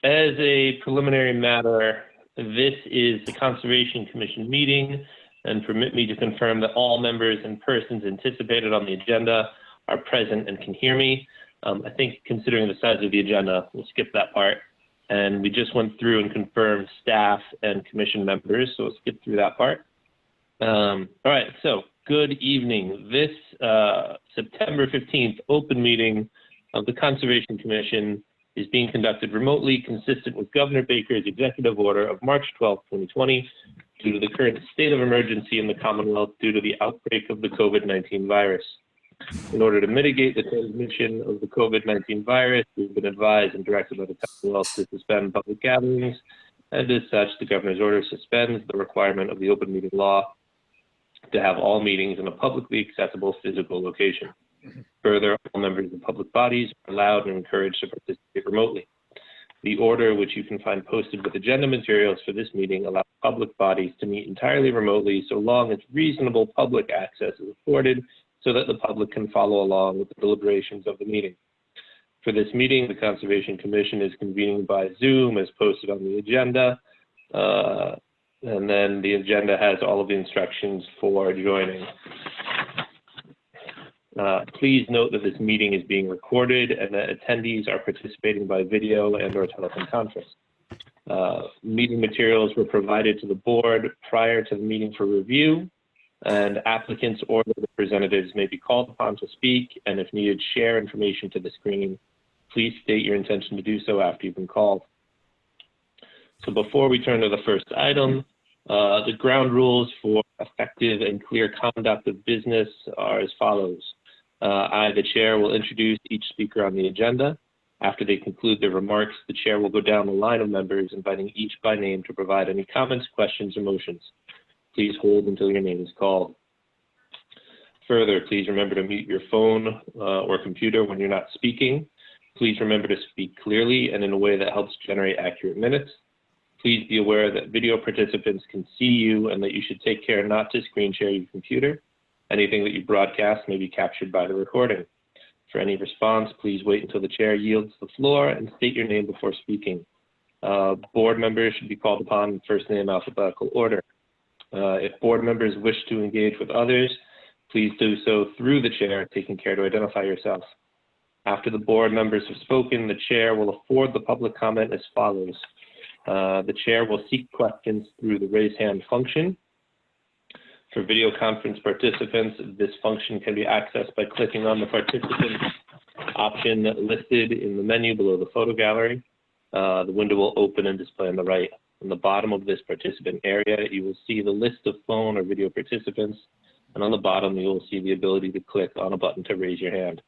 as a preliminary matter, this is the Conservation Commission meeting, and permit me to confirm that all members and persons anticipated on the agenda are present and can hear me. I think considering the size of the agenda, we'll skip that part. And we just went through and confirmed staff and commission members, so we'll skip through that part. All right, so good evening. This September 15th open meeting of the Conservation Commission is being conducted remotely, consistent with Governor Baker's executive order of March 12, 2020, due to the current state of emergency in the Commonwealth due to the outbreak of the COVID-19 virus. In order to mitigate the transmission of the COVID-19 virus, we've been advised and directed by the Commonwealth to suspend public gatherings, and as such, the governor's order suspends the requirement of the open meeting law to have all meetings in a publicly accessible physical location. Further, all members of public bodies are allowed and encouraged to participate remotely. The order, which you can find posted with agenda materials for this meeting, allows public bodies to meet entirely remotely so long as reasonable public access is afforded so that the public can follow along with the deliberations of the meeting. For this meeting, the Conservation Commission is convening by Zoom as posted on the agenda. And then the agenda has all of the instructions for joining. Please note that this meeting is being recorded and that attendees are participating by video and or telephone conference. Meeting materials were provided to the board prior to the meeting for review, and applicants or their representatives may be called upon to speak, and if needed, share information to the screen. Please state your intention to do so after you've been called. So before we turn to the first item, the ground rules for effective and clear conduct of business are as follows. I, the chair, will introduce each speaker on the agenda. After they conclude their remarks, the chair will go down the line of members, inviting each by name to provide any comments, questions, or motions. Please hold until your name is called. Further, please remember to mute your phone or computer when you're not speaking. Please remember to speak clearly and in a way that helps generate accurate minutes. Please be aware that video participants can see you and that you should take care not to screen share your computer. Anything that you broadcast may be captured by the recording. For any response, please wait until the chair yields the floor and state your name before speaking. Board members should be called upon in first name alphabetical order. If board members wish to engage with others, please do so through the chair, taking care to identify yourself. After the board members have spoken, the chair will afford the public comment as follows. The chair will seek questions through the raise hand function. For video conference participants, this function can be accessed by clicking on the participant option listed in the menu below the photo gallery. The window will open and display on the right. On the bottom of this participant area, you will see the list of phone or video participants, and on the bottom, you will see the ability to click on a button to raise your hand.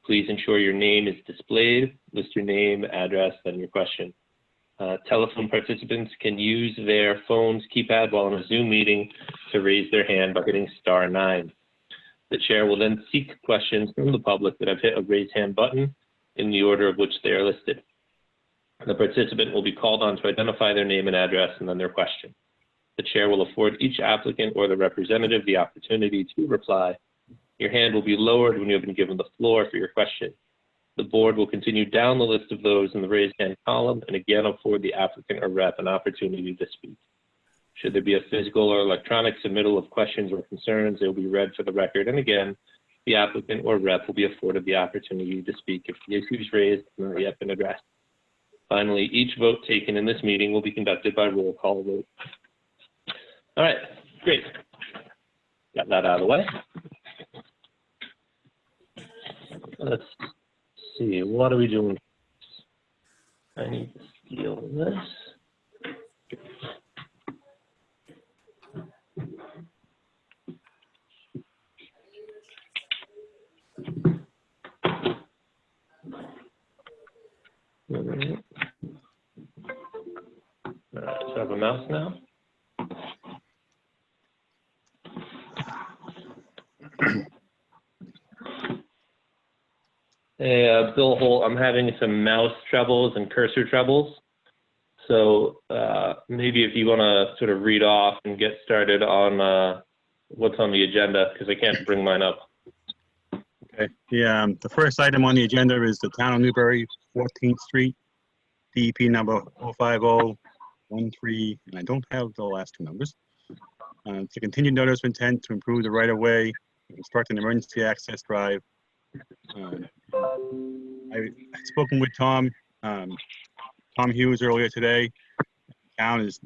Please ensure your name is displayed. List your name, address, then your question. Telephone participants can use their phone's keypad while in a Zoom meeting to raise their hand by hitting *9. The chair will then seek questions from the public that have hit a raise hand button in the order of which they are listed. The participant will be called on to identify their name and address and then their question. The chair will afford each applicant or the representative the opportunity to reply. Your hand will be lowered when you have been given the floor for your question. The board will continue down the list of those in the raised hand column and again afford the applicant or rep an opportunity to speak. Should there be a physical or electronic submittal of questions or concerns, they will be read for the record. And again, the applicant or rep will be afforded the opportunity to speak if the issues raised have not yet been addressed. Finally, each vote taken in this meeting will be conducted by roll call vote. All right, great. Got that out of the way. Let's see, what are we doing? I need to steal this. All right, so I have a mouse now. Hey, Bill Holt, I'm having some mouse troubles and cursor troubles. So maybe if you want to sort of read off and get started on what's on the agenda, because I can't bring mine up. Okay. The first item on the agenda is the Town of Newbury 14th Street DEP number 05013, and I don't have the last two numbers. It's a continued notice of intent to improve the right-of-way, construct an emergency access drive. I've spoken with Tom Hughes earlier today. Town is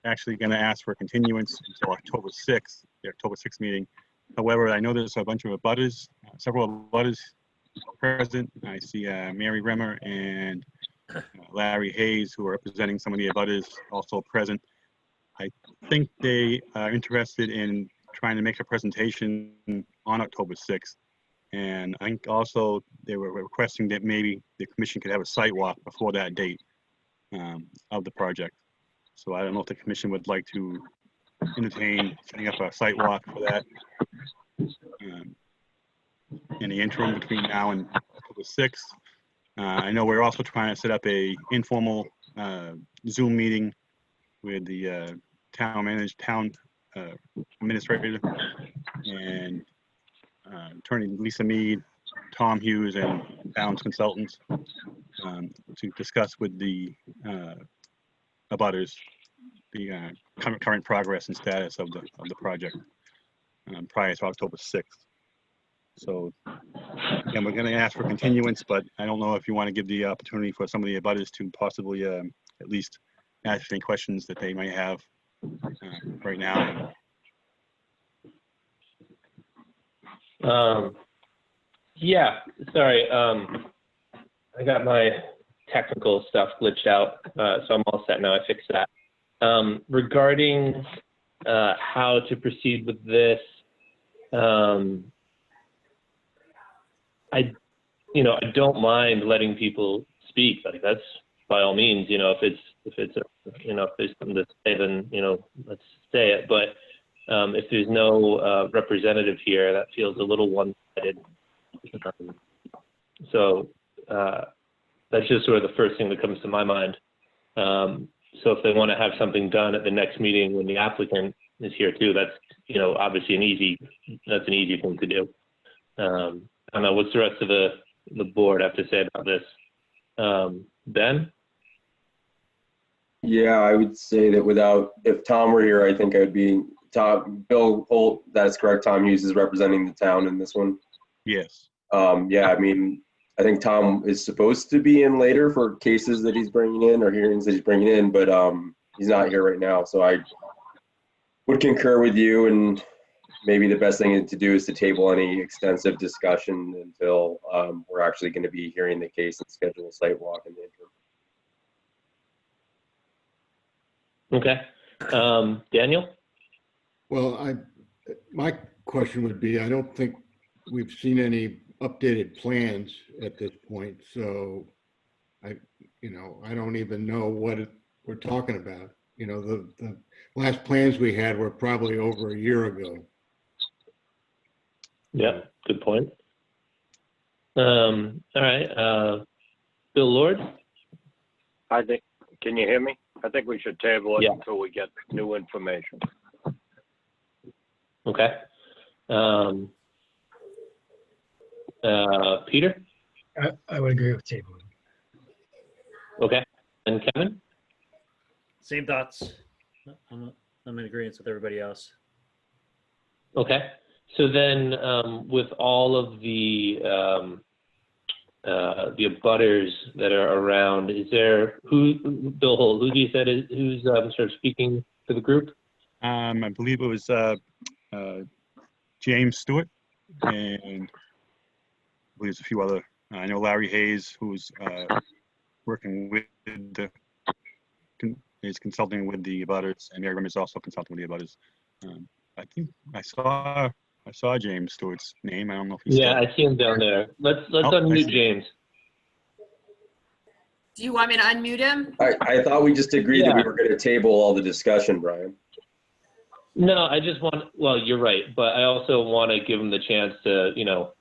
actually going to ask for a continuance until October 6th, the October 6th meeting. However, I know there's a bunch of abutters, several abutters present. I see Mary Remmer and Larry Hayes, who are representing some of the abutters, also present. I think they are interested in trying to make a presentation on October 6th. And I think also they were requesting that maybe the commission could have a site walk before that date of the project. So I don't know if the commission would like to entertain setting up a site walk for that in the interim between now and October 6th. I know we're also trying to set up a informal Zoom meeting with the town administrator and Attorney Lisa Mead, Tom Hughes, and town's consultants to discuss with the abutters the current progress and status of the project prior to October 6th. So again, we're going to ask for continuance, but I don't know if you want to give the opportunity for some of the abutters to possibly at least ask any questions that they might have right now. Yeah, sorry. I got my technical stuff glitched out, so I'm all set now. I fixed that. Regarding how to proceed with this, I don't mind letting people speak. Like, that's by all means. If there's something to say, then let's say it. But if there's no representative here, that feels a little one-sided. So that's just sort of the first thing that comes to my mind. So if they want to have something done at the next meeting when the applicant is here too, that's obviously an easy thing to do. I don't know, what's the rest of the board have to say about this? Ben? Yeah, I would say that if Tom were here, I think I would be Bill Holt. That's correct. Tom Hughes is representing the town in this one. Yes. Yeah, I mean, I think Tom is supposed to be in later for cases that he's bringing in or hearings that he's bringing in, but he's not here right now. So I would concur with you, and maybe the best thing to do is to table any extensive discussion until we're actually going to be hearing the case and schedule a site walk in the interim. Okay. Daniel? Well, my question would be, I don't think we've seen any updated plans at this point, so I don't even know what we're talking about. The last plans we had were probably over a year ago. Yeah, good point. All right, Bill Lord? Can you hear me? I think we should table it Yeah. until we get new information. Okay. Peter? I would agree with tabling. Okay. And Kevin? Same thoughts. I'm in agreement with everybody else. Okay. So then, with all of the abutters that are around, is there Bill Holt? Who do you said who's sort of speaking to the group? I believe it was James Stewart, and I believe there's a few other. I know Larry Hayes, who's working with is consulting with the abutters, and Mary Rim is also consulting with the abutters. I think I saw James Stewart's name. I don't know if he's Yeah, I see him down there. Let's unmute James. Do you want me to unmute him? I thought we just agreed that we Yeah. were going to table all the discussion, Brian. No, I just want, well, you're right, but I also want to give him the chance to,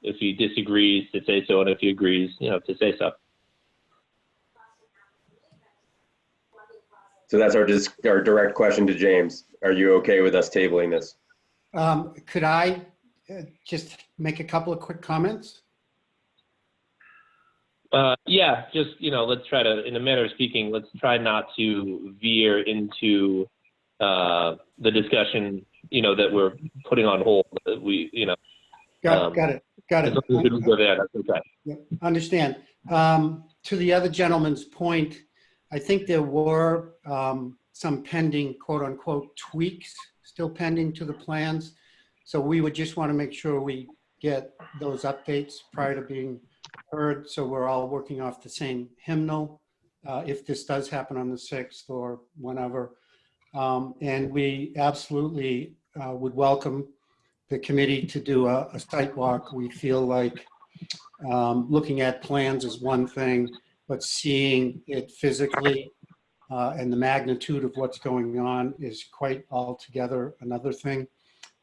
if he disagrees, to say so, and if he agrees, to say so. So that's our direct question to James. Are you okay with us tabling this? Could I just make a couple of quick comments? Yeah, just, let's try to, in a manner of speaking, let's try not to veer into the discussion, that we're putting on hold. Got it. As long as we don't go there, that's okay. Yeah, understand. To the other gentleman's point, I think there were some pending, quote unquote, tweaks still pending to the plans. So we would just want to make sure we get those updates prior to being heard. So we're all working off the same hymnal if this does happen on the 6th or whenever. And we absolutely would welcome the committee to do a site walk. We feel like looking at plans is one thing, but seeing it physically and the magnitude of what's going on is quite altogether another thing.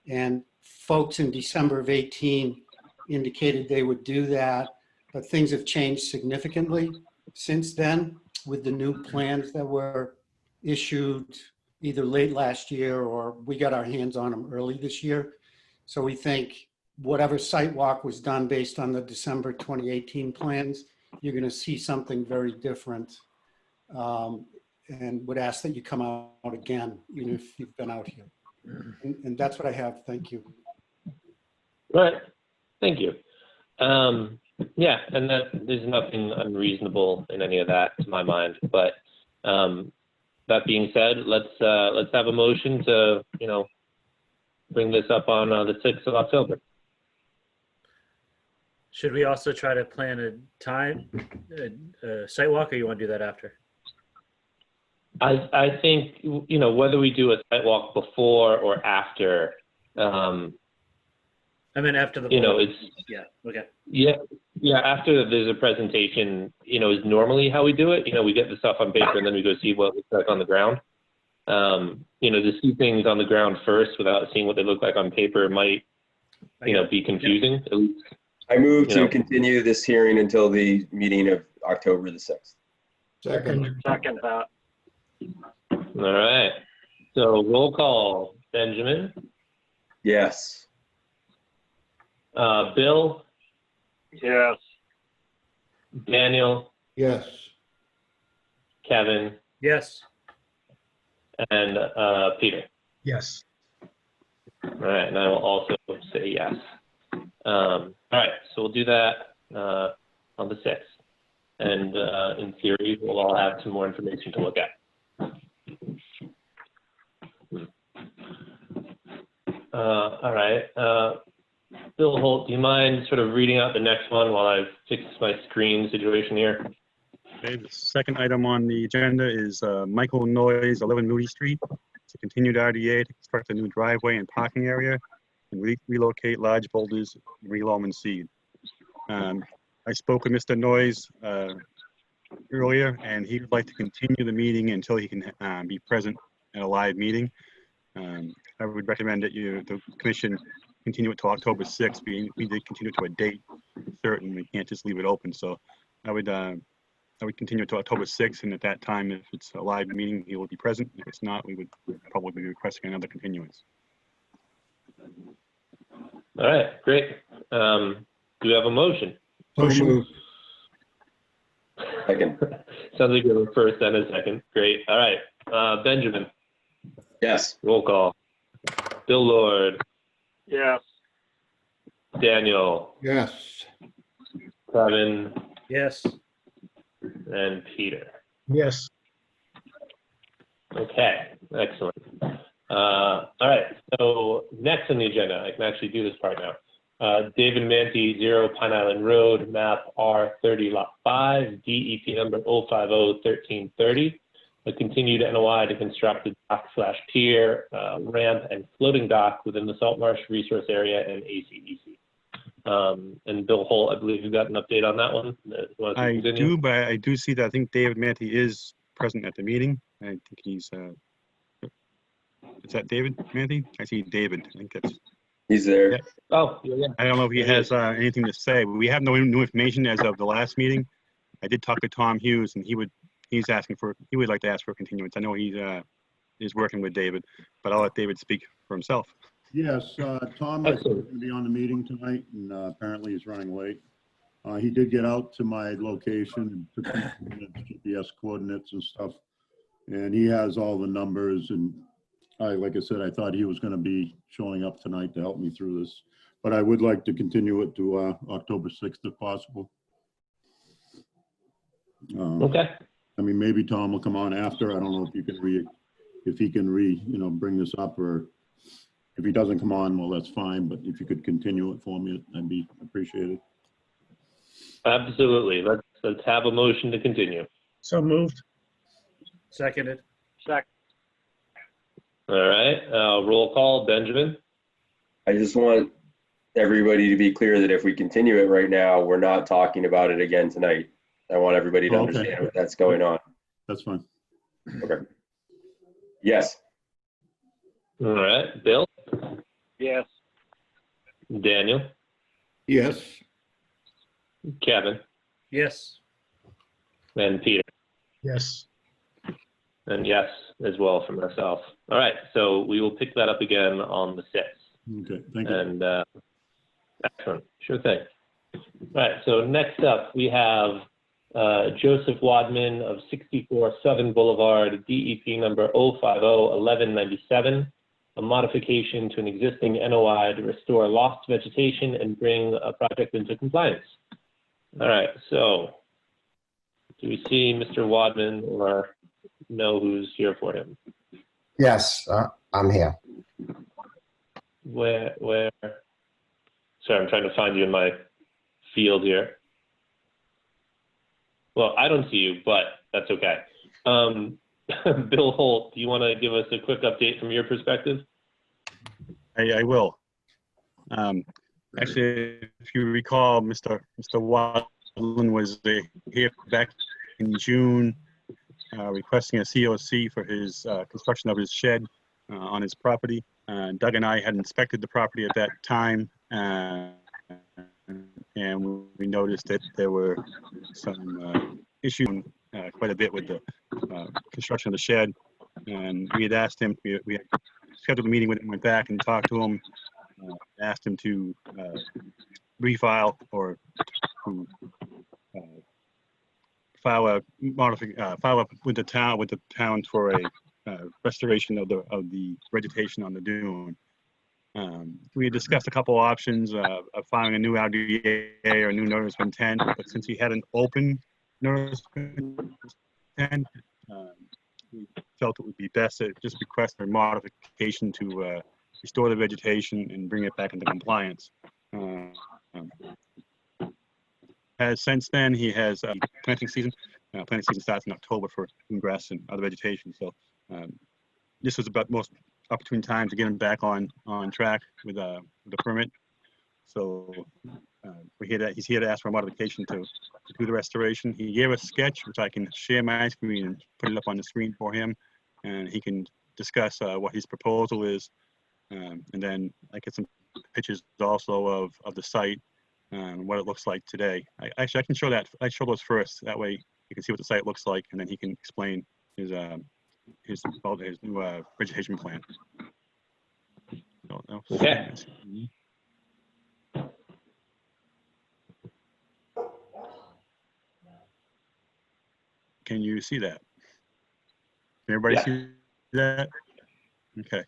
And folks in December of 18 indicated they would do that, but things have changed significantly since then with the new plans that were issued either late last year or we got our hands on them early this year. So we think whatever site walk was done based on the December 2018 plans, you're going to see something very different, and would ask that you come out again, even if you've been out here. And that's what I have. Thank you. All right. Thank you. Yeah, and there's nothing unreasonable in any of that to my mind. But that being said, let's have a motion to bring this up on the 6th of October. Should we also try to plan a site walk, or you want to do that after? I think whether we do a site walk before or after. I mean, after the. It's. Yeah. Okay. Yeah. After there's a presentation, is normally how we do it. We get the stuff on paper and then we go see what it looks like on the ground. To see things on the ground first without seeing what they look like on paper might, be confusing. Yeah. I move to continue this hearing until the meeting of October the 6th. Second. Second that. All right. So roll call. Benjamin. Yes. Bill. Yes. Daniel. Yes. Kevin. Yes. And Peter. Yes. All right, and I will also say yes. All right, so we'll do that on the 6th. And in theory, we'll all have some more information to look at. All right. Bill Holt, do you mind sort of reading out the next one while I fix my screen situation here? Okay, the second item on the agenda is Michael Noyes, 11 Moody Street. It's a continued RDA to construct a new driveway and parking area and relocate large boulders and reloam and seed. I spoke with Mr. Noyes earlier, and he would like to continue the meeting until he can be present at a live meeting. I would recommend that the commission continue it to October 6th. We did continue to a date certain. We can't just leave it open. So I would continue it to October 6th, and at that time, if it's a live meeting, he will be present. If it's not, we would probably be requesting another continuance. All right, great. Do we have a motion? Motion. Second. Sounds like you have a first and a second. Great. All right. Benjamin. Yes. Roll call. Bill Lord. Yes. Daniel. Yes. Kevin. Yes. And Peter. Yes. Okay, excellent. All right, so next on the agenda, I can actually do this part now. David Manty, 0 Pine Island Road, map R30 lot 5, DEP number 050-1330. A continued NOI to construct a dock/pier, ramp, and floating dock within the Salt Marsh Resource Area and ACEC. And Bill Holt, I believe you've got an update on that one. I do, but I do see that I think David Manty is present at the meeting. I think he's, is that David Manty? I see David. I think that's. He's there. Yeah. Oh, yeah. I don't know if he has anything to say. We have no new information as of the last meeting. I did talk to Tom Hughes, and he would like to ask for a continuance. I know he's is working with David, but I'll let David speak for himself. Yes, Tom is going to be on the meeting tonight, and apparently he's running late. He did get out to my location and took GPS coordinates and stuff. And he has all the numbers, and like I said, I thought he was going to be showing up tonight to help me through this. But I would like to continue it to October 6th if possible. Okay. I mean, maybe Tom will come on after. I don't know if you can bring this up, or if he doesn't come on, well, that's fine. But if you could continue it for me, I'd be appreciated. Absolutely. Let's have a motion to continue. So moved. Seconded. Second. All right. Roll call. Benjamin. I just want everybody to be clear that if we continue it right now, we're not talking about it again tonight. I want everybody to Oh, okay. understand what that's going on. That's fine. Okay. Yes. All right. Bill. Yes. Daniel. Yes. Kevin. Yes. And Peter. Yes. And yes, as well for myself. All right. So we will pick that up again on the 6th. Okay, thank you. And excellent. Sure thing. All right. So next up, we have Joseph Wadman of 64 Southern Boulevard, DEP number 050-1197, a modification to an existing NOI to restore lost vegetation and bring a project into compliance. All right. So do we see Mr. Wadman or know who's here for him? Yes, I'm here. Where? Sorry, I'm trying to find you in my field here. Well, I don't see you, but that's okay. Bill Holt, do you want to give us a quick update from your perspective? I will. Actually, if you recall, Mr. Wadman was here back in June requesting a COC for his construction of his shed on his property. Doug and I had inspected the property at that time, and we noticed that there were some issues quite a bit with the construction of the shed. And we had asked him, we had scheduled a meeting with him, went back and talked to him, asked him to refile or to file up with the town for a restoration of the vegetation on the dune. We had discussed a couple options of filing a new RDA or a new notice of intent, but since he had an open notice of intent, we felt it would be best to just request a modification to restore the vegetation and bring it back into compliance. Since then, he has planting season. Planting season starts in October for grass and other vegetation. So this was about most opportune time to get him back on track with the permit. So he's here to ask for a modification to do the restoration. He gave a sketch, which I can share my screen and put it up on the screen for him, and he can discuss what his proposal is. And then I get some pictures also of the site and what it looks like today. I can show that. I show those first. That way you can see what the site looks like, and then he can explain his new vegetation plan. Okay. Can you see that? Can everybody see that? Okay.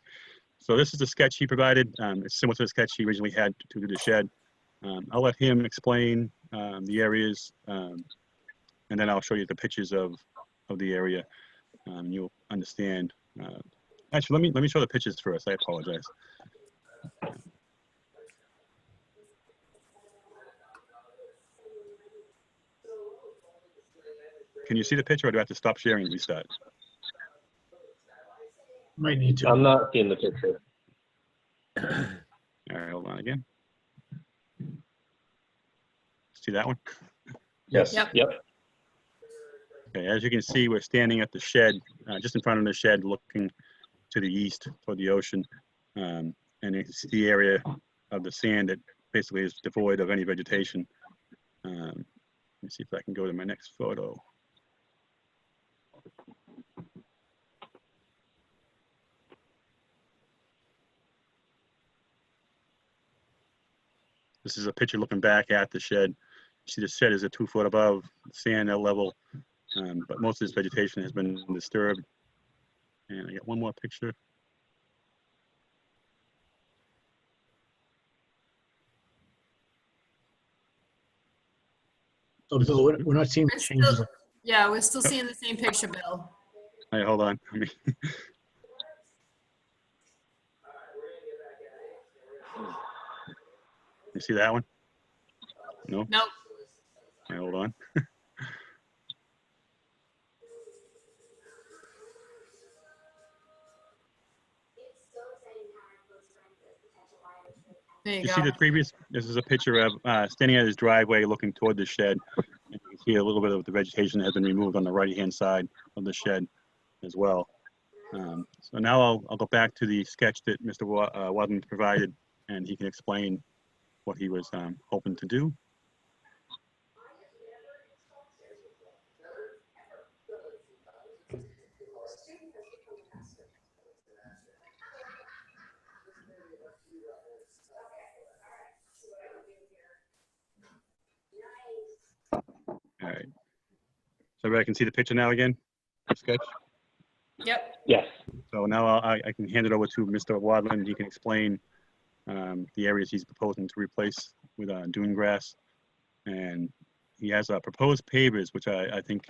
So this is the sketch he provided. It's similar to the sketch he originally had to do the shed. I'll let him explain the areas, and then I'll show you the pictures of the area. You'll understand. Actually, let me show the pictures first. I apologize. Can you see the picture, or do I have to stop sharing and restart? Might need to. I'm not seeing the picture. All right, hold on again. See that one? Yes. Yep. Yep. Okay, as you can see, we're standing at the shed, just in front of the shed, looking to the east toward the ocean. And it's the area of the sand that basically is devoid of any vegetation. Let me see if I can go to my next photo. This is a picture looking back at the shed. see the shed is 2 foot above sand level, but most of this vegetation has been disturbed. And I got one more picture. So Bill, we're not seeing the We're changes. still, yeah, we're still seeing the same picture, Bill. All right, hold on. You see that one? No? Nope. Okay, hold on. There you You go. see the previous, this is a picture of standing at his driveway looking toward the shed. And you can see a little bit of the vegetation has been removed on the right-hand side of the shed as well. So now I'll go back to the sketch that Mr. Wadman provided, and he can explain what he was hoping to do. All right. So everybody can see the picture now again, the sketch? Yep. Yes. So now I can hand it over to Mr. Wadman. He can explain the areas he's proposing to replace with dune grass. And he has proposed pavers, which I think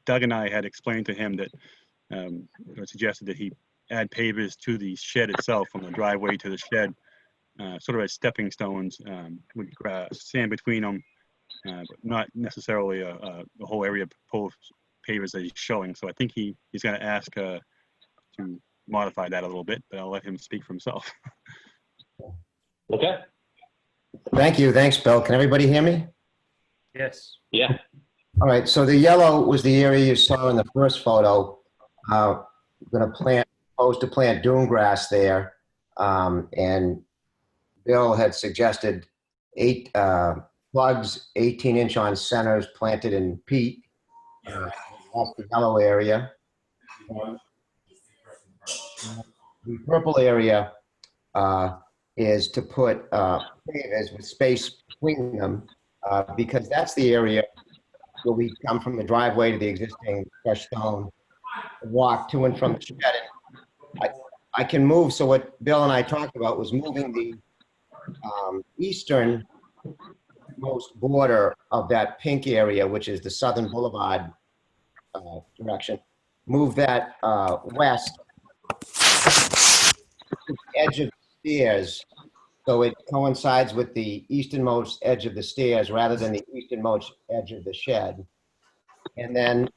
Doug and I had explained to him that or suggested that he add pavers to the shed itself, from the driveway to the shed, sort of as stepping stones with sand between them, but not necessarily a whole area of proposed pavers that he's showing. So I think he's going to ask to modify that a little bit, but I'll let him speak for himself. Okay. Thank you. Thanks, Bill. Can everybody hear me? Yes. Yeah. All right. So the yellow was the area you saw in the first photo. We're going to propose to plant dune grass there. And Bill had suggested 8 plugs, 18-inch on centers planted in peat. That's the yellow area. The purple area is to put pavers with space between them, because that's the area where we come from the driveway to the existing crushed stone, walk to and from the shed. And I can move. So what Bill and I talked about was moving the eastern most border of that pink area, which is the Southern Boulevard direction. Move that west to the edge of the stairs, so it coincides with the easternmost edge of the stairs rather than the easternmost edge of the shed. And then,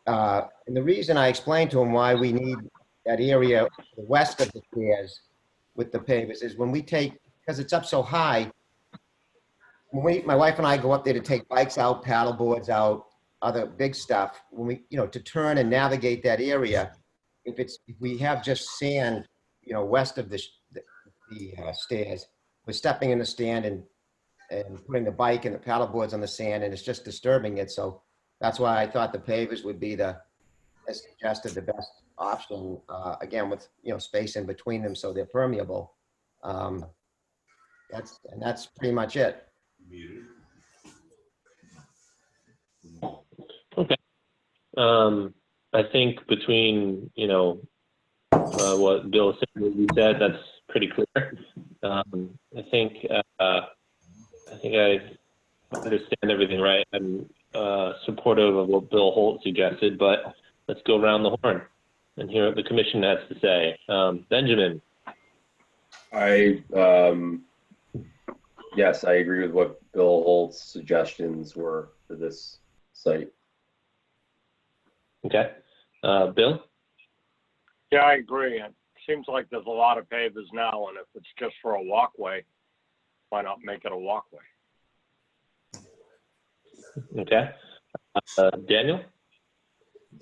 and the reason I explained to him why we need that area west of the stairs with the pavers is when we take, because it's up so high, when my wife and I go up there to take bikes out, paddle boards out, other big stuff, when we, to turn and navigate that area, if we have just sand, west of the stairs, we're stepping in the stand and putting the bike and the paddle boards on the sand, and it's just disturbing it. So that's why I thought the pavers would be as suggested, the best option, again, with, space in between them so they're permeable. That's pretty much it. Okay. I think between, what Bill said, what you said, that's pretty clear. I think I understand everything, right? I'm supportive of what Bill Holt suggested, but let's go around the horn and hear what the commission has to say. Benjamin. Yes, I agree with what Bill Holt's suggestions were for this site. Okay. Bill? Yeah, I agree. It seems like there's a lot of pavers now, and if it's just for a walkway, why not make it a walkway? Okay. Daniel?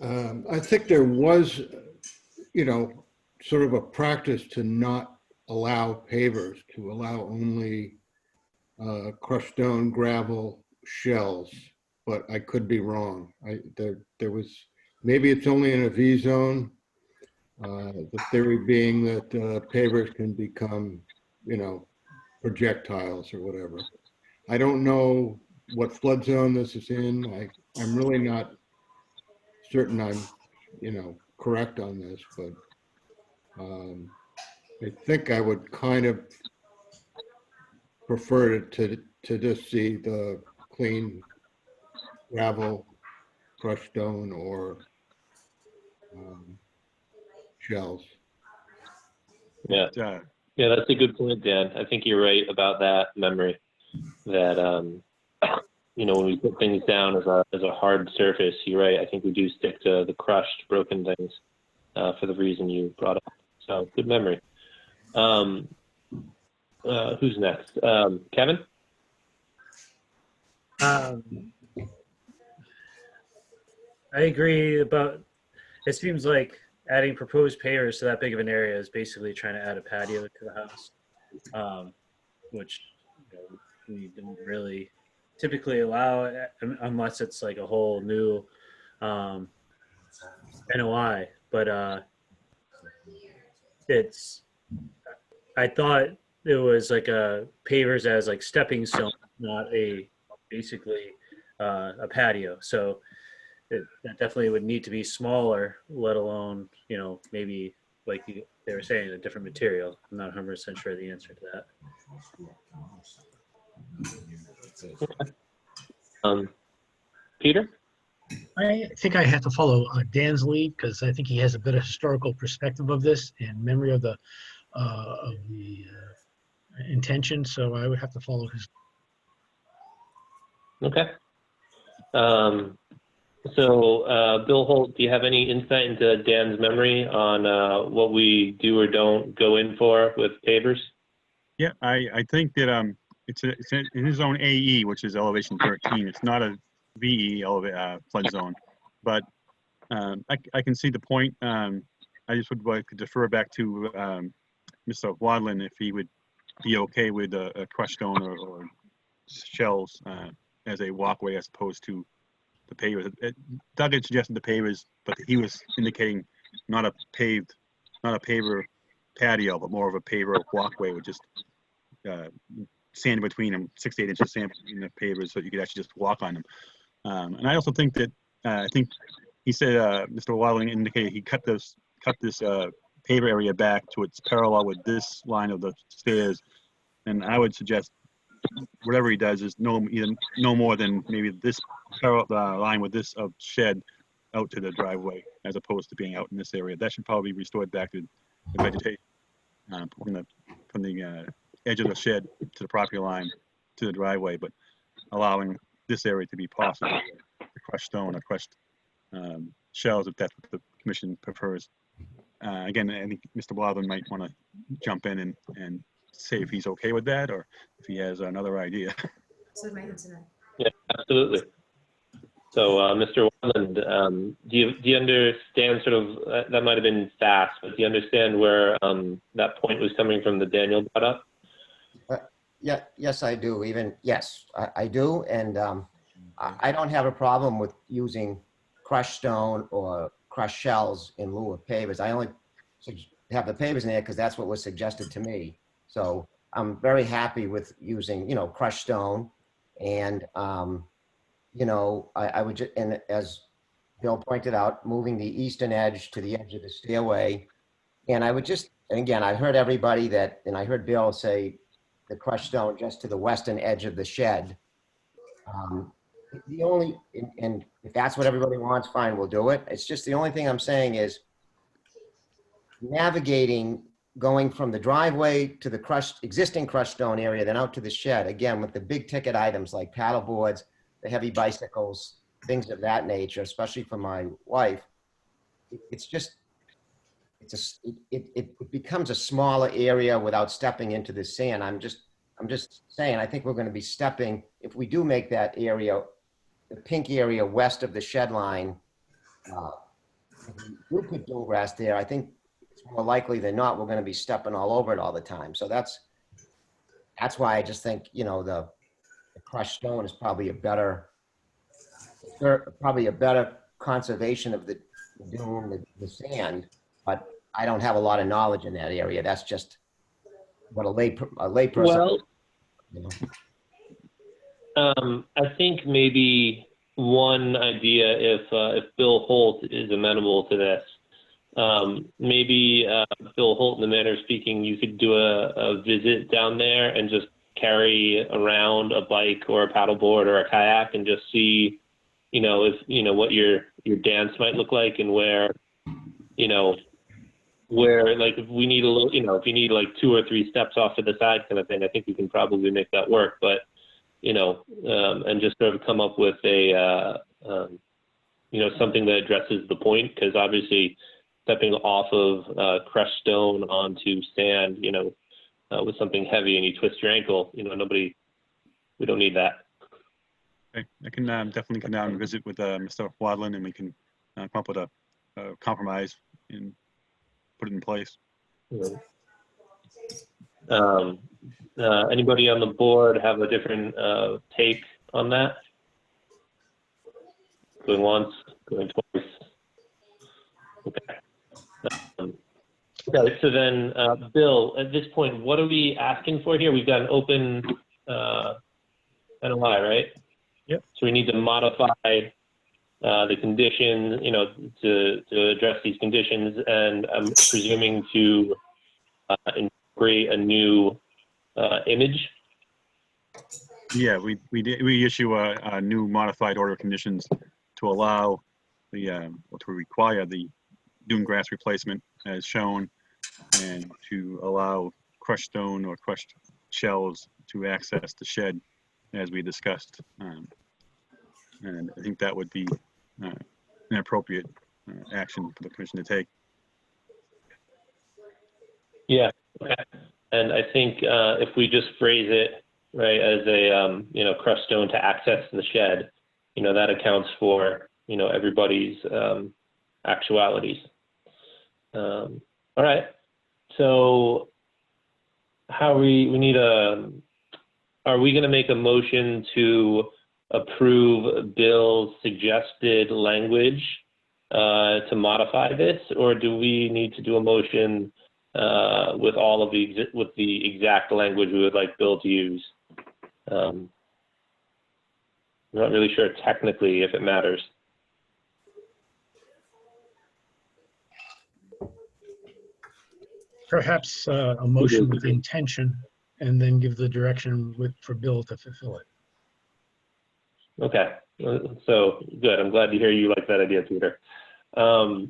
I think there was, sort of a practice to not allow pavers, to allow only crushed stone, gravel, shells, but I could be wrong. There was, maybe it's only in a V zone. The theory being that pavers can become, projectiles or whatever. I don't know what flood zone this is in. I'm really not certain I'm, correct on this, but I think I would kind of prefer to just see the clean gravel, crushed stone, or shells. Yeah. Yeah, that's a good point, Dan. I think you're right about that memory. That when we put things down as a hard surface, you're right. I think we do stick to the crushed, broken things for the reason you brought up. So good memory. Who's next? Kevin? I agree about. It seems like adding proposed pavers to that big of an area is basically trying to add a patio to the house, which we didn't really typically allow unless it's like a whole new NOI. But I thought it was like a pavers as like stepping stone, not basically a patio. So that definitely would need to be smaller, let alone, maybe like they were saying, a different material. I'm not 100% sure the answer to that. Peter? I think I have to follow Dan's lead because I think he has a better historical perspective of this and memory of the intention. So I would have to follow his. Okay. So, Bill Holt, do you have any insight into Dan's memory on what we do or don't go in for with pavers? Yeah, I think that it's in his own AE, which is elevation 13. It's not a VE flood zone, but I can see the point. I just would like to defer back to Mr. Wadman if he would be okay with a crushed stone or shells as a walkway as opposed to the pavers. Doug had suggested the pavers, but he was indicating not a paver patio, but more of a paver walkway with just sand between them, 6 to 8 inches sand between the pavers, so you could actually just walk on them. And I also think that I think he said Mr. Wadman indicated he cut this paver area back to its parallel with this line of the stairs, and I would suggest whatever he does is no more than maybe this parallel line with this of shed out to the driveway, as opposed to being out in this area. That should probably be restored back to the vegetation from the edge of the shed to the property line to the driveway, but allowing this area to be possible, the crushed stone or crushed shells, if that's what the commission prefers. Again, I think Mr. Wadman might want to jump in and say if he's okay with that or if he has another idea. Yeah, absolutely. So, Mr. Wadman, do you understand sort of, that might have been fast, but do you understand where that point was coming from that Daniel brought up? Yes, I do. Yes, I do. And I don't have a problem with using crushed stone or crushed shells in lieu of pavers. I only have the pavers in there because that's what was suggested to me. So I'm very happy with using, crushed stone. And, I would just, and as Bill pointed out, moving the eastern edge to the edge of the stairway. And I would just, and again, I heard everybody and I heard Bill say the crushed stone just to the western edge of the shed. And if that's what everybody wants, fine, we'll do it. It's just the only thing I'm saying is navigating, going from the driveway to the existing crushed stone area, then out to the shed, again, with the big ticket items like paddle boards, the heavy bicycles, things of that nature, especially for my wife. It becomes a smaller area without stepping into the sand. I'm just saying, I think we're going to be stepping, if we do make that area, the pink area west of the shed line, if we do put dual grass there, I think it's more likely than not we're going to be stepping all over it all the time. So that's why I just think, the crushed stone is probably a better conservation of the dune, the sand, but I don't have a lot of knowledge in that area. That's just what a layperson. Well, you know? I think maybe one idea, if Bill Holt is amenable to this, maybe Bill Holt, in the manner of speaking, you could do a visit down there and just carry around a bike or a paddleboard or a kayak and just see, if what your dance might look like and where like if we need a little, if you need like 2 or 3 steps off to the side kind of thing, I think we can probably make that work. But and just sort of come up with a something that addresses the point, because obviously stepping off of crushed stone onto sand, with something heavy and you twist your ankle, we don't need that. Okay. I can definitely come down and visit with Mr. Wadman, and we can come up with a compromise and put it in place. Anybody on the board have a different take on that? Going once, going twice. Okay. Okay, so then, Bill, at this point, what are we asking for here? We've got an open NOI, right? Yep. So we need to modify the condition, to address these conditions, and I'm presuming to incorporate a new image. Yeah, we issue a new modified order of conditions to allow to require the dune grass replacement as shown, and to allow crushed stone or crushed shells to access the shed as we discussed. And I think that would be an appropriate action for the commission to take. Yeah, okay. And I think if we just phrase it right as a crushed stone to access the shed, that accounts for everybody's actualities. All right. So how are we going to make a motion to approve Bill's suggested language to modify this, or do we need to do a motion with all of the exact language we would like Bill to use? I'm not really sure technically if it matters. Perhaps a motion with the intention, and then give the direction for Bill to fulfill it. Okay, so good. I'm glad to hear you like that idea, Peter. All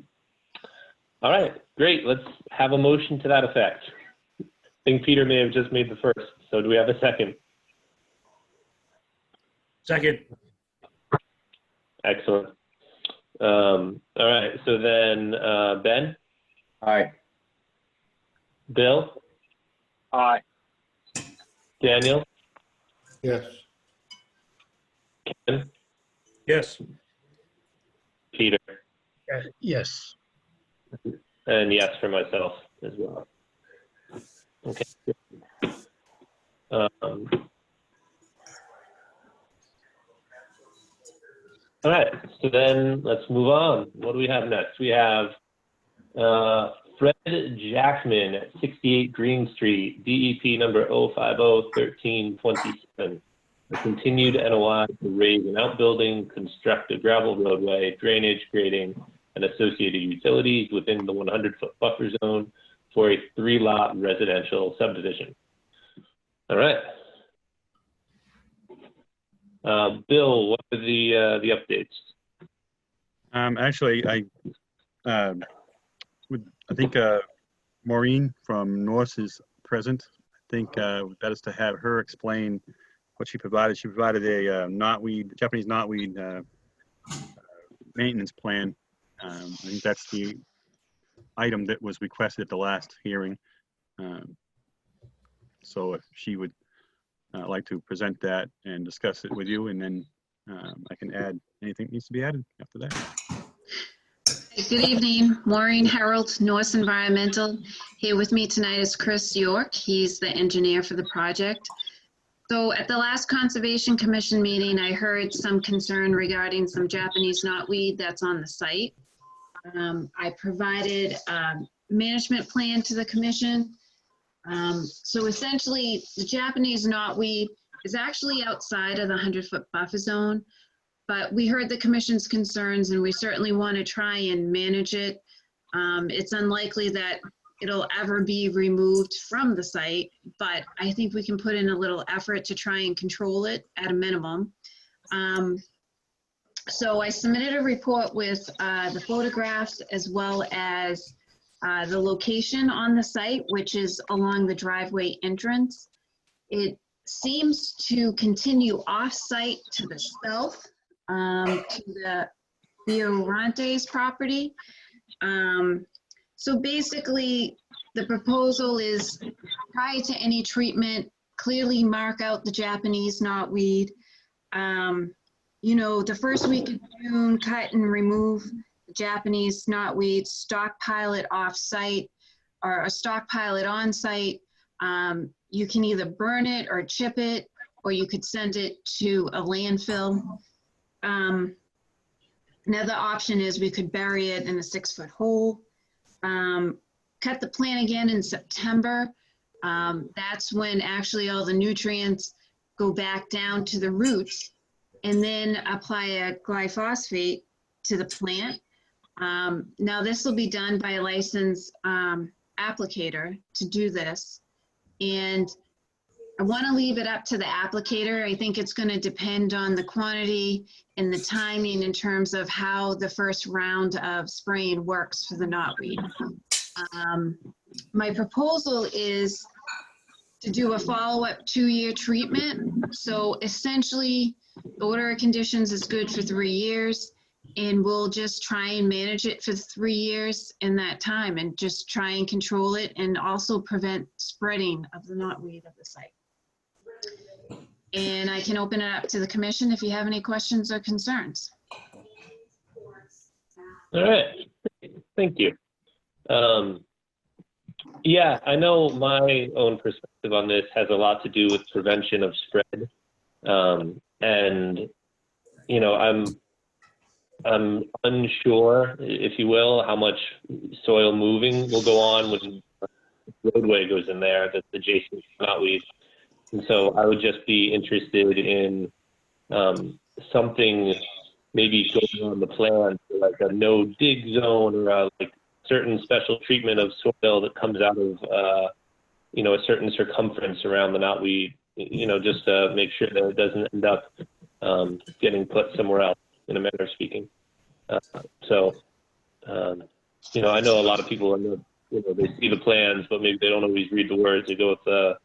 right, great. Let's have a motion to that effect. I think Peter may have just made the first. So do we have a second? Second. Excellent. All right, so then Ben? Aye. Bill? Aye. Daniel? Yes. Ken? Yes. Peter? Yes. And yes for myself as well. Okay. All right, so then let's move on. What do we have next? We have Fred Jackman at 68 Green Street, DEP number 0501327. A continued NOI to raise an outbuilding, construct a gravel roadway, drainage, grading, and associated utilities within the 100-foot buffer zone for a 3-lot residential subdivision. All right. Bill, what are the updates? Actually, I think Maureen from Norse is present. I think that is to have her explain what she provided. She provided a Japanese knotweed maintenance plan. I think that's the item that was requested at the last hearing. So if she would like to present that and discuss it with you, and then I can add anything that needs to be added after that. Good evening, Maureen Harold, Norse Environmental. Here with me tonight is Chris York. He's the engineer for the project. So at the last Conservation Commission meeting, I heard some concern regarding some Japanese knotweed that's on the site. I provided a management plan to the commission. So essentially, the Japanese knotweed is actually outside of the 100-foot buffer zone, but we heard the commission's concerns and we certainly want to try and manage it. It's unlikely that it'll ever be removed from the site, but I think we can put in a little effort to try and control it at a minimum. So I submitted a report with the photographs as well as the location on the site, which is along the driveway entrance. It seems to continue off-site to the south, to the Fiorante's property. So basically, the proposal is prior to any treatment, clearly mark out the Japanese knotweed. You know, the first week of June, cut and remove the Japanese knotweed, stockpile it off-site or stockpile it on-site. You can either burn it or chip it, or you could send it to a landfill. Another option is we could bury it in a 6-foot hole. Cut the plant again in September. That's when actually all the nutrients go back down to the roots, and then apply a glyphosate to the plant. Now this will be done by a licensed applicator to do this. And I want to leave it up to the applicator. I think it's going to depend on the quantity and the timing in terms of how the first round of spraying works for the knotweed. My proposal is to do a follow-up 2-year treatment. So essentially, the order of conditions is good for 3 years, and we'll just try and manage it for 3 years in that time and just try and control it and also prevent spreading of the knotweed of the site. And I can open it up to the commission if you have any questions or concerns. All right, thank you. Yeah, I know my own perspective on this has a lot to do with prevention of spread. And, you know, I'm unsure, if you will, how much soil moving will go on when the roadway goes in there that's adjacent to knotweed. And so I would just be interested in something maybe going on the plan, like a no dig zone or like certain special treatment of soil that comes out of, you know, a certain circumference around the knotweed, you know, just to make sure that it doesn't end up getting put somewhere else, in a manner of speaking. You know, I know a lot of people, you know, they see the plans, but maybe they don't always read the words. They go with the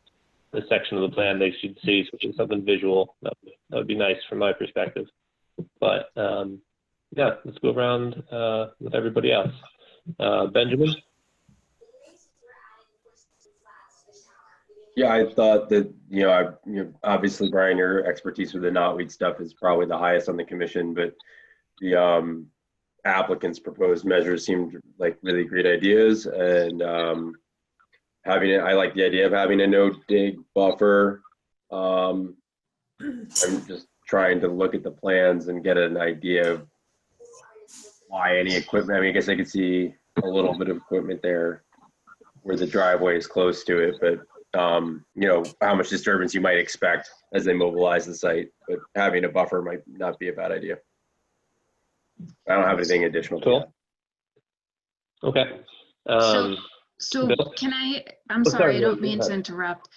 section of the plan they should see, so it's something visual. That would be nice from my perspective. But yeah, let's go around with everybody else. Benjamin? Yeah, I thought that, you know, obviously, Brian, your expertise with the knotweed stuff is probably the highest on the commission, but the applicant's proposed measures seemed like really great ideas. And I like the idea of having a no dig buffer. I'm just trying to look at the plans and get an idea of why any equipment. I mean, I guess I could see a little bit of equipment there where the driveway is close to it, but you know, how much disturbance you might expect as they mobilize the site, but having a buffer might not be a bad idea. I don't have anything additional to that. Okay. So can I'm sorry, I don't mean to interrupt.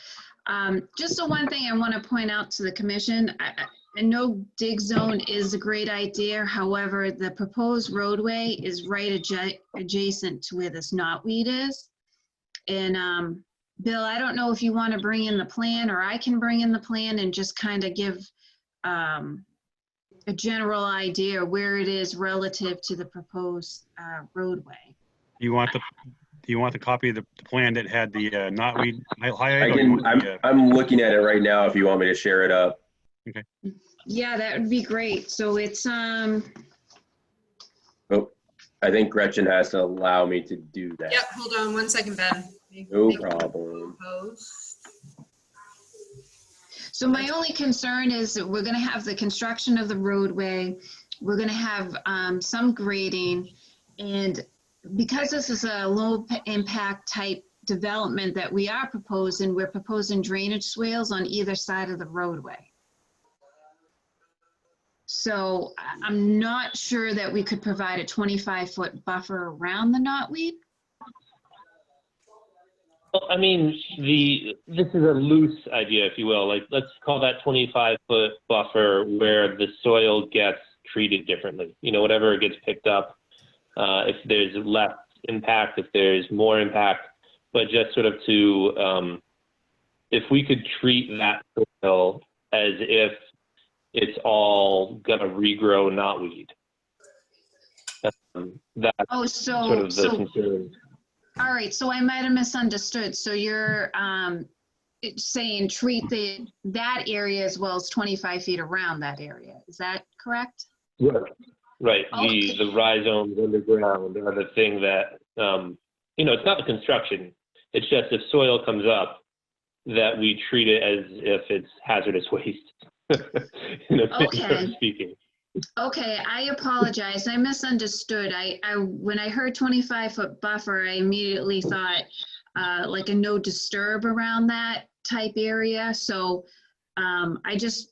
Just the one thing I want to point out to the commission, a no dig zone is a great idea. However, the proposed roadway is right adjacent to where this knotweed is. And Bill, I don't know if you want to bring in the plan, or I can bring in the plan and just kind of give a general idea where it is relative to the proposed roadway. Do you want the copy of the plan that had the knotweed highlighted? I'm looking at it right now if you want me to share it up. Okay. Yeah, that would be great. So it's Oh, I think Gretchen has to allow me to do that. Yep, hold on 1 second, Ben. No problem. So my only concern is that we're going to have the construction of the roadway. We're going to have some grading, and because this is a low impact type development that we are proposing, we're proposing drainage swales on either side of the roadway. So I'm not sure that we could provide a 25-foot buffer around the knotweed. Well, I mean, this is a loose idea, if you will. Like, let's call that 25-foot buffer where the soil gets treated differently. You know, whatever gets picked up, if there's less impact, if there's more impact, but just sort of to, if we could treat that soil as if it's all gonna regrow knotweed. That's Oh, sort of the concern. All right, so I might have misunderstood. So you're saying treat that area as well as 25 feet around that area. Is that correct? Yeah. Right. Okay. The rhizomes underground are the thing that, you know, it's not the construction. It's just if soil comes up, that we treat it as if it's hazardous waste. You know, Okay. speaking. Okay, I apologize. I misunderstood. When I heard 25-foot buffer, I immediately thought like a no disturb around that type area. So I just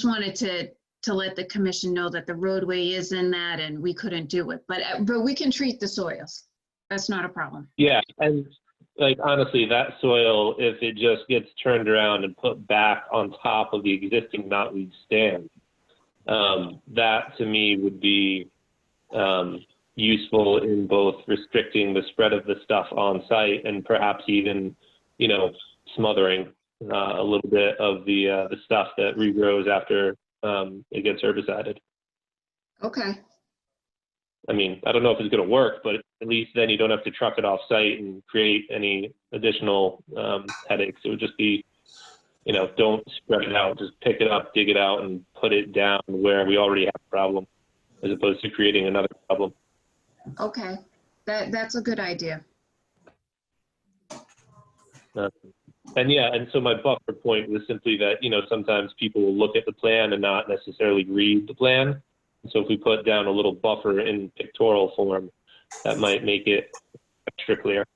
wanted to let the commission know that the roadway is in that and we couldn't do it. But we can treat the soils. That's not a problem. Yeah, and like honestly, that soil, if it just gets turned around and put back on top of the existing knotweed stand, that to me would be useful in both restricting the spread of the stuff on site and perhaps even, you know, smothering a little bit of the stuff that regrows after it gets herbicided. Okay. I mean, I don't know if it's going to work, but at least then you don't have to truck it off site and create any additional headaches. It would just be, you know, don't spread it out. Just pick it up, dig it out, and put it down where we already have a problem, as opposed to creating another problem. Okay, that's a good idea. And yeah, and so my buffer point was simply that, you know, sometimes people will look at the plan and not necessarily read the plan. So if we put down a little buffer in pictorial form, that might make it extra clear.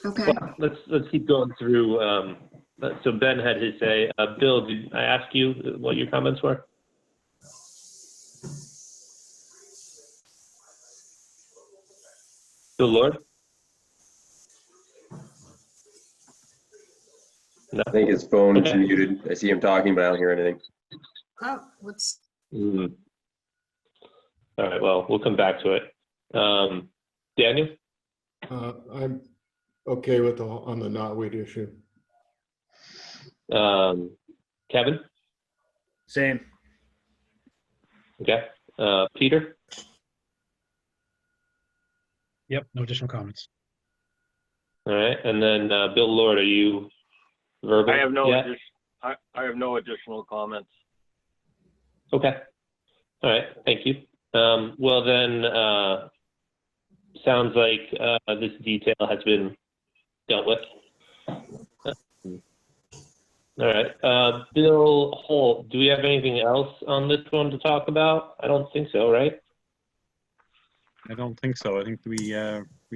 Okay. Well, let's keep going through. So Ben had his say. Bill, did I ask you what your comments were? Bill Lord? No. I think his phone's Okay. muted. I see him talking, but I don't hear anything. Oh, what's, Mm. All right, well, we'll come back to it. Daniel? I'm okay with on the knotweed issue. Kevin? Same. Okay. Peter? Yep, no additional comments. All right, and then Bill Lord, are you verbal? I have no yet? I have no additional comments. Okay. All right, thank you. Well then, sounds like this detail has been dealt with. All right, Bill Holt, do we have anything else on this one to talk about? I don't think so, right? I don't think so. I think we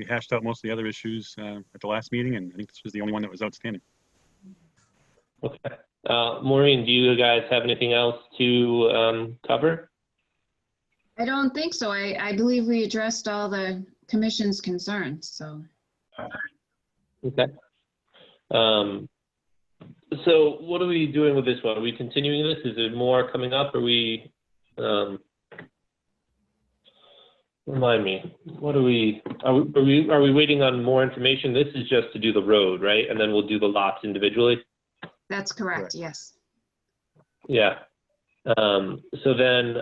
hashed out most of the other issues at the last meeting, and I think this was the only one that was outstanding. Okay. Maureen, do you guys have anything else to cover? I don't think so. I believe we addressed all the commission's concerns, so. Okay. So what are we doing with this one? Are we continuing this? Is there more coming up? Are we, remind me, what are we waiting on more information? This is just to do the road, right? And then we'll do the lots individually? That's correct, yes. Yeah. So then,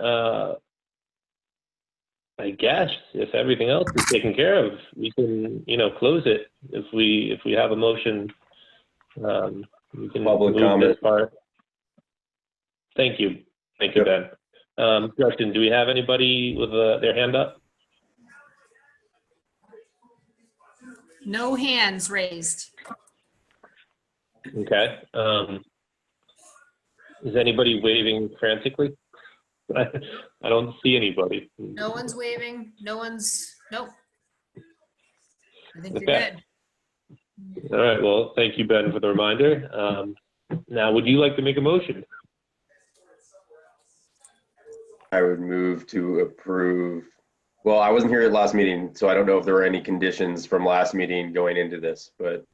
I guess if everything else is taken care of, we can, you know, close it. If we have a motion, we can Public move comment. this part. Thank you. Thank you, Ben. Justin, do we have anybody with their hand up? no hands raised. Okay. Is anybody waving frantically? I don't see anybody. No one's waving. No one's, nope. I think you're Okay. good. All right, well, thank you, Ben, for the reminder. Now, would you like to make a motion? I would move to approve. Well, I wasn't here at last meeting, so I don't know if there were any conditions from last meeting going into this, but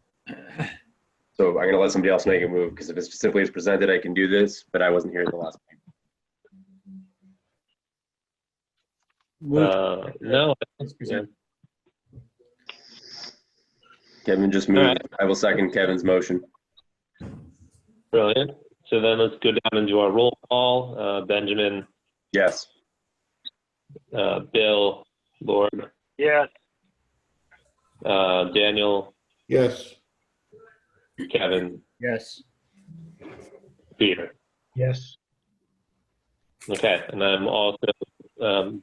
so I'm gonna let somebody else make a move, because if it's simply as presented, I can do this, but I wasn't here at the last meeting. No. Yeah. Kevin just moved. All right. I will second Kevin's motion. Brilliant. So then let's go down and do our roll call. Benjamin, Yes. Bill, Lord, Yes. Daniel, Yes. Kevin, Yes. Peter. Yes. Okay, and I'm also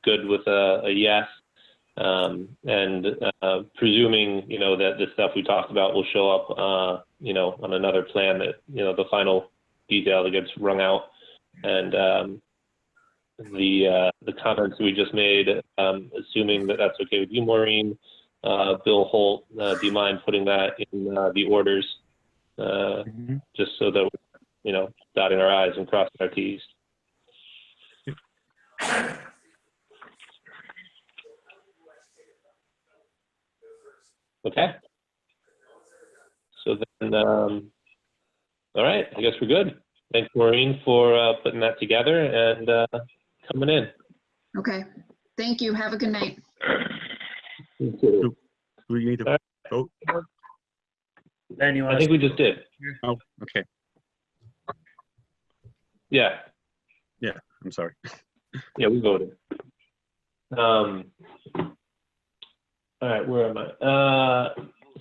good with a yes. And presuming, that the stuff we talked about will show up, on another plan that, the final detail that gets wrung out. And the comments we just made, assuming that that's okay with you, Maureen, Bill Holt, do you mind putting that in the orders, just so that we're, dotting our I's and crossing our T's? Okay. So then, all right, I guess we're good. Thanks, Maureen, for putting that together and coming in. Okay, thank you. Have a good night. You too. Do we need to vote? Ben, you I want think we just did. Oh, okay. Yeah, I'm sorry. yeah, we voted. All right, where am I?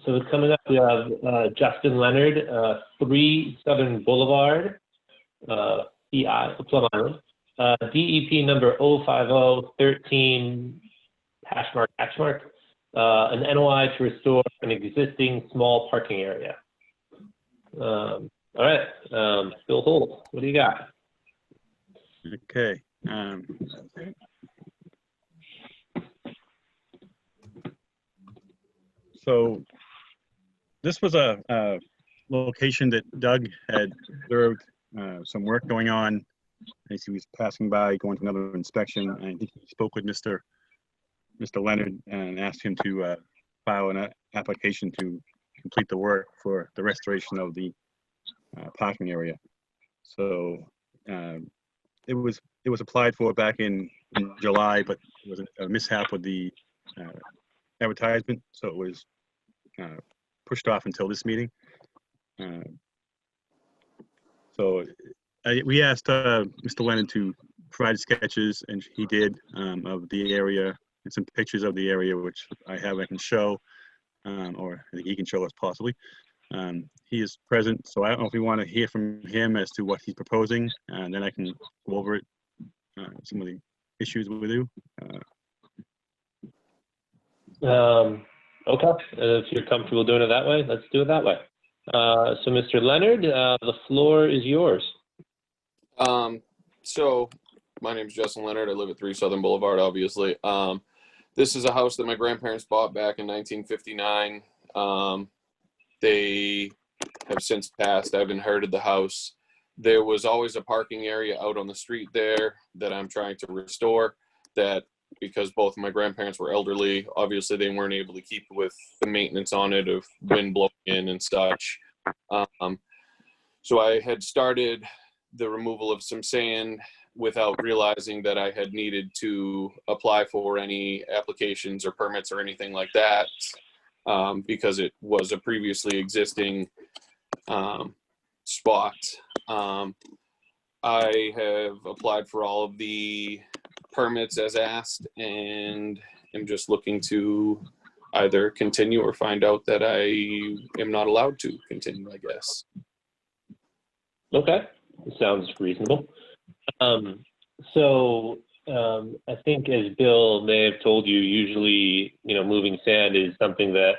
So coming up, we have Justin Leonard, 3 Southern Boulevard, PI, Plum Island, DEP number 05013, #, an NOI to restore an existing small parking area. All right, Bill Holt, what do you got? Okay. So this was a location that Doug had observed some work going on as he was passing by, going to another inspection. I think he spoke with Mr. Leonard and asked him to file an application to complete the work for the restoration of the parking area. So it was applied for back in July, but it was a mishap with the advertisement, so it was pushed off until this meeting. So we asked Mr. Leonard to provide sketches, and he did, of the area and some pictures of the area, which I can show, or I think he can show us possibly. He is present, so I don't know if we want to hear from him as to what he's proposing, and then I can go over it, some of the issues with you. Okay, if you're comfortable doing it that way, let's do it that way. So Mr. Leonard, the floor is yours. So my name is Justin Leonard. I live at 3 Southern Boulevard, obviously. This is a house that my grandparents bought back in 1959. They have since passed. I've inherited the house. There was always a parking area out on the street there that I'm trying to restore, that because both of my grandparents were elderly, obviously they weren't able to keep with the maintenance on it of wind blowing in and such. So I had started the removal of some sand without realizing that I had needed to apply for any applications or permits or anything like that, because it was a previously existing spot. I have applied for all of the permits as asked, and am just looking to either continue or find out that I am not allowed to continue, I guess. Okay, sounds reasonable. I think, as Bill may have told you, usually, moving sand is something that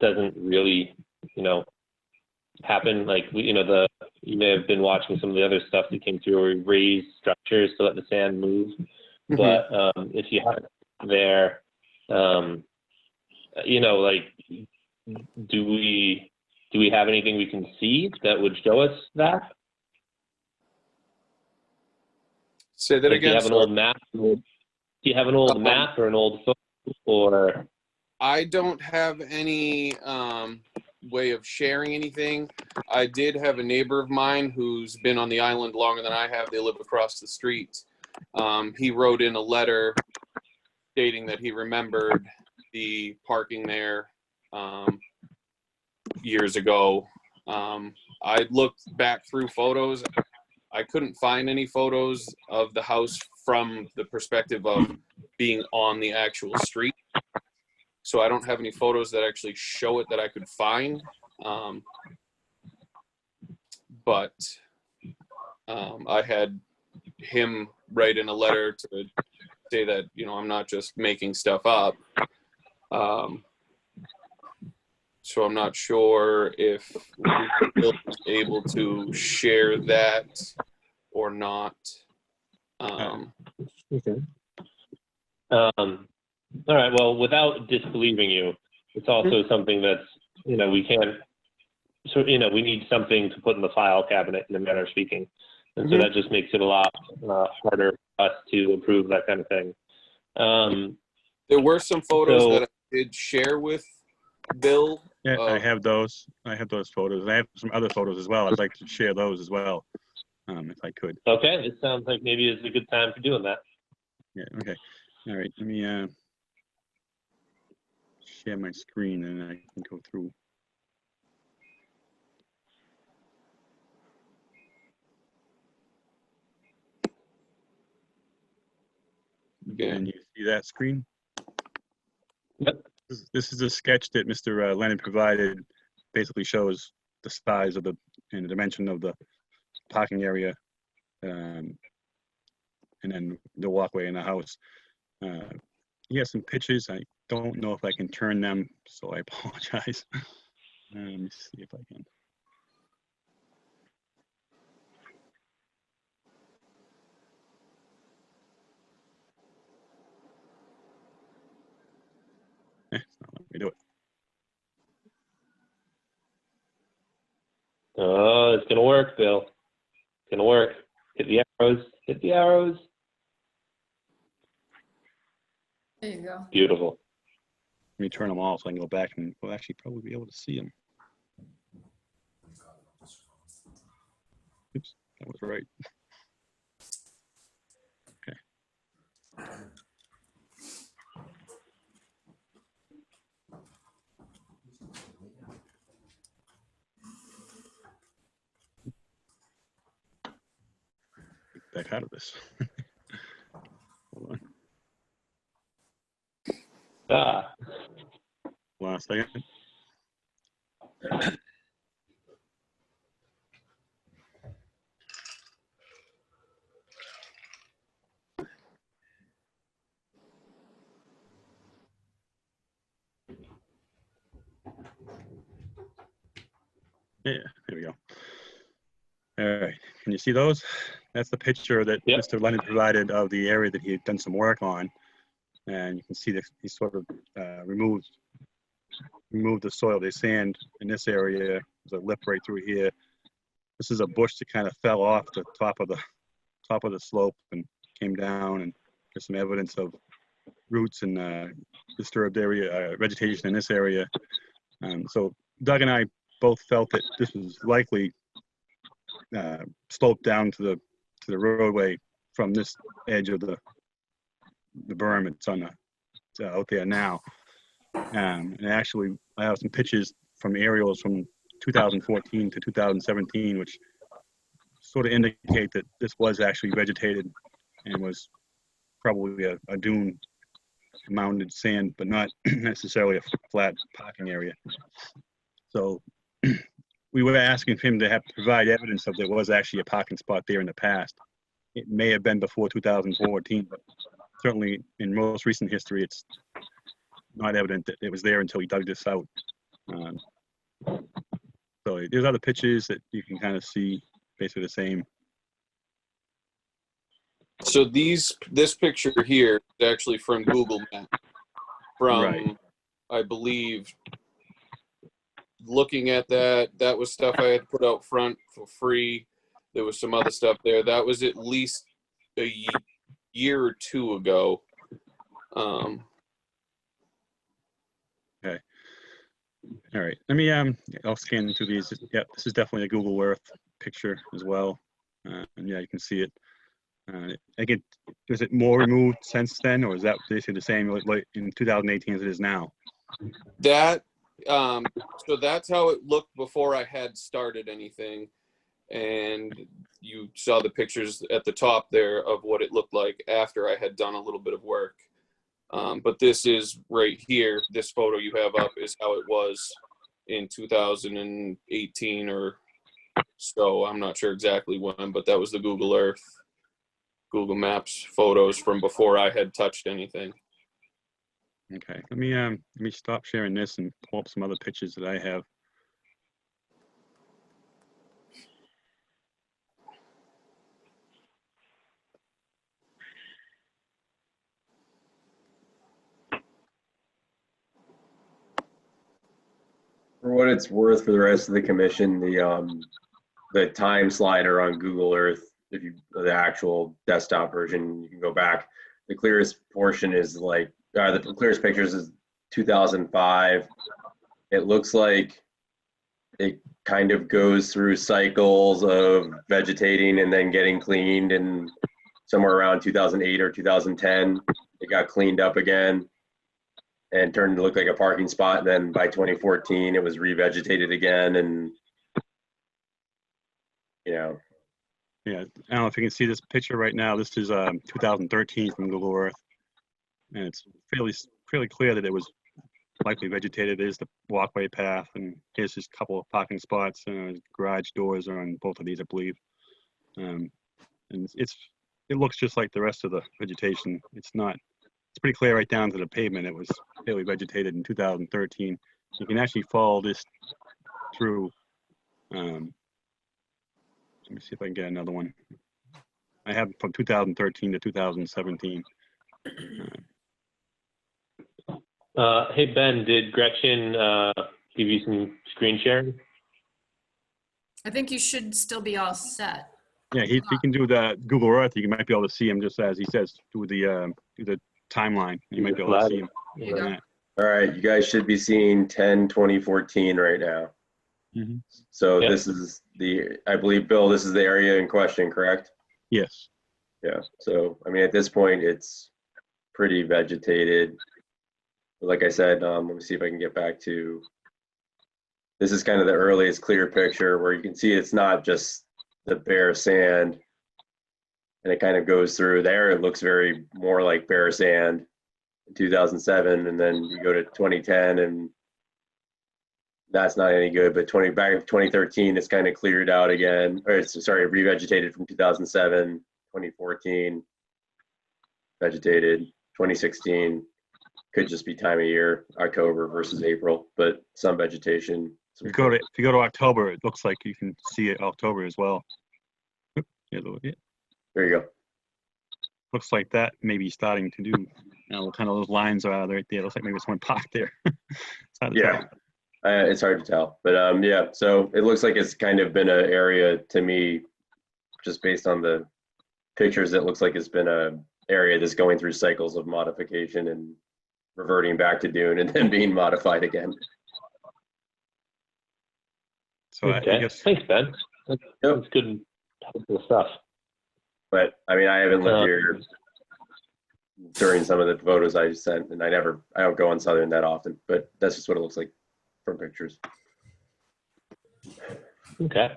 doesn't really, happen. Like, the you may have been watching some of the other stuff that came through, where we raised structures to let the sand move. But if you have it there, you know, like, do we have anything we can see that would show us that? Say that Like, again. do you have an old map? Do you have an old map or an old photo? Or I don't have any way of sharing anything. I did have a neighbor of mine who's been on the island longer than I have. They live across the street. He wrote in a letter stating that he remembered the parking there years ago. I looked back through photos. I couldn't find any photos of the house from the perspective of being on the actual street. So I don't have any photos that actually show it that I could find. But I had him write in a letter to say that, you know, I'm not just making stuff up. So I'm not sure if Bill was able to share that or not. Okay. All right. Well, without disbelieving you, it's also something that's, you know, we can't. So, you know, we need something to put in the file cabinet, in a manner of speaking, and so that just makes it a lot harder for us to approve that kind of thing. There were some photos that I did share with Bill. Yeah, I have those. I have those photos. I have some other photos as well. I'd like to share those as well, if I could. Okay, it sounds like maybe it's a good time for doing that. Yeah. Okay. All right. Let me share my screen and I can go through. Yeah. Can you see that screen? Yep. This is a sketch that Mr. Leonard provided. Basically shows the size of and the dimension of the parking area, and then the walkway in the house. He has some pictures. I don't know if I can turn them, so I apologize. Let me see if I can. It's not letting me do it. Oh, it's gonna work, Bill. It's gonna work. Hit the arrows. Hit the arrows. There you go. Beautiful. Let me turn them all so I can go back and we'll actually probably be able to see them. Oops, that was right. Okay. Get back out of this. Hold on. Hold on a second. Yeah, there we go. All right, can you see those? That's the picture that Mr. Leonard provided of the area that he had done some work on. And you can see that he sort of removed the soil, the sand in this area. There's a lip right through here. This is a bush that kind of fell off the top of the slope and came down, and there's some evidence of roots and disturbed area vegetation in this area. So Doug and I both felt that this was likely sloped down to the roadway from this edge of the berm. It's on out there now. And actually, I have some pictures from aerials from 2014 to 2017, which sort of indicate that this was actually vegetated and was probably a dune mounded sand, but not necessarily a flat parking area. So we were asking him to provide evidence of there was actually a parking spot there in the past. It may have been before 2014, but certainly in most recent history, it's not evident that it was there until he dug this out. So there's other pictures that you can kind of see basically the same. So this picture here is actually from Google Maps. From, Right. I believe, looking at that was stuff I had put out front for free. There was some other stuff there. That was at least a year or two ago. Okay. All right. Let me I'll scan through these. Yep, this is definitely a Google Earth picture as well. And yeah, you can see it. Again, is it more removed since then, or is that basically the same like in 2018 as it is now? That so that's how it looked before I had started anything, and you saw the pictures at the top there of what it looked like after I had done a little bit of work. But this is right here. This photo you have up is how it was in 2018 or so. I'm not sure exactly when, but that was the Google Earth, Google Maps photos from before I had touched anything. Okay. Let me stop sharing this and pull up some other pictures that I have. For what it's worth for the rest of the commission, the time slider on Google Earth, if you the actual desktop version, you can go back. The clearest portion is like the clearest pictures is 2005. It looks like it kind of goes through cycles of vegetating and then getting cleaned, and somewhere around 2008 or 2010 it got cleaned up again and turned to look like a parking spot. And then by 2014 it was revegetated again, and you know. Yeah, I don't know if you can see this picture right now. This is 2013 from Google Earth, and it's fairly clear that it was likely vegetated. There's the walkway path, and here's just a couple of parking spots. Garage doors are on both of these, I believe. And it looks just like the rest of the vegetation. It's pretty clear right down to the pavement. It was fairly vegetated in 2013. You can actually follow this through. Let me see if I can get another one. I have from 2013 to 2017. Hey, Ben, did Gretchen give you some screen sharing? I think you should still be all set. Yeah, he can do the Google Earth. You might be able to see him just as he says through the timeline. You might be able to see him. There you go. All right, you guys should be seeing 10/2014 right now. Mm-hmm. So Yep. This is I believe, Bill, this is the area in question, correct? Yes. Yeah, so I mean, at this point, it's pretty vegetated. But like I said, let me see if I can get back to, this is kind of the earliest clear picture where you can see it's not just the bare sand, and it kind of goes through there. It looks very more like bare sand in 2007, and then you go to 2010 and that's not any good. But back in 2013, it's kind of cleared out again, or it's, sorry, revegetated from 2007, 2014, vegetated, 2016, could just be time of year, October versus April, but some vegetation. If you go to October, it looks like you can see it October as well. Yeah, there you go. Looks like that may be starting to do. Kind of those lines are right there. Looks like maybe someone parked there. Yeah. It's hard to tell, but yeah, so it looks like it's kind of been an area to me, just based on the pictures, it looks like it's been an area that's going through cycles of modification and reverting back to dune and then being modified again. So okay. I guess. Thanks, Ben. That's good, helpful stuff. But I mean, I haven't lived here during some of the photos I sent, and I don't go on Southern that often, but that's just what it looks like from pictures. Okay.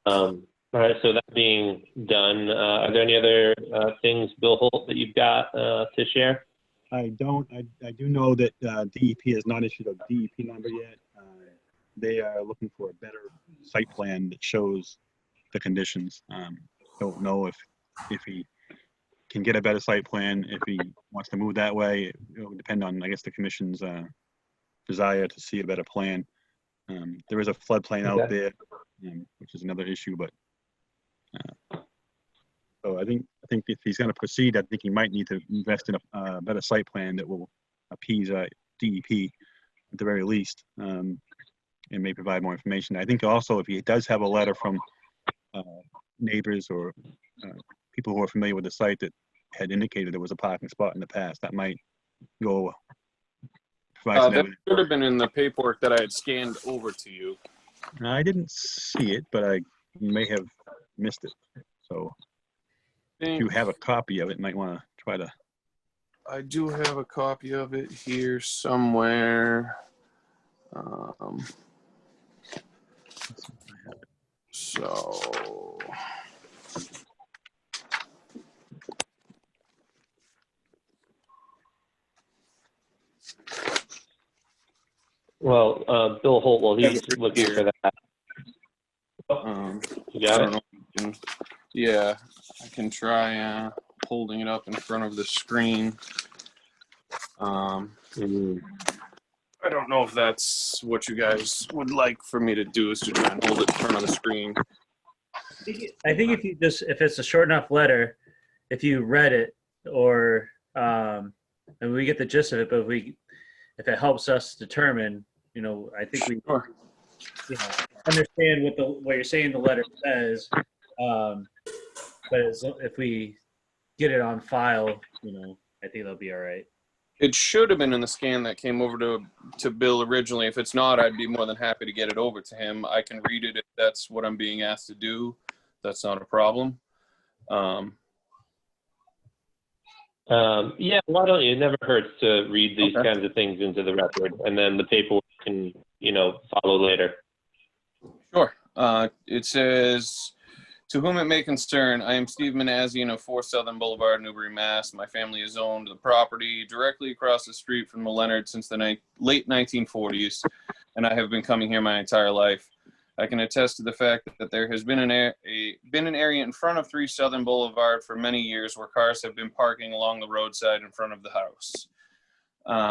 All right, so that being done, are there any other things, Bill Holt, that you've got to share? I don't. I do know that DEP has not issued a DEP number yet. They are looking for a better site plan that shows the conditions. Don't know if he can get a better site plan. If he wants to move that way, it will depend on, I guess, the commission's desire to see a better plan. There is a floodplain out there, which is another issue, but So I think if he's going to proceed, I think he might need to invest in a better site plan that will appease DEP at the very least, and may provide more information. I think also if he does have a letter from neighbors or people who are familiar with the site that had indicated there was a parking spot in the past, that might go provide some That evidence. should have been in the paperwork that I had scanned over to you. I didn't see it, but I may have missed it. So if you have a copy of it, you might want to try to. I do have a copy of it here somewhere. So. Well, Bill Holt, while he's looking for that. You got it? Yeah, I can try holding it up in front of the screen. I don't know if that's what you guys would like for me to do, is to try and hold it in front of the screen. I think if it's a short enough letter, if you read it, or and we get the gist of it, but if it helps us determine, I think we understand what you're saying the letter says. But if we get it on file, I think that'll be all right. It should have been in the scan that came over to Bill originally. If it's not, I'd be more than happy to get it over to him. I can read it if that's what I'm being asked to do. That's not a problem. Yeah, why don't you? It never hurts to read these kinds of things into the record, and then the paperwork can, follow later. Sure. It says, to whom it may concern, I am Steve Manazian of 4 Southern Boulevard, Newbury, Mass. My family has owned the property directly across the street from the Leonard since the late 1940s, and I have been coming here my entire life. I can attest to the fact that there has been an area in front of 3 Southern Boulevard for many years where cars have been parking along the roadside in front of the house.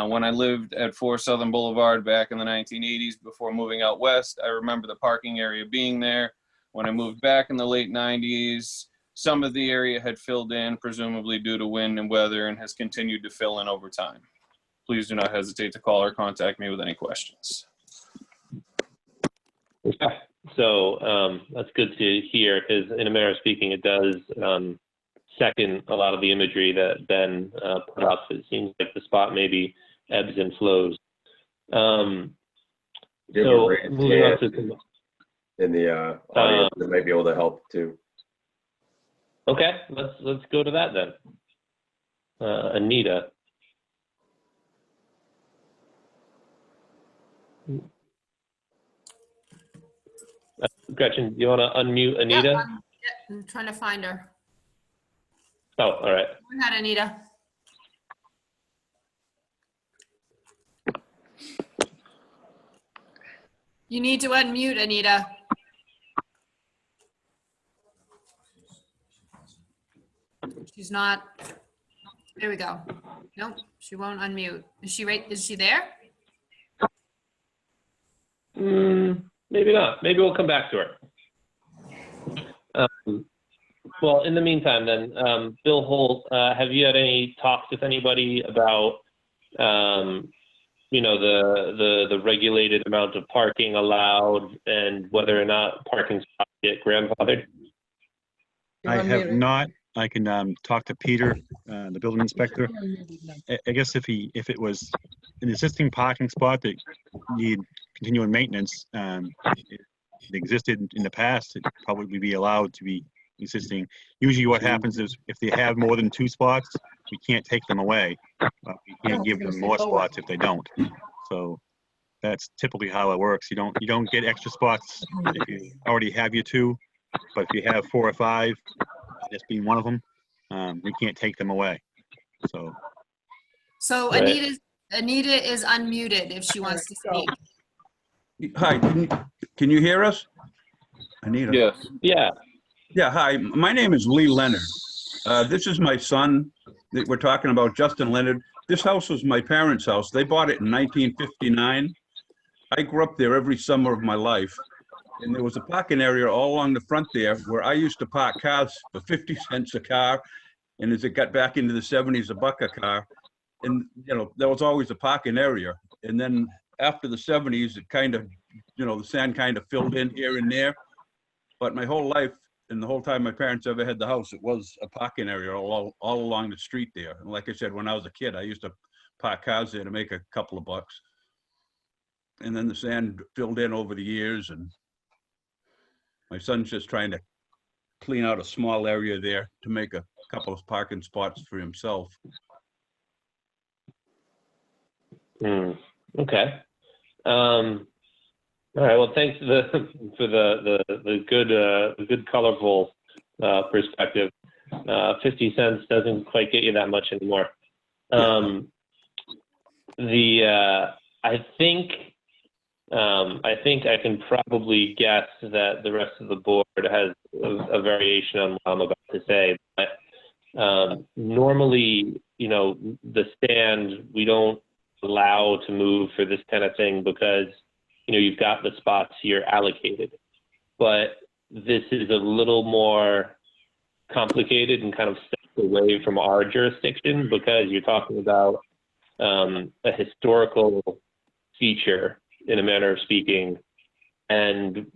When I lived at 4 Southern Boulevard back in the 1980s before moving out west, I remember the parking area being there. When I moved back in the late 90s, some of the area had filled in, presumably due to wind and weather, and has continued to fill in over time. Please do not hesitate to call or contact me with any questions. Okay. So that's good to hear, because in a manner of speaking, it does second a lot of the imagery that Ben put up. It seems like the spot maybe ebbs and flows. So moving on to in the audience that might be able to help too. Okay, let's go to that then. Anita. Gretchen, do you want to unmute Anita? Yeah, I'm trying to find her. Oh, all right. Go ahead, Anita. You need to unmute, Anita. She's not. There we go. Nope, she won't unmute. Is she right? Is she there? Maybe not. Maybe we'll come back to her. Well, in the meantime, then, Bill Holt, have you had any talks with anybody about, the regulated amount of parking allowed and whether or not parking spots get grandfathered? I have not. I can talk to Peter, the building inspector. I guess if it was an existing parking spot that need continuing maintenance, it existed in the past, it'd probably be allowed to be existing. Usually what happens is if they have more than 2 spots, we can't take them away. We can't give them more spots if they don't. So that's typically how it works. You don't get extra spots if you already have your 2, but if you have 4 or 5, this being one of them, we can't take them away. So right. Anita is unmuted if she wants to speak. Hi, can you hear us? Anita? Yes. Yeah. Yeah, hi, my name is Lee Leonard. This is my son that we're talking about, Justin Leonard. This house was my parents' house. They bought it in 1959. I grew up there every summer of my life. And there was a parking area all along the front there where I used to park cars for 50 cents a car. And as it got back into the 70s, a buck a car. And, you know, there was always a parking area. And then after the 70s, it kind of, you know, the sand kind of filled in here and there. But my whole life, and the whole time my parents ever had the house, it was a parking area all along the street there. And like I said, when I was a kid, I used to park cars there to make a couple of bucks. And then the sand filled in over the years, and my son's just trying to clean out a small area there to make a couple of parking spots for himself. Okay. All right. Well, thanks for the good colorful perspective. 50 cents doesn't quite get you that much anymore. I think I can probably guess that the rest of the board has a variation on what I'm about to say. But normally, you know, the stand we don't allow to move for this kind of thing because, you know, you've got the spots here allocated. But this is a little more complicated and kind of steps away from our jurisdiction because you're talking about a historical feature, in a manner of speaking, and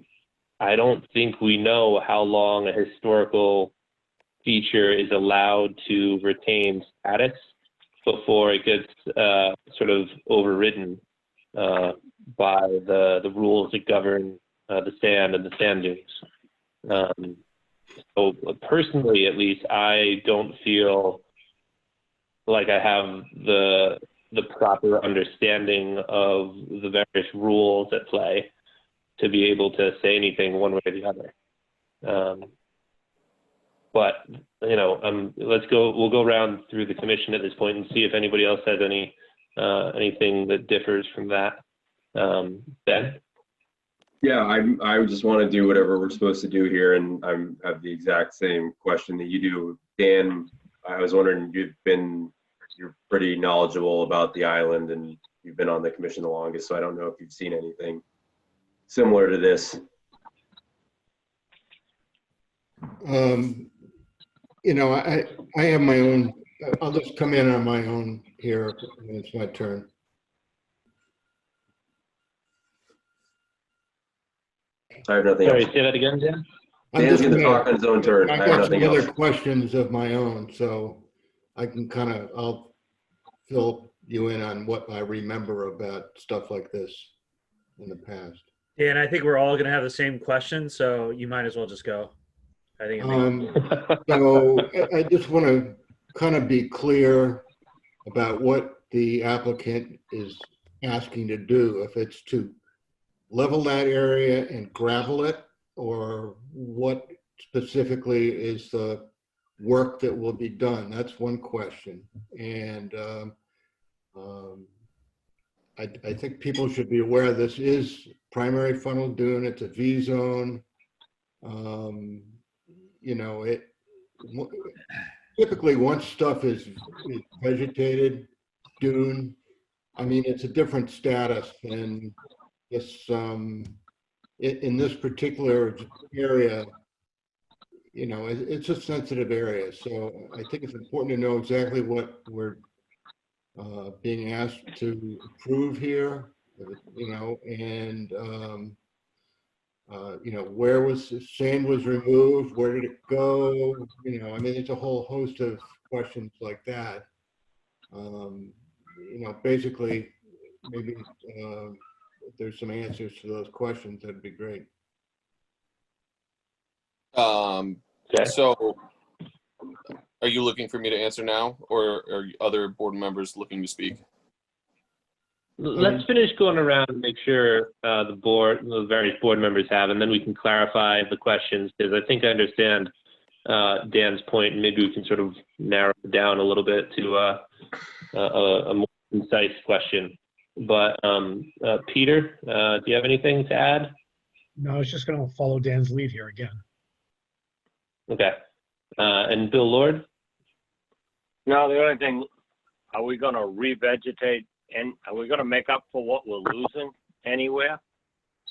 I don't think we know how long a historical feature is allowed to retain status before it gets sort of overridden by the rules that govern the sand and the sand dunes. So personally, at least, I don't feel like I have the proper understanding of the various rules at play to be able to say anything one way or the other. But, you know, we'll go around through the commission at this point and see if anybody else has anything that differs from that. Ben? Yeah, I just want to do whatever we're supposed to do here, and I have the exact same question that you do. Dan, I was wondering, you're pretty knowledgeable about the island and you've been on the commission the longest, so I don't know if you've seen anything similar to this. You know, I have my own, I'll just come in on my own here when it's my turn. I have nothing Sorry, else. say that again, Dan? Dan's going to talk on his own turn. I have nothing else. Other questions of my own, so I can I'll fill you in on what I remember about stuff like this in the past. Yeah, and I think we're all going to have the same question, so you might as well just go. I think. So I just want to kind of be clear about what the applicant is asking to do. If it's to level that area and gravel it, or what specifically is the work that will be done? That's one question. And I think people should be aware this is primary funnel dune. It's a V zone. You know, typically once stuff is vegetated dune, I mean, it's a different status than this. In this particular area, you know, it's a sensitive area. So I think it's important to know exactly what we're being asked to approve here, you know, and, you know, where was the sand was removed, where did it go? You know, I mean, it's a whole host of questions like that. You know, basically, maybe if there's some answers to those questions, that'd be great. So are you looking for me to answer now, or are other board members looking to speak? Let's finish going around and make sure the various board members have, and then we can clarify the questions, because I think I understand Dan's point, and maybe we can sort of narrow it down a little bit to a more concise question. But Peter, do you have anything to add? No, I was just going to follow Dan's lead here again. Okay. And Bill Lord? No, the only thing, are we going to revegetate, and are we going to make up for what we're losing anywhere?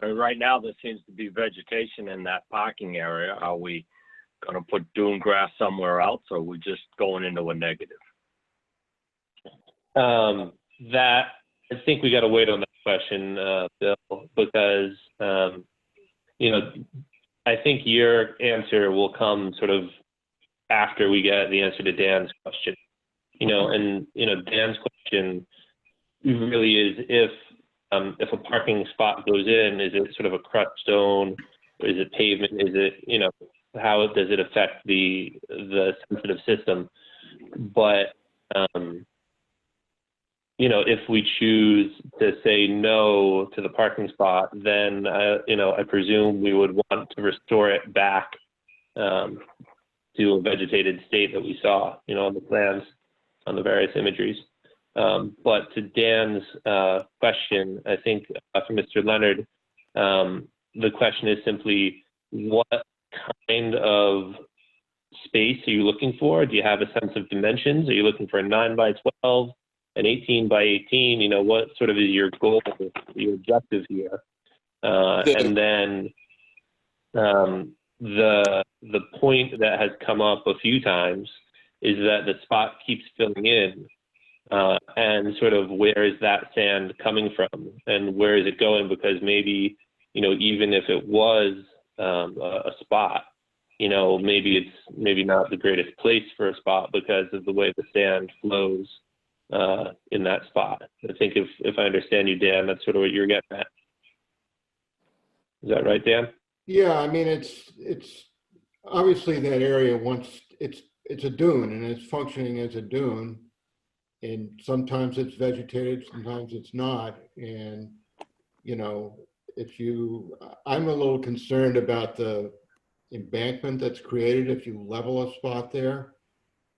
So right now, there seems to be vegetation in that parking area. Are we going to put dune grass somewhere else, or are we just going into a negative? That, I think we got to wait on that question, Bill, because, you know, I think your answer will come sort of after we get the answer to Dan's question. You know, and, you know, Dan's question really is if a parking spot goes in, is it sort of a crushed stone? Or is it pavement? Is it, you know, how does it affect the sensitive system? But, you know, if we choose to say no to the parking spot, then, you know, I presume we would want to restore it back to a vegetated state that we saw, you know, on the plans, on the various imageries. But to Dan's question, I think for Mr. Leonard, the question is simply, what kind of space are you looking for? Do you have a sense of dimensions? Are you looking for a 9 by 12, an 18 by 18? You know, what sort of is your goal, your objective here? And then the point that has come up a few times is that the spot keeps filling in. And sort of where is that sand coming from and where is it going? Because maybe, you know, even if it was a spot, you know, maybe it's not the greatest place for a spot because of the way the sand flows in that spot. I think if I understand you, Dan, that's sort of what you're getting at. Is that right, Dan? Yeah, I mean, it's obviously that area once it's a dune and it's functioning as a dune. And sometimes it's vegetated, sometimes it's not. And, you know, I'm a little concerned about the embankment that's created if you level a spot there.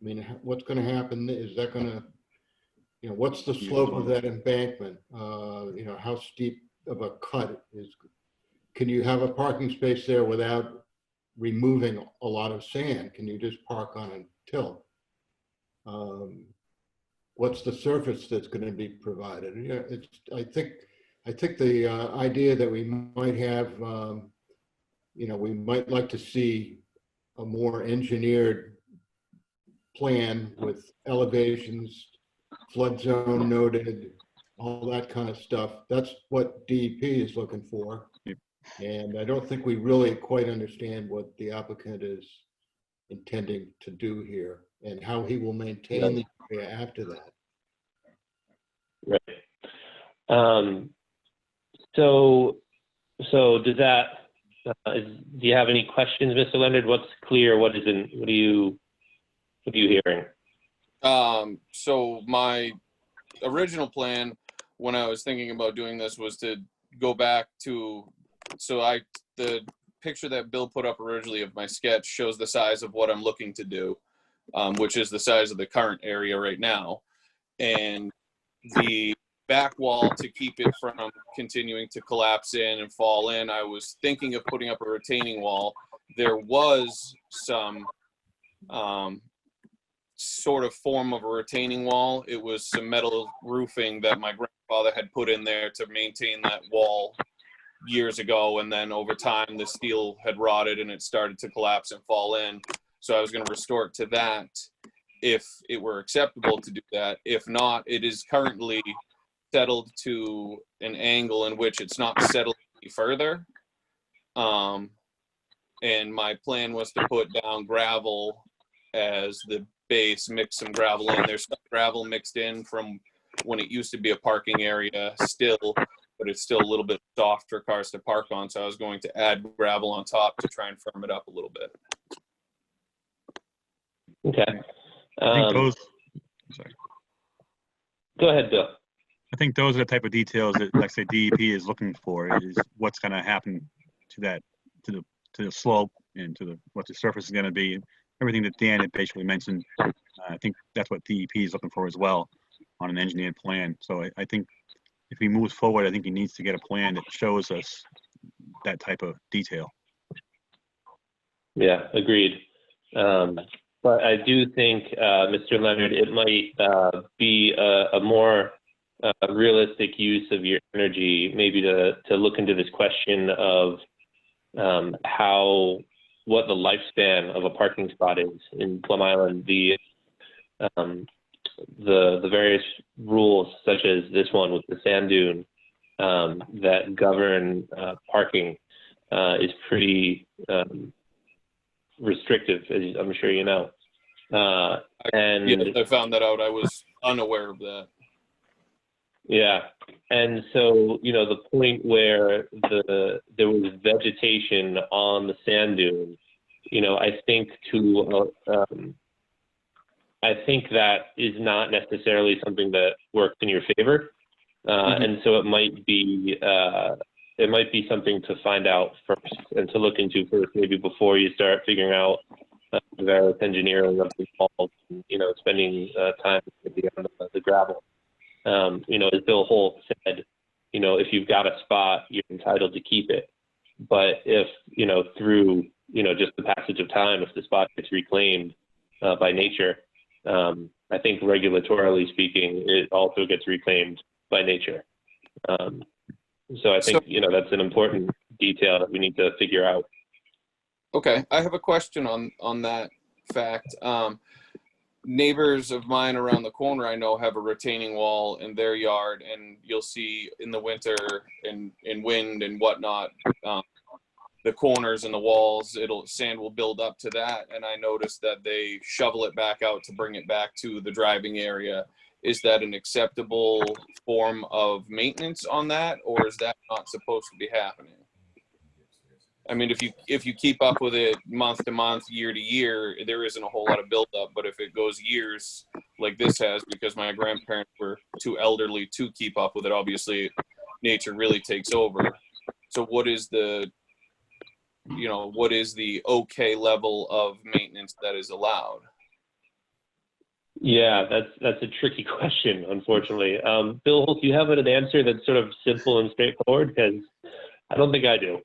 I mean, what's going to happen? Is that going to, you know, what's the slope of that embankment? You know, how steep of a cut can you have a parking space there without removing a lot of sand? Can you just park on a tilt? What's the surface that's going to be provided? Yeah, I think the idea that we might have, you know, we might like to see a more engineered plan with elevations, flood zone noted, all that kind of stuff. That's what DEP is looking for. And I don't think we really quite understand what the applicant is intending to do here and how he will maintain the area after that. Right. So does that, do you have any questions, Mr. Leonard? What's clear? What isn't? What are you hearing? So my original plan when I was thinking about doing this was to go back to, the picture that Bill put up originally of my sketch shows the size of what I'm looking to do, which is the size of the current area right now. And the back wall, to keep it from continuing to collapse in and fall in, I was thinking of putting up a retaining wall. There was some sort of form of a retaining wall. It was some metal roofing that my grandfather had put in there to maintain that wall years ago, and then over time the steel had rotted and it started to collapse and fall in. So I was going to restore it to that if it were acceptable to do that. If not, it is currently settled to an angle in which it's not settled any further. And my plan was to put down gravel as the base, mix some gravel in. There's some gravel mixed in from when it used to be a parking area still, but it's still a little bit soft for cars to park on. So I was going to add gravel on top to try and firm it up a little bit. Okay. I think those, sorry. Go ahead, Bill. I think those are the type of details that, like I say, DEP is looking for, is what's going to happen to that, to the slope and to what the surface is going to be. Everything that Dan had basically mentioned, I think that's what DEP is looking for as well on an engineered plan. So I think if he moves forward, I think he needs to get a plan that shows us that type of detail. Yeah, agreed. But I do think, Mr. Leonard, it might be a more realistic use of your energy, maybe to look into this question of what the lifespan of a parking spot is in Plum Island. The various rules, such as this one with the sand dune, that govern parking, is pretty restrictive, as I'm sure you know. And yes, I found that out. I was unaware of that. yeah, and so the point where there was vegetation on the sand dune, I think I think that is not necessarily something that works in your favor, and so it might be something to find out first and to look into first, maybe before you start figuring out the various engineering of the walls, spending time at the gravel. As Bill Holt said, if you've got a spot, you're entitled to keep it. But if, through, just the passage of time, if the spot gets reclaimed by nature, I think regulatorily speaking, it also gets reclaimed by nature. So I think, that's an important detail that we need to figure out. Okay, I have a question on that fact. Neighbors of mine around the corner I know have a retaining wall in their yard, and you'll see in the winter and in wind and whatnot, the corners and the walls, sand will build up to that, and I noticed that they shovel it back out to bring it back to the driving area. Is that an acceptable form of maintenance on that, or is that not supposed to be happening? I mean, if you keep up with it month to month, year to year, there isn't a whole lot of buildup. But if it goes years like this has, because my grandparents were too elderly to keep up with it, obviously nature really takes over. So what is the okay level of maintenance that is allowed? Yeah, that's a tricky question, unfortunately. Bill Holt, do you have an answer that's sort of simple and straightforward? Because I don't think I do.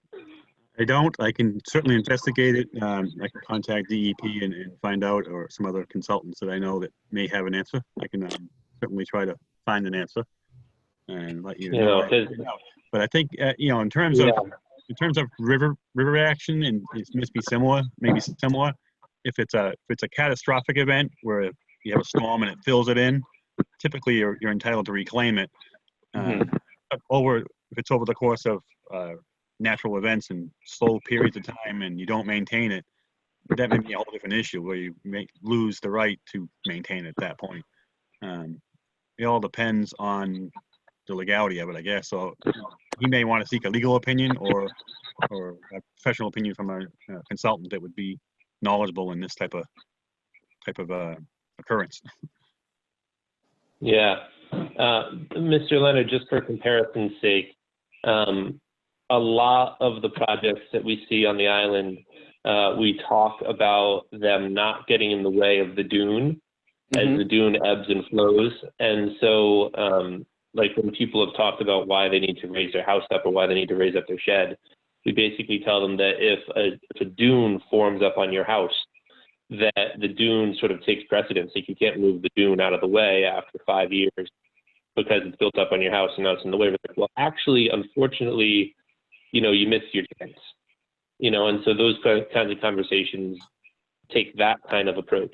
I don't. I can certainly investigate it. I can contact DEP and find out, or some other consultants that I know that may have an answer. I can certainly try to find an answer and let you know. But I think in terms of river action, and it must be similar, maybe similar. If it's a catastrophic event where you have a storm and it fills it in, typically you're entitled to reclaim it. If it's over the course of natural events and slow periods of time and you don't maintain it, that may be a whole different issue where you may lose the right to maintain it at that point. It all depends on the legality of it, I guess. So he may want to seek a legal opinion or a professional opinion from a consultant that would be knowledgeable in this type of occurrence. Yeah. Mr. Leonard, just for comparison's sake, a lot of the projects that we see on the island, we talk about them not getting in the way of the dune as the dune ebbs and flows. And so, like when people have talked about why they need to raise their house up or why they need to raise up their shed, we basically tell them that if a dune forms up on your house, that the dune sort of takes precedence. Like you can't move the dune out of the way after 5 years because it's built up on your house and now it's in the way. Well, actually, unfortunately, you missed your chance, and so those kinds of conversations take that kind of approach.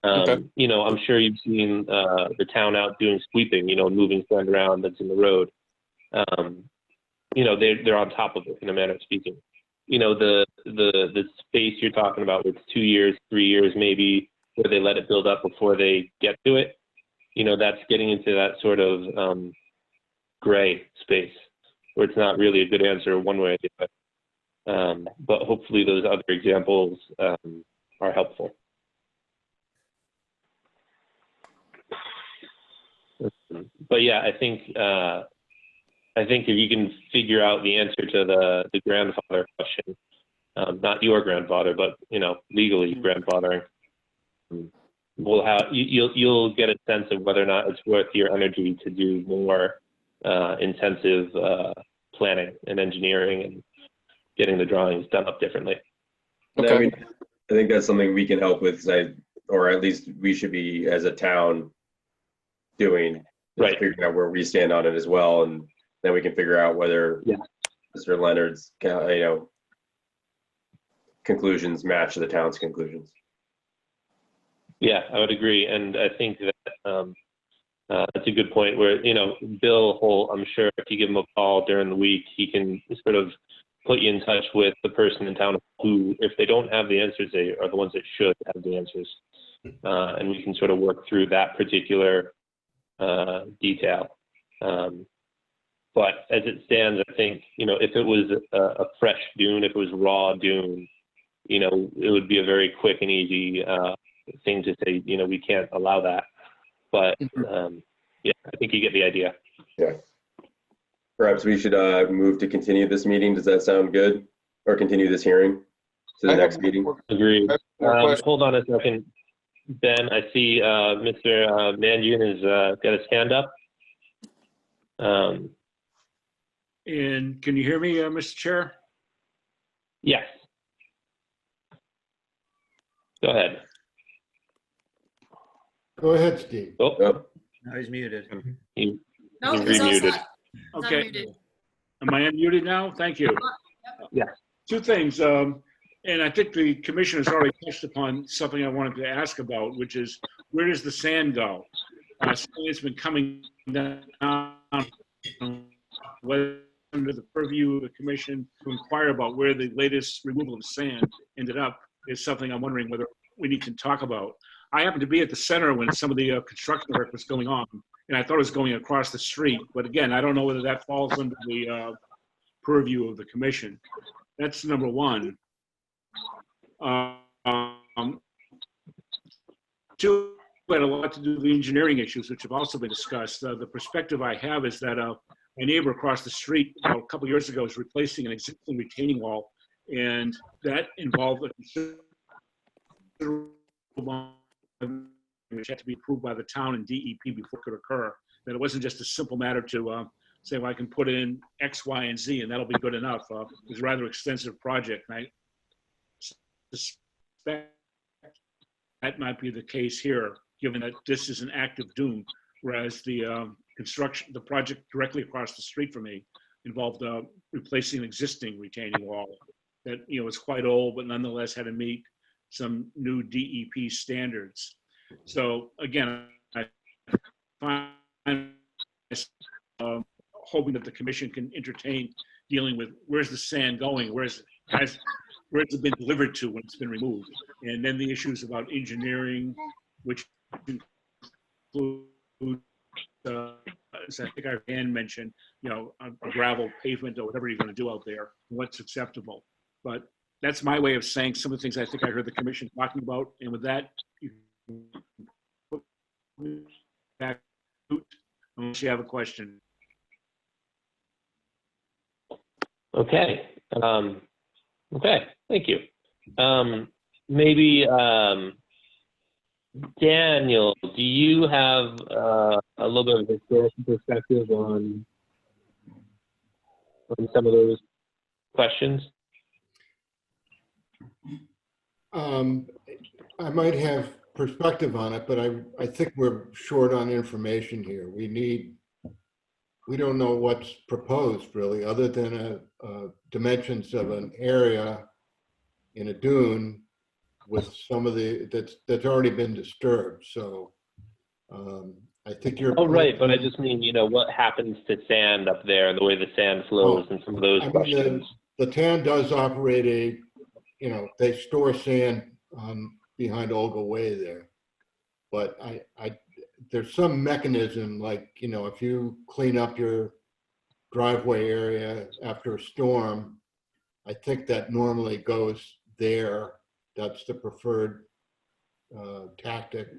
I'm sure you've seen the town out doing sweeping, moving sand around that's in the road. They're on top of it in a manner of speaking. The space you're talking about with 2 years, 3 years, maybe where they let it build up before they get to it. That's getting into that sort of gray space where it's not really a good answer one way or the other. But hopefully those other examples are helpful. But yeah, I think if you can figure out the answer to the grandfather question, not your grandfather, but legally grandfathering, you'll get a sense of whether or not it's worth your energy to do more intensive planning and engineering and getting the drawings done up differently. Okay. I think that's something we can help with, or at least we should be as a town doing Right. Figuring out where we stand on it as well, and then we can figure out whether Mr. Leonard's, conclusions match the town's conclusions. Yeah, I would agree. And I think that that's a good point where, Bill Holt, I'm sure if you give him a call during the week, he can sort of put you in touch with the person in town who, if they don't have the answers, they are the ones that should have the answers. And we can sort of work through that particular detail. But as it stands, I think, if it was a fresh dune, if it was raw dune, it would be a very quick and easy thing to say, we can't allow that. But yeah, I think you get the idea. Yeah. Perhaps we should move to continue this meeting. Does that sound good? Or continue this hearing to the next meeting? Agreed. Hold on a second, Ben. I see Mr. Manjun has got his hand up. And can you hear me, Mr. Chair? Yes. Go ahead. Go ahead, Steve. Oh, Now he's muted. No, he's he's all remuted. set. He's Okay. unmuted. Am I unmuted now? Thank you. Yeah. Two things, and I think the commission has already touched upon something I wanted to ask about, which is where does the sand go? It's been coming down, whether under the purview of the commission to inquire about where the latest removal of sand ended up is something I'm wondering whether we need to talk about. I happened to be at the center when some of the construction work was going on, and I thought it was going across the street. But again, I don't know whether that falls under the purview of the commission. That's number one. Two, had a lot to do with the engineering issues, which have also been discussed. The perspective I have is that my neighbor across the street a couple years ago was replacing an existing retaining wall, and that involved a considerable amount which had to be approved by the town and DEP before it could occur. That it wasn't just a simple matter to say, well, I can put in X, Y, and Z, and that'll be good enough. It was a rather extensive project, and I suspect that might be the case here, given that this is an active dune, whereas the the project directly across the street from me involved replacing an existing retaining wall that was quite old, but nonetheless had to meet some new DEP standards. So again, I find hoping that the commission can entertain dealing with where's the sand going, where's it been delivered to when it's been removed, and then the issues about engineering, which include as I think our Dan mentioned, a gravel pavement or whatever you're going to do out there, what's acceptable. But that's my way of saying some of the things I think I heard the commission talking about. And with that, you can put me back unless you have a question. Okay. Okay. Thank you. Maybe Daniel, do you have a little bit of a historical perspective on some of those questions? I might have perspective on it, but I think we're short on information here. We don't know what's proposed really, other than dimensions of an area in a dune with some of that's already been disturbed. So I think you're. Oh, right. But I just mean, what happens to sand up there, the way the sand flows and some of those questions. The town does operate they store sand behind Olga Way there. But there's some mechanism like, if you clean up your driveway area after a storm, I think that normally goes there. That's the preferred tactic.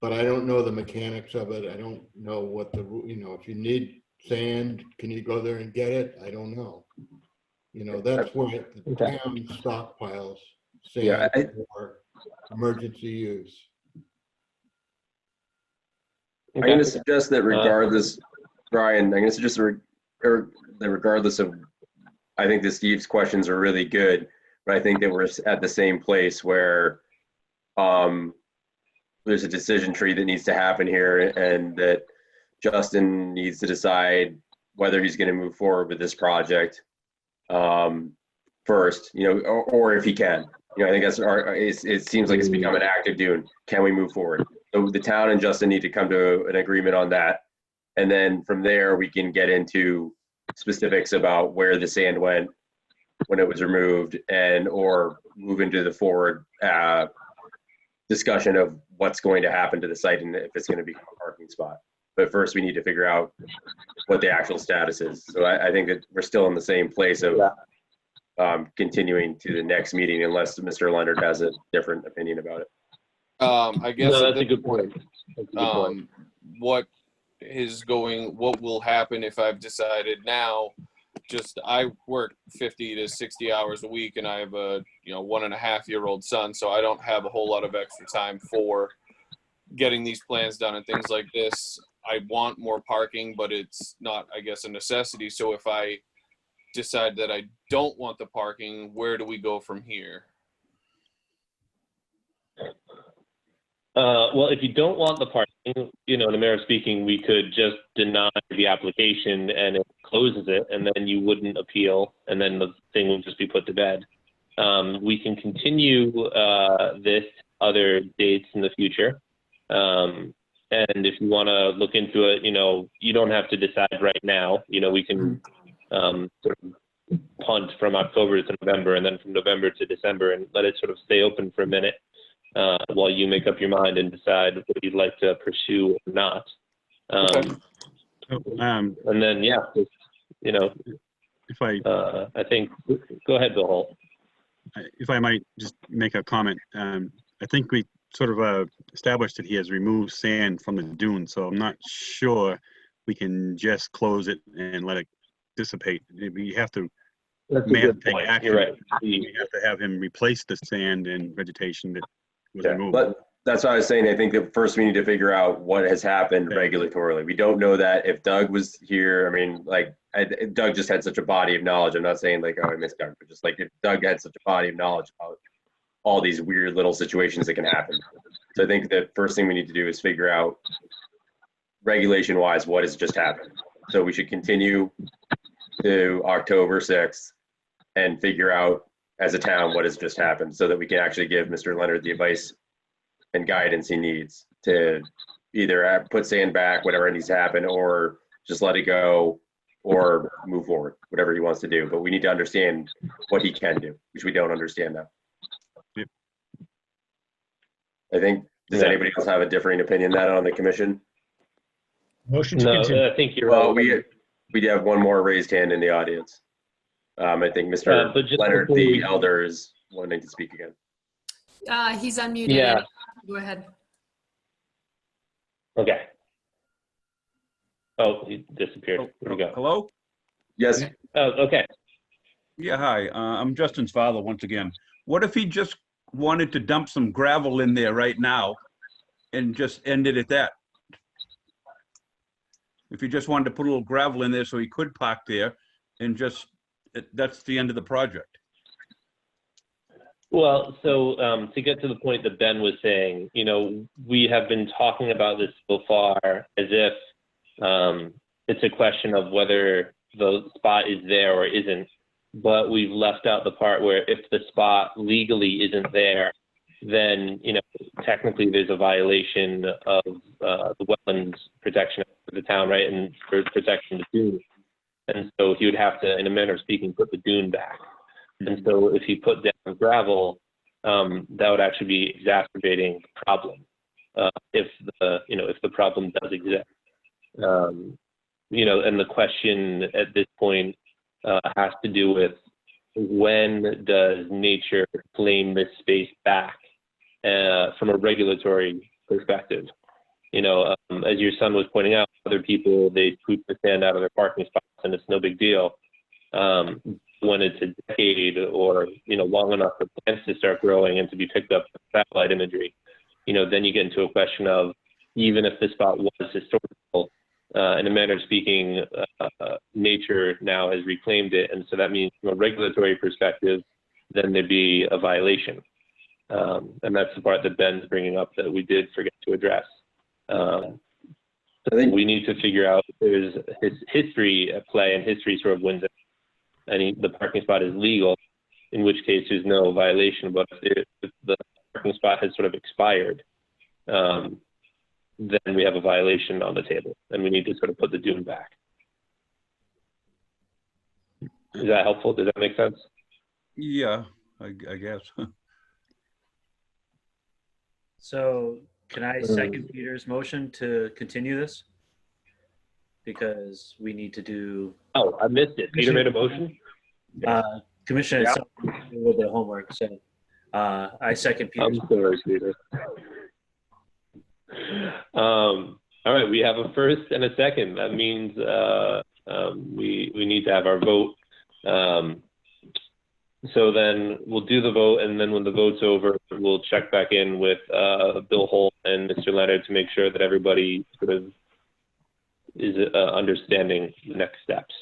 But I don't know the mechanics of it. I don't know what if you need sand, can you go there and get it? I don't know. That's why the town stockpiles sand for emergency use. I'm going to suggest that regardless, Brian, I'm going to suggest that regardless of, I think that Steve's questions are really good, but I think that we're at the same place where there's a decision tree that needs to happen here, and that Justin needs to decide whether he's going to move forward with this project first, or if he can. I think it seems like it's become an active dune. Can we move forward? So the town and Justin need to come to an agreement on that. And then from there, we can get into specifics about where the sand went when it was removed, or move into the forward discussion of what's going to happen to the site and if it's going to become a parking spot. But first, we need to figure out what the actual status is. So I think that we're still in the same place of continuing to the next meeting, unless Mr. Leonard has a different opinion about it. I guess No, that's a good point. What will happen if I've decided now? I work 50 to 60 hours a week, and I have a 1.5-year-old son, so I don't have a whole lot of extra time for getting these plans done and things like this. I want more parking, but it's not, I guess, a necessity. So if I decide that I don't want the parking, where do we go from here? Well, if you don't want the parking, in a manner of speaking, we could just deny the application and it closes it, and then you wouldn't appeal, and then the thing will just be put to bed. We can continue this other dates in the future. And if you want to look into it, you don't have to decide right now. We can sort of punt from October to November, and then from November to December, and let it sort of stay open for a minute while you make up your mind and decide what you'd like to pursue or not. And then, if I think, go ahead, Bill Holt. If I might just make a comment, I think we sort of established that he has removed sand from the dune, so I'm not sure we can just close it and let it dissipate. We have to take action. You're right. We have to have him replace the sand and vegetation that was removed. But that's what I was saying. I think that first we need to figure out what has happened regulatorily. We don't know that. If Doug was here, Doug just had such a body of knowledge. I'm not saying I miss Doug, but just if Doug had such a body of knowledge about all these weird little situations that can happen. So I think the first thing we need to do is figure out regulation-wise what has just happened. So we should continue to October 6th and figure out as a town what has just happened, so that we can actually give Mr. Leonard the advice and guidance he needs to either put sand back, whatever needs to happen, or just let it go, or move forward, whatever he wants to do. But we need to understand what he can do, which we don't understand now. Yep. I think, does anybody else have a differing opinion on the commission? Motion to continue. I think you're Well, we have one more raised hand in the audience. I think Mr. Leonard, the elder, is wanting to speak again. He's unmuted. Yeah. Go ahead. Okay. Oh, he disappeared. Where'd he go? Hello? Yes. Oh, okay. Yeah, hi. I'm Justin's father once again. What if he just wanted to dump some gravel in there right now and just end it at that? If he just wanted to put a little gravel in there so he could park there and just, that's the end of the project. Well, so to get to the point that Ben was saying, we have been talking about this so far as if it's a question of whether the spot is there or isn't, but we've left out the part where if the spot legally isn't there, then, technically there's a violation of the wetlands protection for the town, right? And for protecting the dune. And so he would have to, in a manner of speaking, put the dune back. And so if he put down gravel, that would actually be exacerbating the problem. If the problem does exist. And the question at this point has to do with when does nature claim this space back from a regulatory perspective. As your son was pointing out, other people, they sweep the sand out of their parking spots and it's no big deal. When it's a decade or, long enough for plants to start growing and to be picked up with satellite imagery, then you get into a question of, even if the spot was historical, in a manner of speaking, nature now has reclaimed it. And so that means from a regulatory perspective, then there'd be a violation. And that's the part that Ben's bringing up that we did forget to address. I think we need to figure out if there's his history at play, and history sort of wins it. And the parking spot is legal, in which case there's no violation. But if the parking spot has sort of expired, then we have a violation on the table, and we need to sort of put the dune back. Is that helpful? Does that make sense? Yeah, I guess. So can I second Peter's motion to continue this? Because we need to do. Oh, I missed it. Peter made a motion? Commissioner, Yeah. a little bit of homework, so I second Peter's. I'm sorry, Peter. All right, we have a first and a second. That means we need to have our vote. So then we'll do the vote, and then when the vote's over, we'll check back in with Bill Holt and Mr. Leonard to make sure that everybody sort of is understanding the next steps.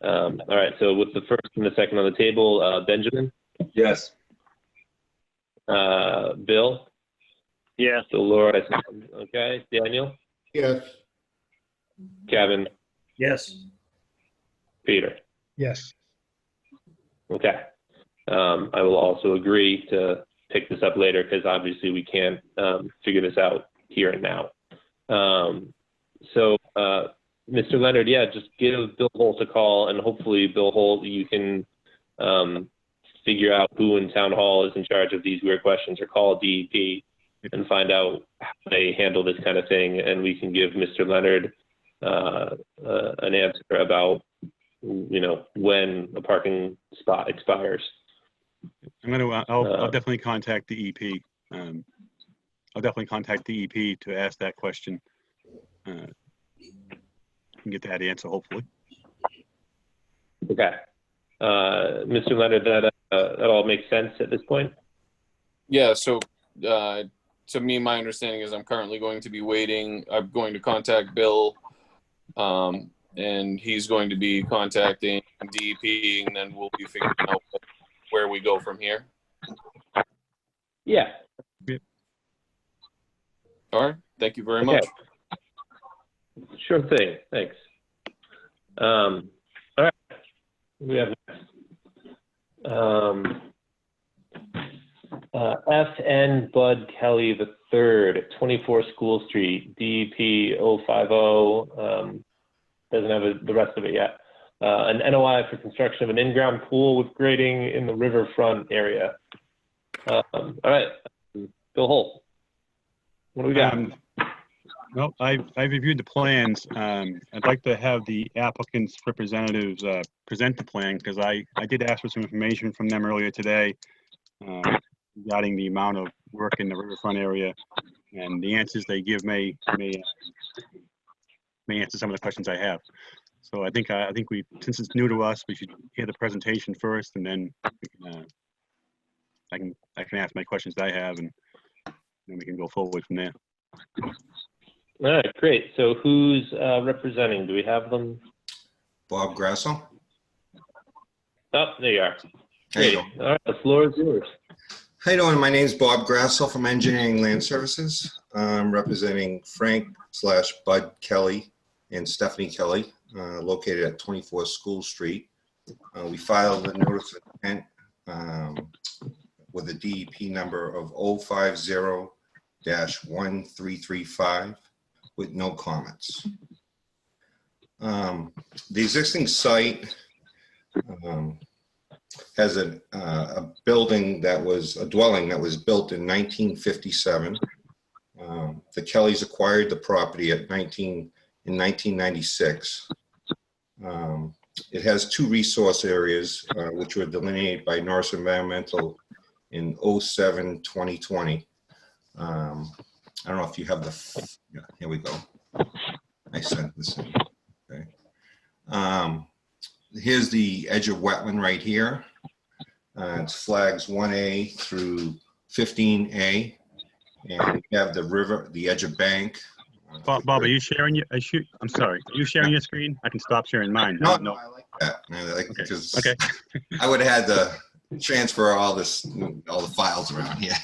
All right, so with the first and the second on the table, Benjamin? yes. Bill? Yes. So Laura, I said, okay. Daniel? Yes. Kevin? Yes. Peter? Yes. Okay. I will also agree to pick this up later because obviously we can't figure this out here and now. So Mr. Leonard, yeah, just give Bill Holt a call, and hopefully, Bill Holt, you can figure out who in town hall is in charge of these weird questions, or call DEP and find out how they handle this kind of thing, and we can give Mr. Leonard an answer about, you know, when a parking spot expires. I'll definitely contact the EP. I'll definitely contact the EP to ask that question. And get that answer, hopefully. Okay. Mr. Leonard, that all makes sense at this point? Yeah, so to me, my understanding is I'm currently going to be waiting. I'm going to contact Bill, and he's going to be contacting DEP, and then we'll be figuring out where we go from here. Yeah. All right. Thank you very much. Sure thing. Thanks. All right. We have F.N. Bud Kelly III, 24 School Street, DEP 050. Doesn't have the rest of it yet. An NOI for construction of an in-ground pool with grading in the riverfront area. All right. Bill Holt, what do we got? Well, I've reviewed the plans. I'd like to have the applicant's representatives present the plan, because I did ask for some information from them earlier today regarding the amount of work in the riverfront area, and the answers they give may answer some of the questions I have. So I think we, since it's new to us, we should hear the presentation first, and then I can ask my questions that I have, and then we can go forward from there. All right, great. So who's representing? Do we have them? Bob Grasso. Oh, there you are. How you Great. doing? All right, the floor is yours. How you doing? My name is Bob Grasso from Engineering Land Services. I'm representing Frank/Bud Kelly and Stephanie Kelly, located at 24 School Street. We filed a notice of intent with a DEP number of 050-1335 with no comments. The existing site has a building that was a dwelling that was built in 1957. The Kellys acquired the property in 1996. It has two resource areas, which were delineated by Norris Environmental in 07/2020. I don't know if you have the, yeah, here we go. I sent this in, okay. Here's the edge of wetland right here. It's flags 1A through 15A. And we have the river, the edge of bank. Bob, are you sharing your, I'm sorry, are you sharing your screen? I can stop sharing mine. No, I like that. Okay. I would have had to transfer all the files around here.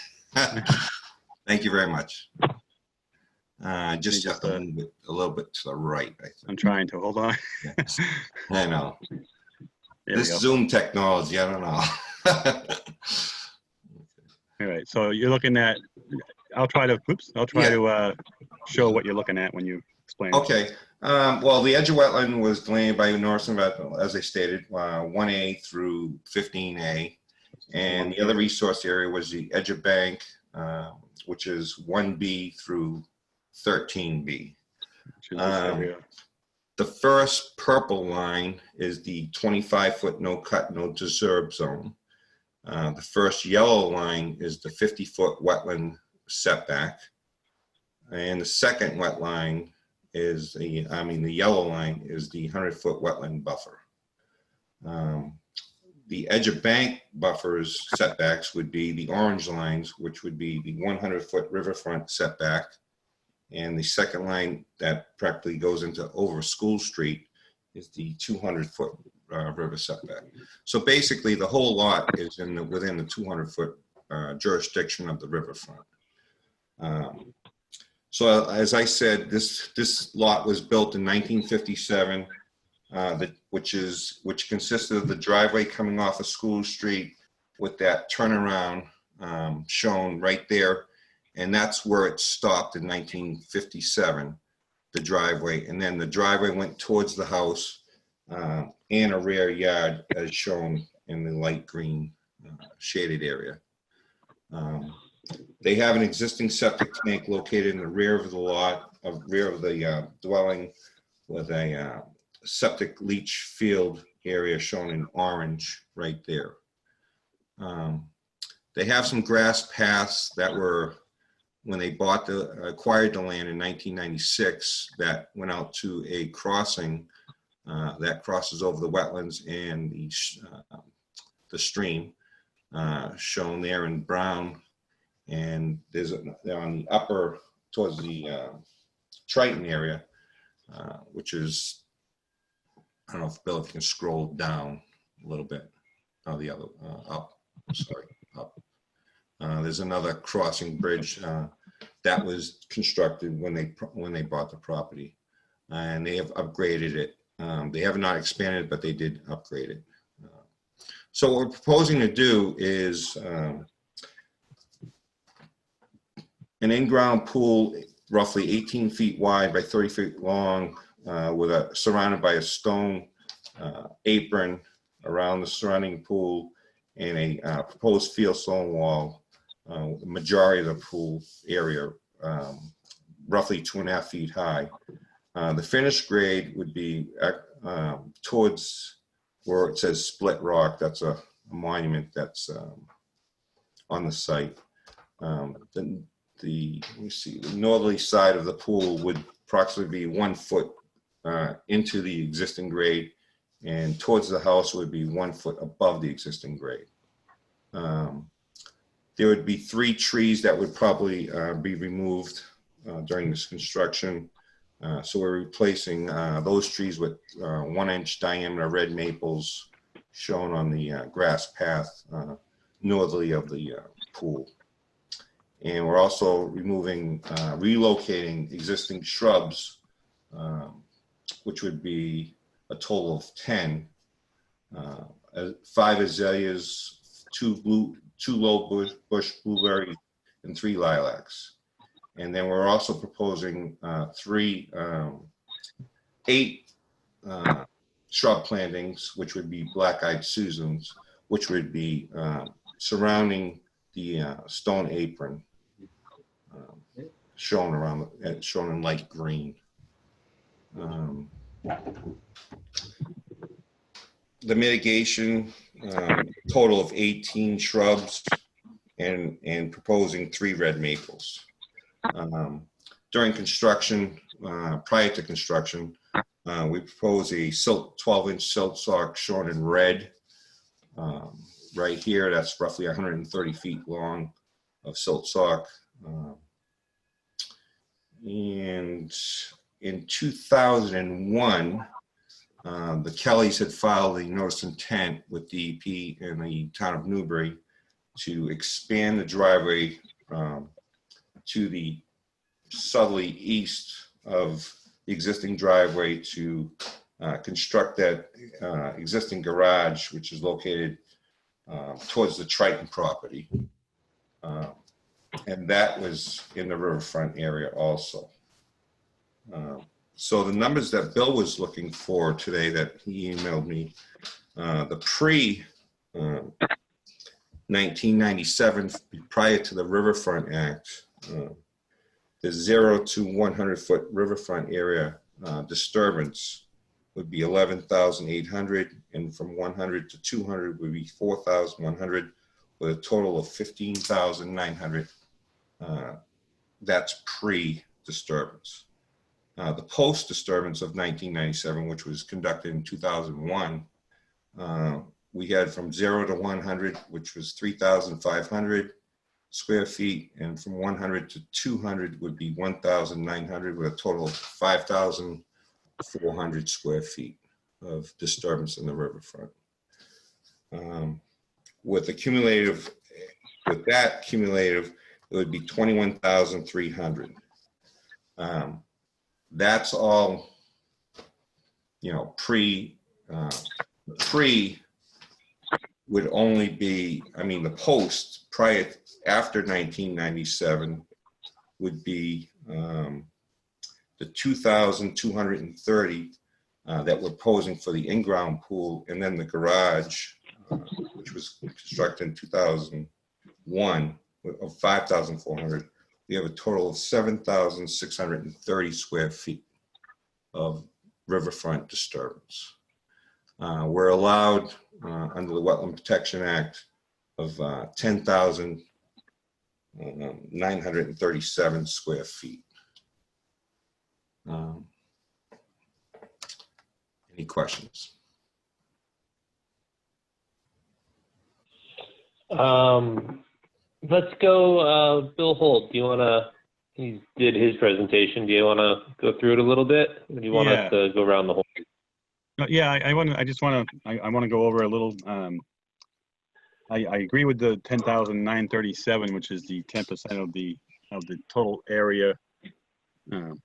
Thank you very much. Just have to move it a little bit to the right, I think. I'm trying to, hold on. Yes. I know. There we This go. Zoom technology, I don't know. All right, so you're looking at, I'll try to show what you're looking at when you explain it. Okay. Well, the edge of wetland was delineated by North Environmental, as I stated, 1A through 15A. And the other resource area was the edge of bank, which is 1B through 13B. The first purple line is the 25-foot no cut, no disturb zone. The first yellow line is the 50-foot wetland setback. And the second wet line is the yellow line is the 100-foot wetland buffer. The edge of bank buffers setbacks would be the orange lines, which would be the 100-foot riverfront setback. And the second line that practically goes into over School Street is the 200-foot river setback. So basically the whole lot is within the 200-foot jurisdiction of the riverfront. So as I said, this lot was built in 1957, which consisted of the driveway coming off of School Street with that turnaround shown right there. And that's where it stopped in 1957, the driveway. And then the driveway went towards the house and a rear yard as shown in the light green shaded area. They have an existing septic tank located in the rear of the lot, rear of the dwelling, with a septic leach field area shown in orange right there. They have some grass paths that were, when they acquired the land in 1996, that went out to a crossing that crosses over the wetlands and the stream, shown there in brown. And there's they're on the upper towards the Triton area, which is, I don't know if Bill, if you can scroll down a little bit. Oh, the other up. Sorry, up. There's another crossing bridge that was constructed when they bought the property, and they have upgraded it. They have not expanded, but they did upgrade it. So what we're proposing to do is an in-ground pool, roughly 18 feet wide by 30 feet long, surrounded by a stone apron around the surrounding pool, and a proposed field stone wall. The majority of the pool area, roughly 2.5 feet high. The finished grade would be towards where it says Split Rock. That's a monument that's on the site. Let me see, the northerly side of the pool would approximately be 1 foot into the existing grade, and towards the house would be 1 foot above the existing grade. There would be 3 trees that would probably be removed during this construction. So we're replacing those trees with 1-inch diameter red maples shown on the grass path northerly of the pool. And we're also relocating existing shrubs, which would be a total of 10. 5 azaleas, 2 low bush blueberries, and 3 lilacs. And then we're also proposing 8 shrub plantings, which would be black-eyed Susans, which would be surrounding the stone apron, shown in light green. The mitigation, total of 18 shrubs, and proposing 3 red maples. During construction, prior to construction, we propose a 12-inch silt sock shown in red. Right here, that's roughly 130 feet long of silt sock. And in 2001, the Kellys had filed a notice of intent with DEP in the town of Newbury to expand the driveway to the southerly east of the existing driveway to construct that existing garage, which is located towards the Triton property. And that was in the riverfront area also. So the numbers that Bill was looking for today that he emailed me, the pre 1997, prior to the Riverfront Act, the 0 to 100 foot riverfront area disturbance would be 11,800, and from 100 to 200 would be 4,100, with a total of 15,900. That's pre-disturbance. The post-disturbance of 1997, which was conducted in 2001, we had from 0 to 100, which was 3,500 square feet, and from 100 to 200 would be 1,900, with a total of 5,400 square feet of disturbance in the riverfront. With that cumulative, it would be 21,300. That's all, pre would only be, the post prior, after 1997 would be the 2,230 that we're posing for the in-ground pool, and then the garage, which was constructed in 2001 of 5,400. We have a total of 7,630 square feet of riverfront disturbance. We're allowed under the Wetland Protection Act of 10,937 square feet. Any questions? Let's go, Bill Holt. Do you want to, he did his presentation. Do you want to go through it a little bit? Or do you want us to go around the whole? Yeah, I want to go over a little. I agree with the 10,937, which is the 10% of the total area.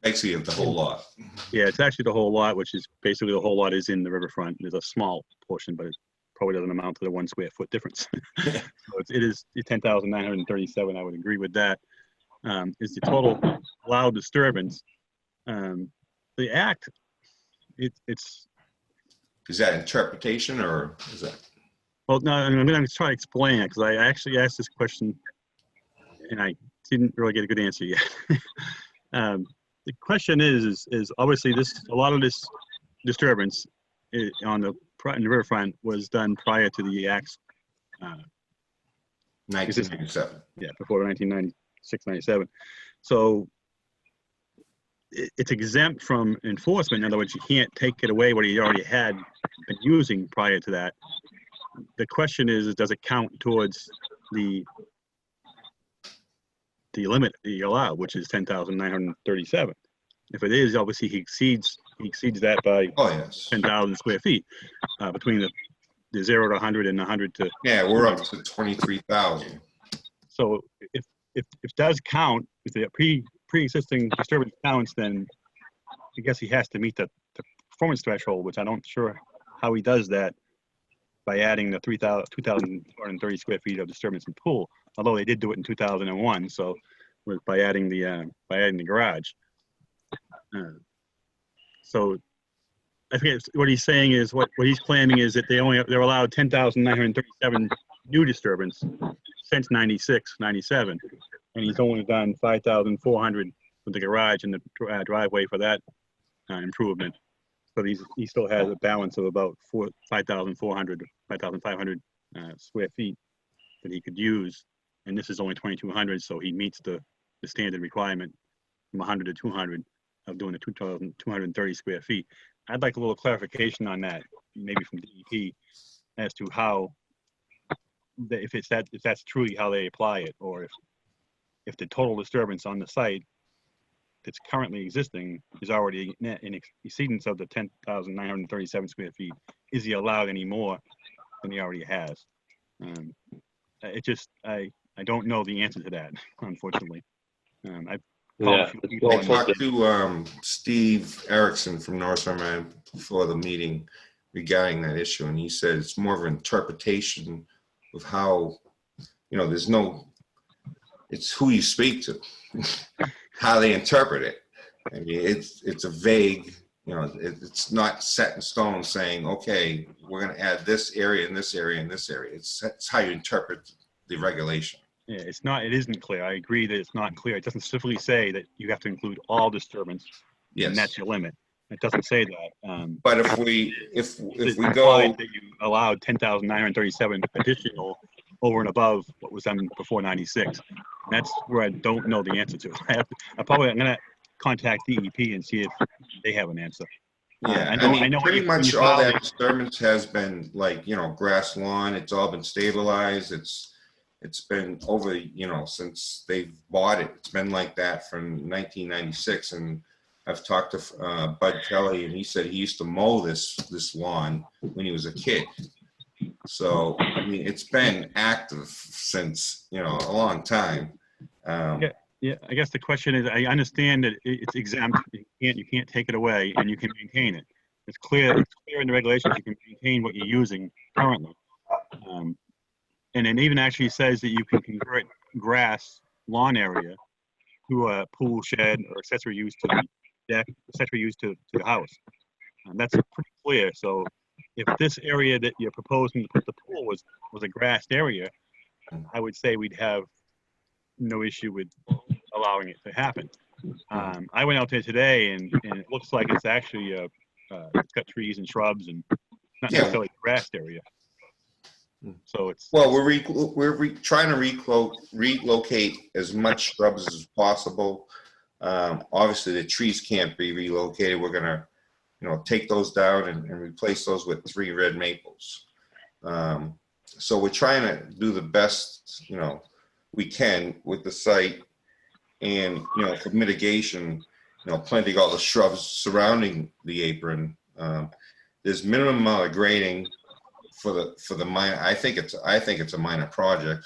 Basically, of the whole lot. Yeah, it's actually the whole lot, which is basically the whole lot is in the riverfront. There's a small portion, but it probably doesn't amount to the 1 square foot difference. So it is 10,937. I would agree with that. Is the total allowed disturbance. The act, it's. Is that interpretation or is that? Well, no, I'm going to try to explain it because I actually asked this question and I didn't really get a good answer yet. The question is obviously a lot of this disturbance on the riverfront was done prior to the acts. 1997. Yeah, before 1996, 97. So it's exempt from enforcement. In other words, you can't take it away what he already had been using prior to that. The question is does it count towards the limit that you allow, which is 10,937? If it is, obviously he exceeds that by 10,000 square feet between the 0 to 100 and 100 to. Yeah, we're up to 23,000. So if it does count, if the pre-existing disturbance counts, then I guess he has to meet the performance threshold, which I'm not sure how he does that by adding the 2,430 square feet of disturbance in pool. Although they did do it in 2001, so was by adding the garage. So I forget what he's saying is what he's claiming is that they're allowed 10,937 new disturbance since 96, 97, and he's only done 5,400 with the garage and the driveway for that improvement. So he still has a balance of about 5,400, 5,500 square feet that he could use, and this is only 2,200, so he meets the standard requirement from 100 to 200 of doing the 2,230 square feet. I'd like a little clarification on that, maybe from DEP, as to how, if that's truly how they apply it, or if the total disturbance on the site that's currently existing is already in exceedance of the 10,937 square feet. Is he allowed any more than he already has? I don't know the answer to that, unfortunately. called a Yeah, few it's people. well I and- talked to Steve Erickson from North Carolina before the meeting regarding that issue, and he said it's more of an interpretation of how, there's no, it's who you speak to, how they interpret it. I mean, it's a vague, it's not set in stone saying, okay, we're going to add this area and this area and this area. It's how you interpret the regulation. Yeah, it isn't clear. I agree that it's not clear. It doesn't specifically say that you have to include all disturbance. Yes. And that's your limit. It doesn't say that. But if we It go, implied that you allowed 10,937 additional over and above what was done before 96. And that's where I don't know the answer to. I'm going to contact DEP and see if they have an answer. yeah, I know pretty when much you all filed that it- disturbance has been like, grass lawn. It's all been stabilized. It's been over, since they've bought it. It's been like that from 1996. And I've talked to Bud Kelly, and he said he used to mow this lawn when he was a kid. So, I mean, it's been active since, a long time. Yeah, I guess the question is, I understand that it's exempt. You can't take it away, and you can maintain it. It's clear in the regulations you can maintain what you're using currently. And it even actually says that you can convert grass lawn area to a pool shed or accessory use to the deck, accessory use to the house. That's pretty clear. So if this area that you're proposing to put the pool was a grassed area, I would say we'd have no issue with allowing it to happen. I went out there today, and it looks like it's actually it's got trees and shrubs and not necessarily a grassed area. So it's we're trying to relocate as much shrubs as possible. Obviously, the trees can't be relocated. We're gonna, take those down and replace those with 3 red maples. So we're trying to do the best, we can with the site, and for mitigation, planting all the shrubs surrounding the apron. There's minimum amount of grading for the minor. I think it's a minor project.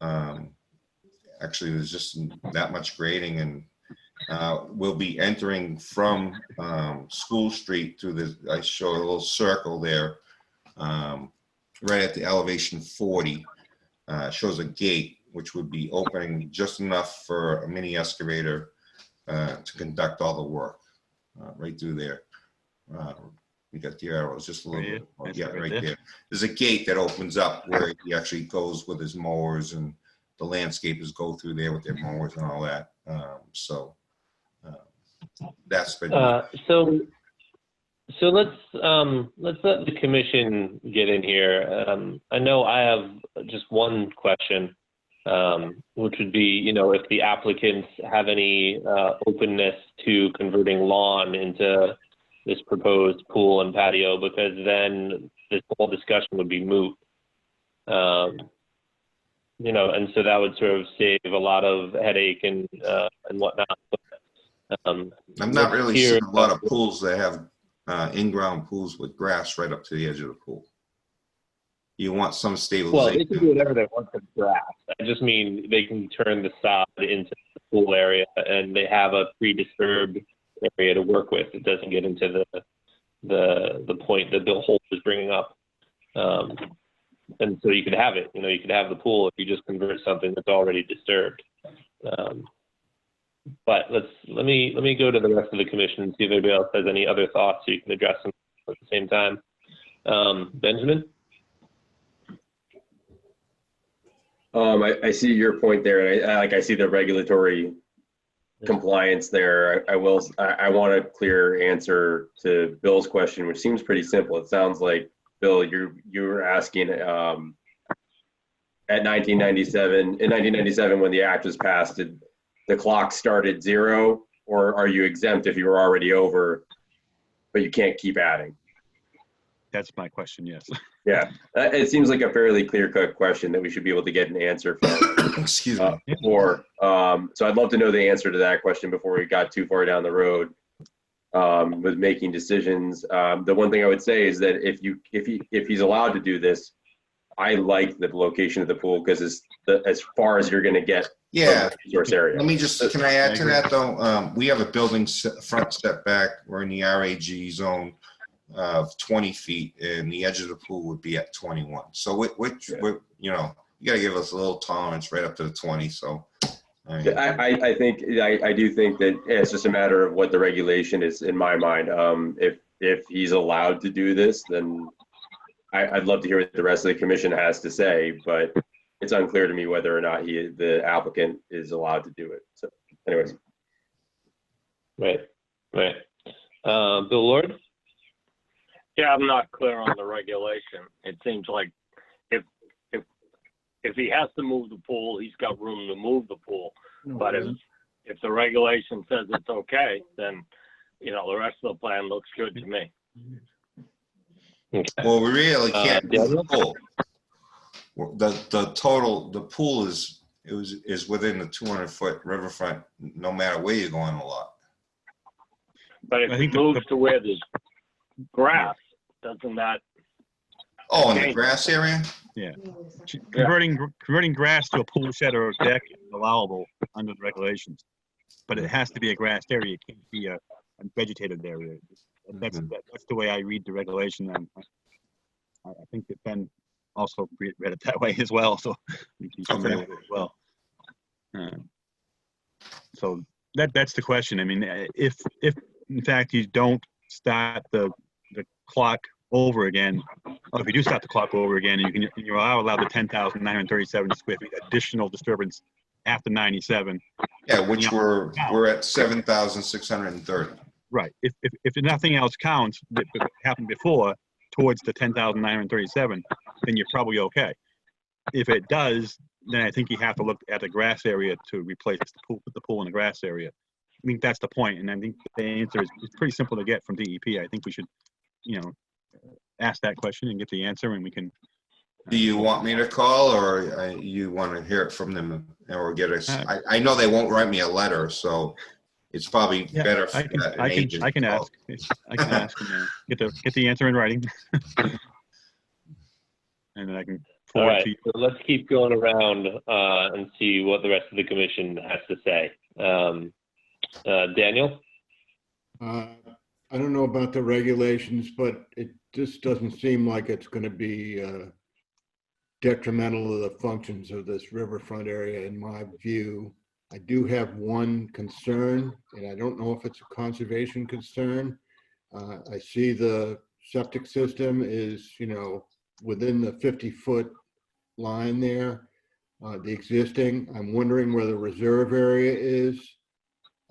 Actually, there's just that much grading, and we'll be entering from School Street through this. I show a little circle there, right at the elevation 40. Shows a gate which would be opening just enough for a mini excavator to conduct all the work right through there. We got the arrows just a little bit. Yeah, right there. There's a gate that opens up where he actually goes with his mowers, and the landscapers go through there with their mowers and all that. So that's been. So let's let the commission get in here. I know I have just one question, which would be, if the applicants have any openness to converting lawn into this proposed pool and patio, because then this whole discussion would be moot. And so that would sort of save a lot of headache and whatnot. I'm not really seeing a lot of pools that have in-ground pools with grass right up to the edge of the pool. You want some stabilization. Well, they can do whatever they want with grass. I just mean they can turn the sod into the pool area, and they have a pre-disturbed area to work with. It doesn't get into the point that Bill Holt is bringing up. And so you could have it. You could have the pool if you just convert something that's already disturbed. But let me go to the rest of the commission and see if anybody else has any other thoughts so you can address them at the same time. Benjamin? I see your point there, and I see the regulatory compliance there. I want a clear answer to Bill's question, which seems pretty simple. It sounds like, Bill, you were asking at 1997 when the act was passed, did the clock start at 0, or are you exempt if you were already over, but you can't keep adding? That's my question, yes. Yeah, it seems like a fairly clear-cut question that we should be able to get an answer from. Excuse me. So I'd love to know the answer to that question before we got too far down the road with making decisions. The one thing I would say is that if he's allowed to do this, I like the location of the pool because it's as far as you're going to get Yeah. from the resource area. Let me just, can I add to that though? We have a building front setback. We're in the RAG zone of 20 feet and the edge of the pool would be at 21. So we're you know, you got to give us a little tolerance right up to the 20. So I do think that it's just a matter of what the regulation is in my mind. If he's allowed to do this, then I'd love to hear what the rest of the commission has to say, but it's unclear to me whether or not the applicant is allowed to do it. So anyways. Right. Bill Lord? Yeah, I'm not clear on the regulation. It seems like if he has to move the pool, he's got room to move the pool. But if the regulation says it's okay, then, you know, the rest of the plan looks good to me. Okay. Well, we really can't move the Daniel? pool. The pool is within the 200-foot riverfront, no matter where you go on the lot. But if it moves to where there's grass, doesn't that? Oh, in the grass area? Yeah. Converting grass to a pool shed or a deck is allowable under the regulations, but it has to be a grassed area. It can't be a vegetated area. That's the way I read the regulation. And I think that Ben also read it that way as well. So he's familiar with it as well. So that's the question. I mean, if in fact you don't start the clock over again, or if you do start the clock over again, and you're allowed the 10,937 square feet additional disturbance after 97. Yeah, which we're at 7,630. Right. If nothing else counts that happened before towards the 10,937, then you're probably okay. If it does, then I think you have to look at the grass area to replace the pool, put the pool in the grass area. I think that's the point, and I think the answer is pretty simple to get from DEP. I think we should, you know, ask that question and get the answer, and we can. Do you want me to call, or you want to hear it from them, or get us? I know they won't write me a letter, so it's probably better for an agent. I can ask. I can ask and get the answer in writing, and then I can All forward right, to you. so let's keep going around and see what the rest of the commission has to say. Daniel? I don't know about the regulations, but it just doesn't seem like it's going to be detrimental to the functions of this riverfront area, in my view. I do have one concern, and I don't know if it's a conservation concern. I see the septic system is, you know, within the 50-foot line there, the existing. I'm wondering where the reserve area is.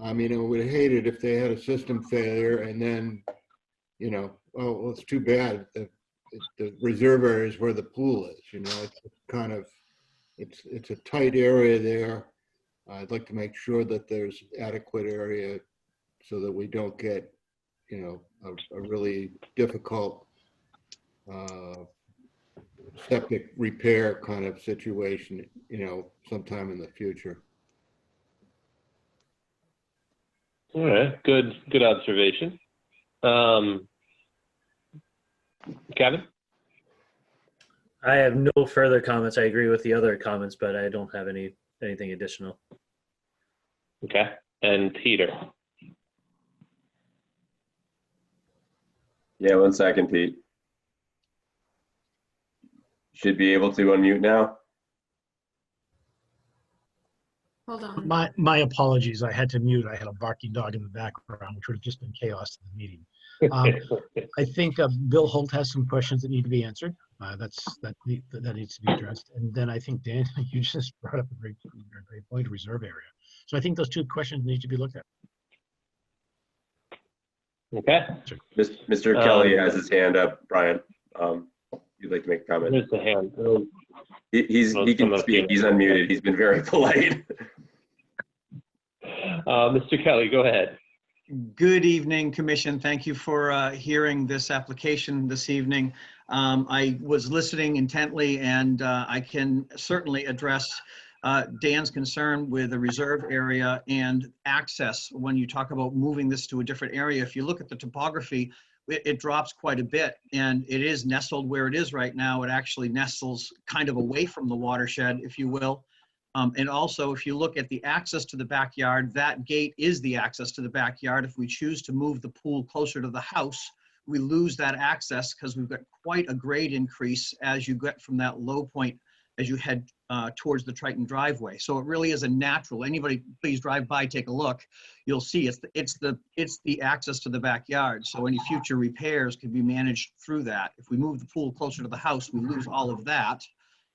I mean, I would hate it if they had a system failure and then, you know, oh, well, it's too bad. The reserve area is where the pool is, you know, it's kind of, it's a tight area there. I'd like to make sure that there's adequate area so that we don't get, you know, a really difficult septic repair kind of situation, you know, sometime in the future. All right, good observation. Kevin? I have no further comments. I agree with the other comments, but I don't have anything additional. Okay, and Peter? Yeah, 1 second, Pete. Should be able to unmute now. Hold on. My apologies. I had to mute. I had a barking dog in the background, which would have just been chaos in the meeting. I think Bill Holt has some questions that need to be answered. That needs to be addressed. And then I think, Dan, you just brought up a great point, reserve area. So I think those two questions need to be looked at. Okay. Mr. Kelly has his hand up. Brian, you'd like to make a comment? There's the hand. He can speak. He's unmuted. He's been very polite. Mr. Kelly, go ahead. Good evening, Commission. Thank you for hearing this application this evening. I was listening intently, and I can certainly address Dan's concern with the reserve area and access when you talk about moving this to a different area. If you look at the topography, it drops quite a bit, and it is nestled where it is right now. It actually nestles kind of away from the watershed, if you will. And also, if you look at the access to the backyard, that gate is the access to the backyard. If we choose to move the pool closer to the house, we lose that access because we've got quite a grade increase as you get from that low point as you head towards the Triton driveway. So it really is a natural. Anybody please drive by, take a look. You'll see it's the access to the backyard. So any future repairs can be managed through that. If we move the pool closer to the house, we lose all of that.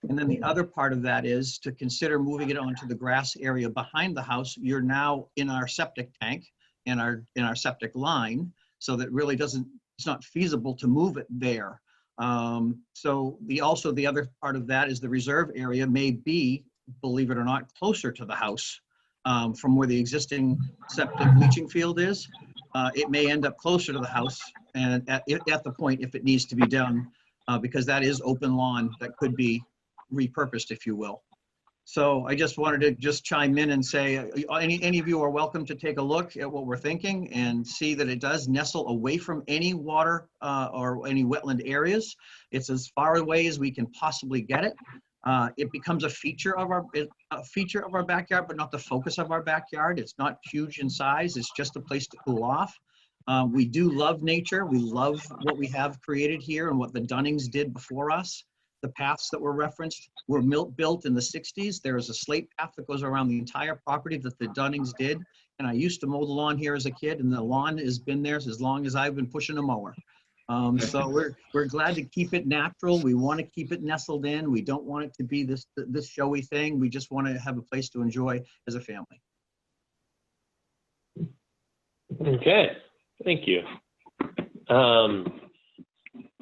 And then the other part of that is to consider moving it onto the grass area behind the house. You're now in our septic tank, in our septic line, so that really it's not feasible to move it there. So the other part of that is the reserve area may be, believe it or not, closer to the house from where the existing septic leaching field is. It may end up closer to the house and at the point if it needs to be done, because that is open lawn that could be repurposed, if you will. So I just wanted to just chime in and say, any of you are welcome to take a look at what we're thinking and see that it does nestle away from any water or any wetland areas. It's as far away as we can possibly get it. It becomes a feature of our backyard, but not the focus of our backyard. It's not huge in size. It's just a place to cool off. We do love nature. We love what we have created here and what the Dunnings did before us. The paths that were referenced were built in the 60s. There is a slate path that goes around the entire property that the Dunnings did. And I used to mow the lawn here as a kid, and the lawn has been there as long as I've been pushing a mower. So we're glad to keep it natural. We want to keep it nestled in. We don't want it to be this showy thing. We just want to have a place to enjoy as a family. Okay, thank you.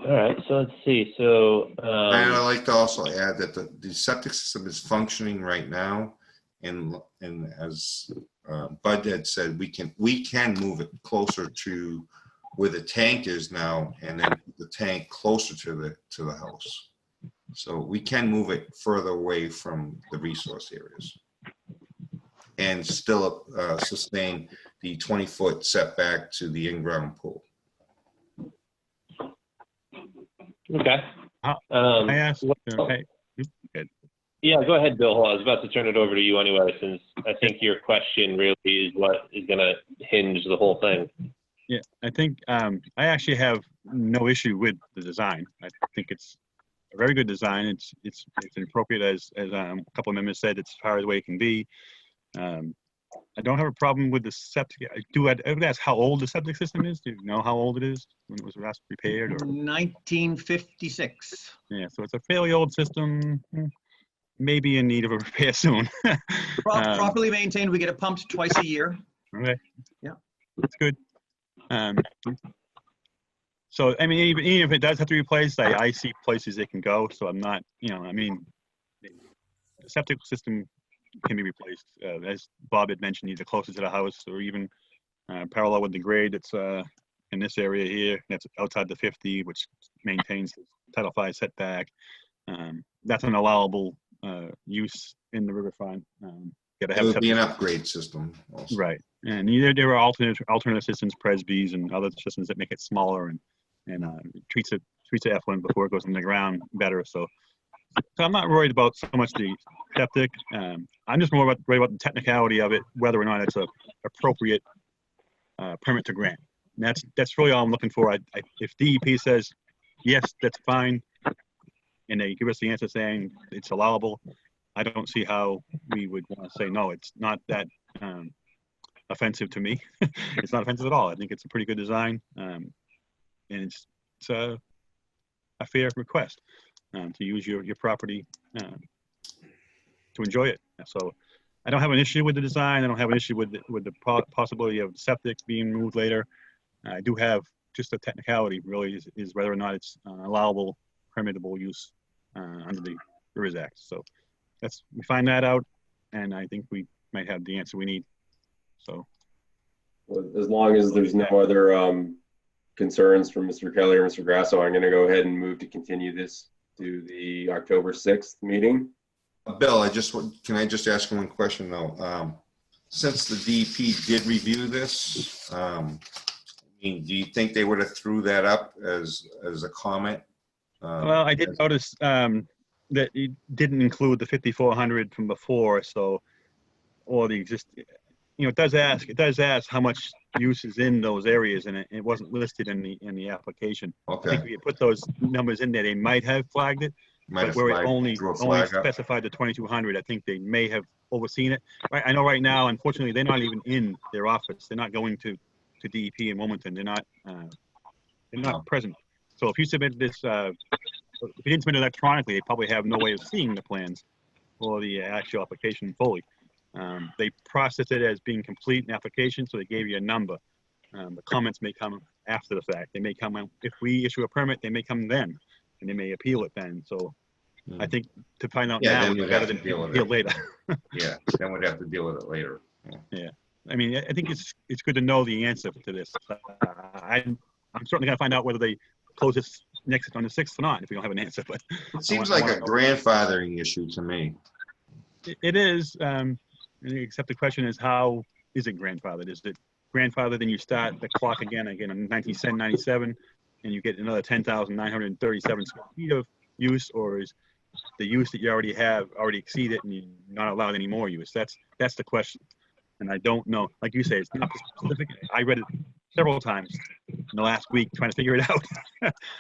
All right, so let's see. So, and I'd like to also add that the septic system is functioning right now, and as Bud had said, we can move it closer to where the tank is now, and then the tank closer to the house. So we can move it further away from the resource areas, and still sustain the 20-foot setback to the in-ground pool. Okay. I asked. Okay. Yeah, go ahead, Bill. I was about to turn it over to you anyway, since I think your question really is what is going to hinge the whole thing. Yeah, I think I actually have no issue with the design. I think it's a very good design. It's appropriate, as a couple of members said. It's as far away it can be. I don't have a problem with the septic. I would ask how old the septic system is. Do you know how old it is when it was last repaired? Or 1956. Yeah, so it's a fairly old system. Maybe in need of a repair soon. Properly maintained. We get it pumped twice a year. Okay. Yeah, that's good. So I mean, even if it does have to be replaced, I see places it can go. So I'm not, I mean, the septic system can be replaced. As Bob had mentioned, either closer to the house or even parallel with the grade that's in this area here. That's outside the 50, which maintains the Title V setback. That's an allowable use in the riverfront. It would be an upgrade system also. Right. And there are alternate systems, Presbys and other systems that make it smaller and treats it effluent before it goes in the ground better. So I'm not worried about so much the septic. I'm just more worried about the technicality of it, whether or not it's a appropriate permit to grant. And that's really all I'm looking for. If DEP says yes, that's fine, and they give us the answer saying it's allowable, I don't see how we would want to say no. It's not that offensive to me. It's not offensive at all. I think it's a pretty good design, and it's a fair request. To use your property to enjoy it. So I don't have an issue with the design. I don't have an issue with the possibility of septic being moved later. I do have just a technicality really is whether or not it's allowable, permittable use under the Rivers Act. So we find that out, and I think we might have the answer we need. So as long as there's no other concerns from Mr. Kelly or Mr. Grasso, I'm going to go ahead and move to continue this to the October 6th meeting. Bill, can I just ask one question though? Since the DEP did review this, mean, do you think they would have threw that up as a comment? Well, I did notice that it didn't include the 5,400 from before, so, or the existing, it does ask how much use is in those areas, and it wasn't listed in the application. I think Okay. if you put those numbers in there, they might have flagged it, Might but have where it flagged, only threw a flag up. specified the 2,200, I think they may have overseen it. I know right now, unfortunately, they're not even in their office. They're not going to DEP in Wilmington. They're not present. So if you submit this, if you didn't submit it electronically, they probably have no way of seeing the plans or the actual application fully. They processed it as being complete an application, so they gave you a number. The comments may come after the fact. They may come, if we issue a permit, they may come then, and they may appeal it then. So I think to find out now then is we'd better have to than deal with appeal it later. Yeah, then we'd have to deal with it later. Yeah. I mean, I think it's good to know the answer to this. I'm certainly gonna find out whether they close this next on the 6th or not, if we don't have an answer, but. It seems like a grandfathering issue to me. It is, except the question is, how is it grandfathered? Is it grandfathered, then you start the clock again in 1997, and you get another 10,937 square feet of use, or is the use that you already have already exceeded and you're not allowed any more use? That's the question. And I don't know. Like you say, it's not specific. I read it several times in the last week trying to figure it out.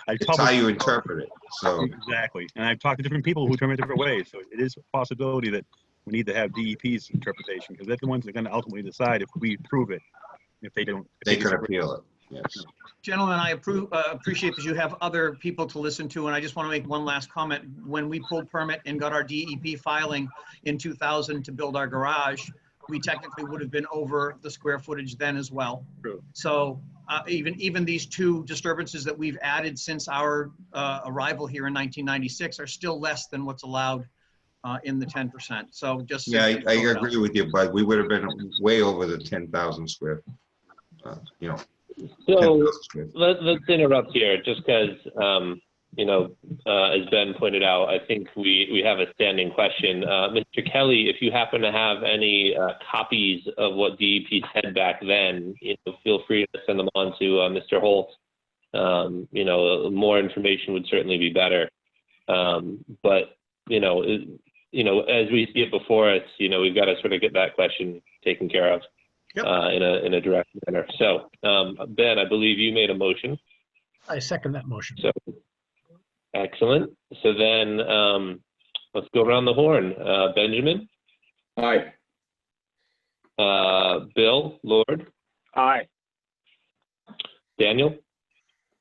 It's how you interpret it. So exactly. And I've talked to different people who interpret it different ways. So it is a possibility that we need to have DEP's interpretation, because they're the ones that are going to ultimately decide if we approve it. If they don't, they could appeal it. Yes. Gentlemen, I appreciate that you have other people to listen to, and I just want to make one last comment. When we pulled permit and got our DEP filing in 2000 to build our garage, we technically would have been over the square footage then as well. True. So even these two disturbances that we've added since our arrival here in 1996 are still less than what's allowed in the 10%. So just yeah, I agree with you, but we would have been way over the 10,000 square. So let's interrupt here, just because as Ben pointed out, I think we have a standing question. Mr. Kelly, if you happen to have any copies of what DEP said back then, feel free to send them on to Mr. Holt. More information would certainly be better. But as we see it before us, we've got to sort of get that question taken care of. Yep. In a direct manner. So, Ben, I believe you made a motion. I second that motion. So, excellent. So then, let's go around the horn. Benjamin? Aye. Bill? Lord? Aye. Daniel?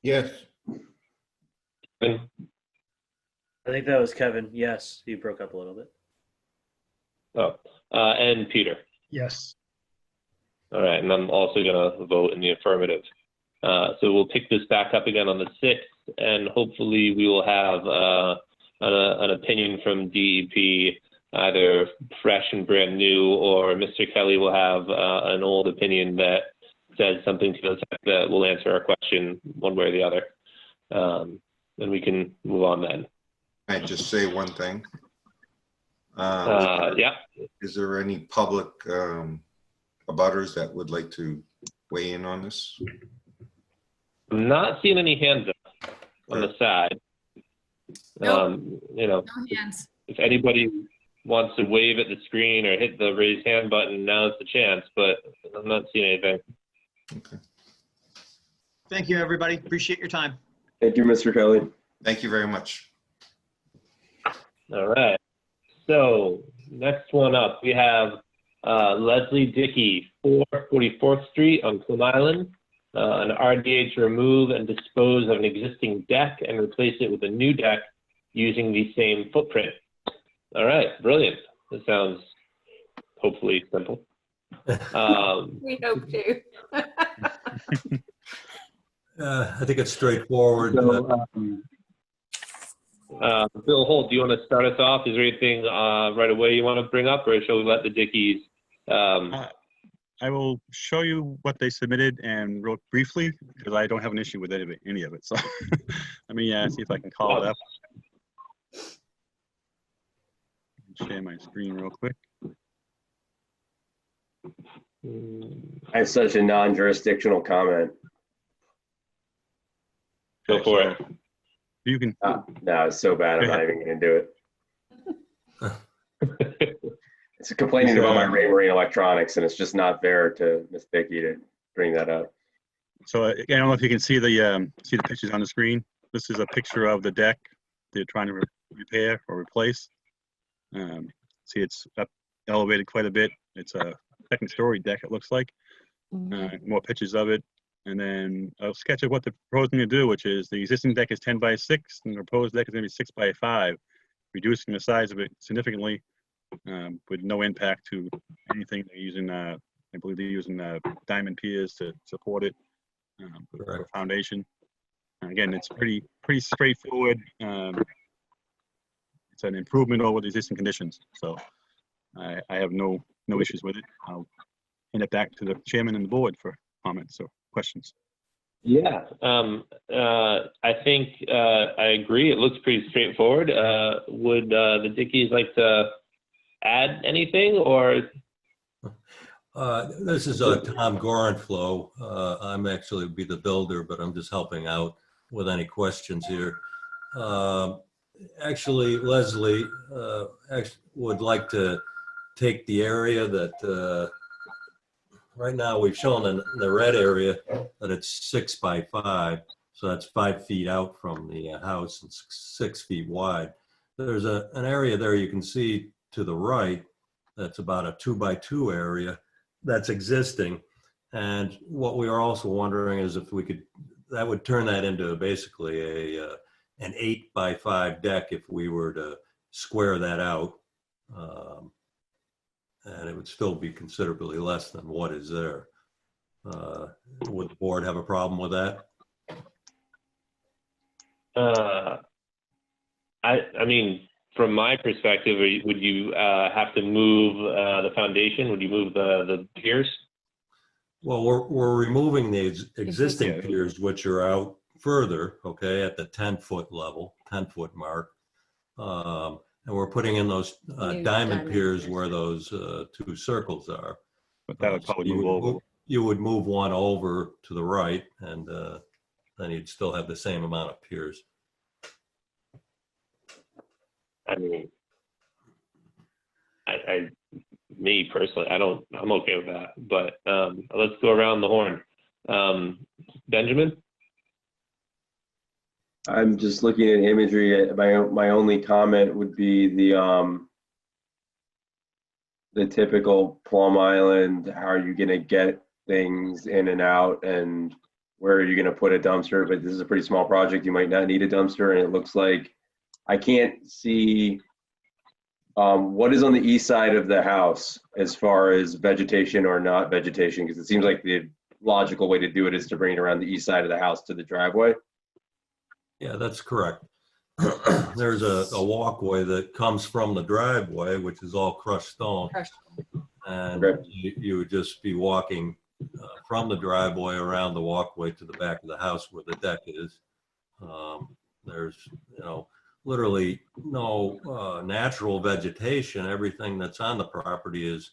Yes. Ben? I think that was Kevin. Yes, you broke up a little bit. Oh, and Peter? Yes. All right, and I'm also going to vote in the affirmative. So we'll pick this back up again on the 6th, and hopefully we will have an opinion from DEP, either fresh and brand new, or Mr. Kelly will have an old opinion that says something to the effect that will answer our question one way or the other. And we can move on then. Can I just say one thing? Yeah. Is there any public abutters that would like to weigh in on this? I'm not seeing any hands up on the side. Nope. No hands. If anybody wants to wave at the screen or hit the raise hand button, now's the chance, but I'm not seeing anything. Okay. Thank you, everybody. Appreciate your time. Thank you, Mr. Kelly. Thank you very much. All right. So next one up, we have Leslie Dickey, 444th Street on Plum Island, an RDA to remove and dispose of an existing deck and replace it with a new deck using the same footprint. All right, brilliant. This sounds hopefully simple. We hope to. I think it's straightforward. So, Bill Holt, do you want to start us off? Is there anything right away you want to bring up, or shall we let the Dickies? I will show you what they submitted and wrote briefly, because I don't have an issue with any of it. So let me see if I can call it up. Share my screen real quick. I have such a non-jurisdictional comment. Go for it. You can. No, it's so bad. I'm not even going to do it. It's complaining about my Raymarine electronics, and it's just not fair to Miss Dickey to bring that up. So I don't know if you can see the pictures on the screen. This is a picture of the deck they're trying to repair or replace. See, it's up elevated quite a bit. It's a second story deck, it looks like. More pictures of it. And then a sketch of what they're proposing to do, which is the existing deck is 10 by 6, and the proposed deck is going to be 6 by 5, reducing the size of it significantly with no impact to anything. They're using, I believe they're using diamond piers to support it for a foundation. Again, it's pretty straightforward. It's an improvement over the existing conditions. So I have no issues with it. I'll hand it back to the chairman and the board for comments or questions. Yeah, I think I agree. It looks pretty straightforward. Would the Dickies like to add anything, or? This is Tom Gorenflow. I'm actually be the builder, but I'm just helping out with any questions here. Actually, Leslie would like to take the area that right now we've shown in the red area that it's 6 by 5. So that's 5 feet out from the house and 6 feet wide. There's an area there you can see to the right that's about a 2 by 2 area that's existing. And what we are also wondering is if we could, that would turn that into basically an 8 by 5 deck if we were to square that out. And it would still be considerably less than what is there. Would the board have a problem with that? I mean, from my perspective, would you have to move the foundation? Would you move the piers? Well, we're removing the existing piers, which are out further, okay, at the 10-foot level, 10-foot mark. And we're putting in those diamond piers where those 2 circles are. But that would probably move over. You would move one over to the right, and then you'd still have the same amount of piers. I mean, me personally, I'm okay with that, but let's go around the horn. Benjamin? I'm just looking at imagery. My only comment would be the typical Plum Island. How are you going to get things in and out, and where are you going to put a dumpster? But this is a pretty small project. You might not need a dumpster, and it looks like I can't see what is on the east side of the house as far as vegetation or not vegetation, because it seems like the logical way to do it is to bring it around the east side of the house to the driveway. Yeah, that's correct. There's a walkway that comes from the driveway, which is all crushed stone. And you would just be walking from the driveway around the walkway to the back of the house where the deck is. There's, literally no natural vegetation. Everything that's on the property is,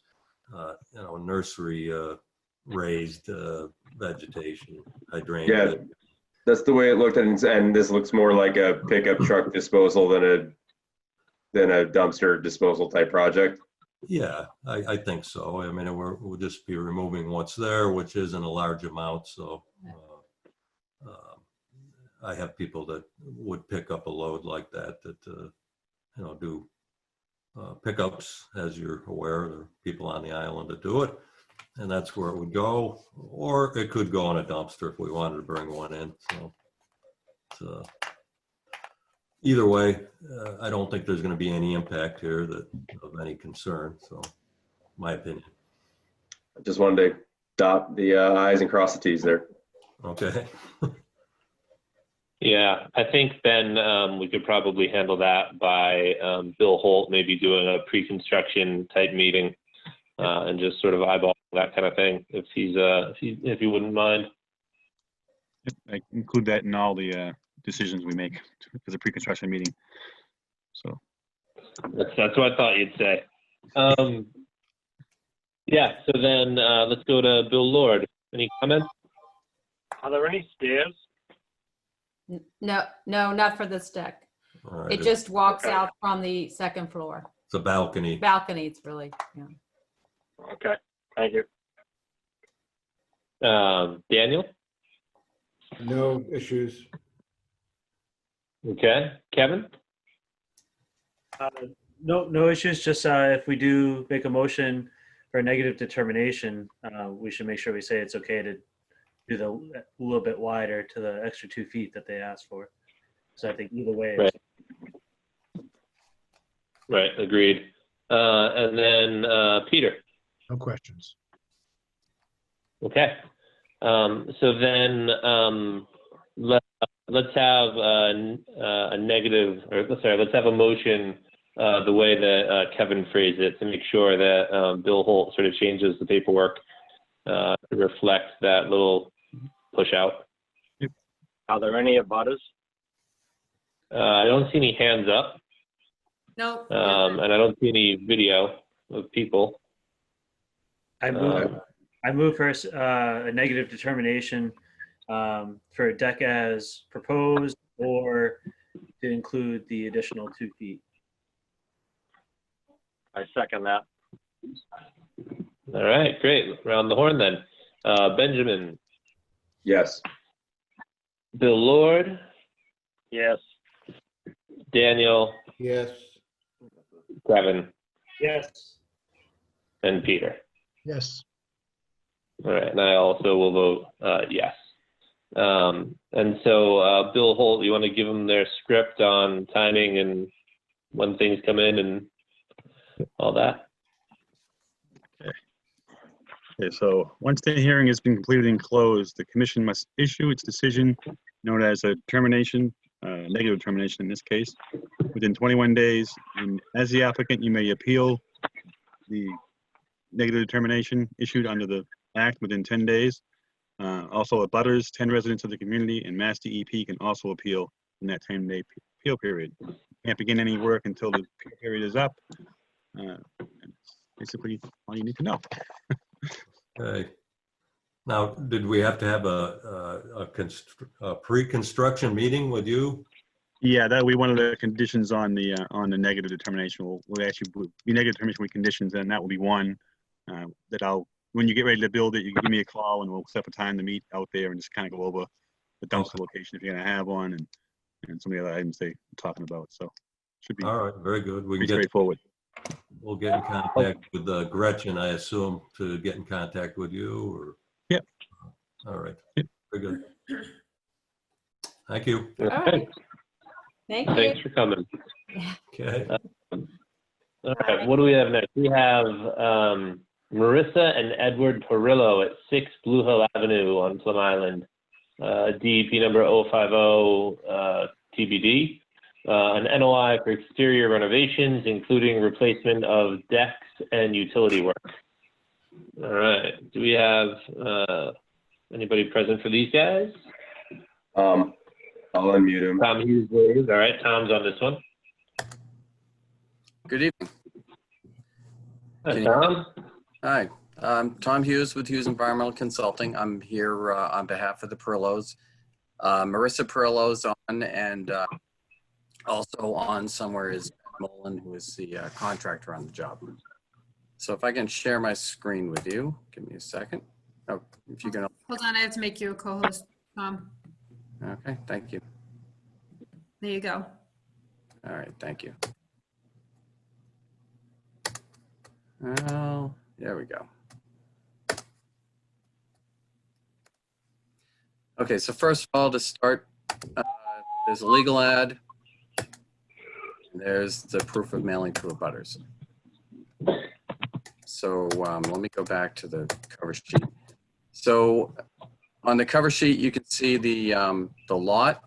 nursery raised vegetation, hydrangea. Yeah. That's the way it looked, and this looks more like a pickup truck disposal than a dumpster disposal type project. Yeah, I think so. I mean, we'll just be removing what's there, which isn't a large amount. So I have people that would pick up a load like that do pickups, as you're aware. There are people on the island that do it. And that's where it would go, or it could go in a dumpster if we wanted to bring one in. So either way, I don't think there's going to be any impact here of any concern. So, my opinion. I just wanted to dot the I's and cross the T's there. Okay. Yeah, I think then we could probably handle that by Bill Holt maybe doing a pre-construction type meeting. And just sort of eyeball that kind of thing, if if you wouldn't mind. I include that in all the decisions we make for the pre-construction meeting. So that's what I thought you'd say. Yeah. So then let's go to Bill Lord. Any comments? Are there any stairs? No, no, not for this deck. All right, It just walks out from the second floor. It's a balcony. Balcony, it's really, yeah. Okay, thank you. Daniel? No issues. Okay. Kevin? No issues. Just if we do make a motion for a negative determination, we should make sure we say it's okay to do the a little bit wider to the extra 2 feet that they asked for. So I think either way. Right. Right, agreed. And then Peter. No questions. Okay. So then let's have a negative, or sorry, let's have a motion the way that Kevin phrased it to make sure that Bill Holt sort of changes the paperwork to reflect that little push out. Are there any abutters? I don't see any hands up. No. And I don't see any video of people. I move for a negative determination for a deck as proposed, or to include the additional 2 feet. I second that. All right, great. Round the horn then. Benjamin. Yes. Bill Lord. Yes. Daniel. Yes. Kevin. Yes. And Peter. Yes. All right, and I also will vote yes. And so, Bill Holt, you want to give them their script on timing and when things come in and all that? Okay, so once the hearing has been completed and closed, the commission must issue its decision known as a termination, negative termination in this case, within 21 days. And as the applicant, you may appeal the negative determination issued under the act within 10 days. Also, abutters, 10 residents of the community, and Mass DEP can also appeal in that 10-day appeal period. You can't begin any work until the appeal period is up. And that's basically all you need to know. Okay. Now, did we have to have a pre-construction meeting with you? Yeah, that'll be one of the conditions on the negative determination. We'll actually be negative determination with conditions, and that will be one that when you get ready to build it, you can give me a call and we'll set up a time to meet out there and just kind of go over the dumpster location if you're gonna have one, and some of the other items they're talking about. So should be all right. Very good. We can pretty straightforward. We'll get in contact with Gretchen, I assume, to get in contact with you, or? Yep. All right. Yep. Very good. Thank you. All right. Thank you. Thanks for coming. Okay. All right, what do we have next? We have Marissa and Edward Perillo at 6 Blue Hill Avenue on Plum Island. DEP number 050 TBD. An NOI for exterior renovations, including replacement of decks and utility work. All right, do we have anybody present for these guys? I'll unmute him. Tom Hughes, please. All right, Tom's on this one. Good evening. Hi, Tom. Hi, I'm Tom Hughes with Hughes Environmental Consulting. I'm here on behalf of the Perillos. Marissa Perillo's on, and also on somewhere is Mullen, who is the contractor on the job. So if I can share my screen with you, give me a second. Oh, if you can. Hold on, I have to make you a co-host, Tom. Okay, thank you. There you go. All right, thank you. Well, there we go. Okay, so first of all, to start, there's a legal ad. There's the proof of mailing to abutters. So let me go back to the cover sheet. So on the cover sheet, you can see the lot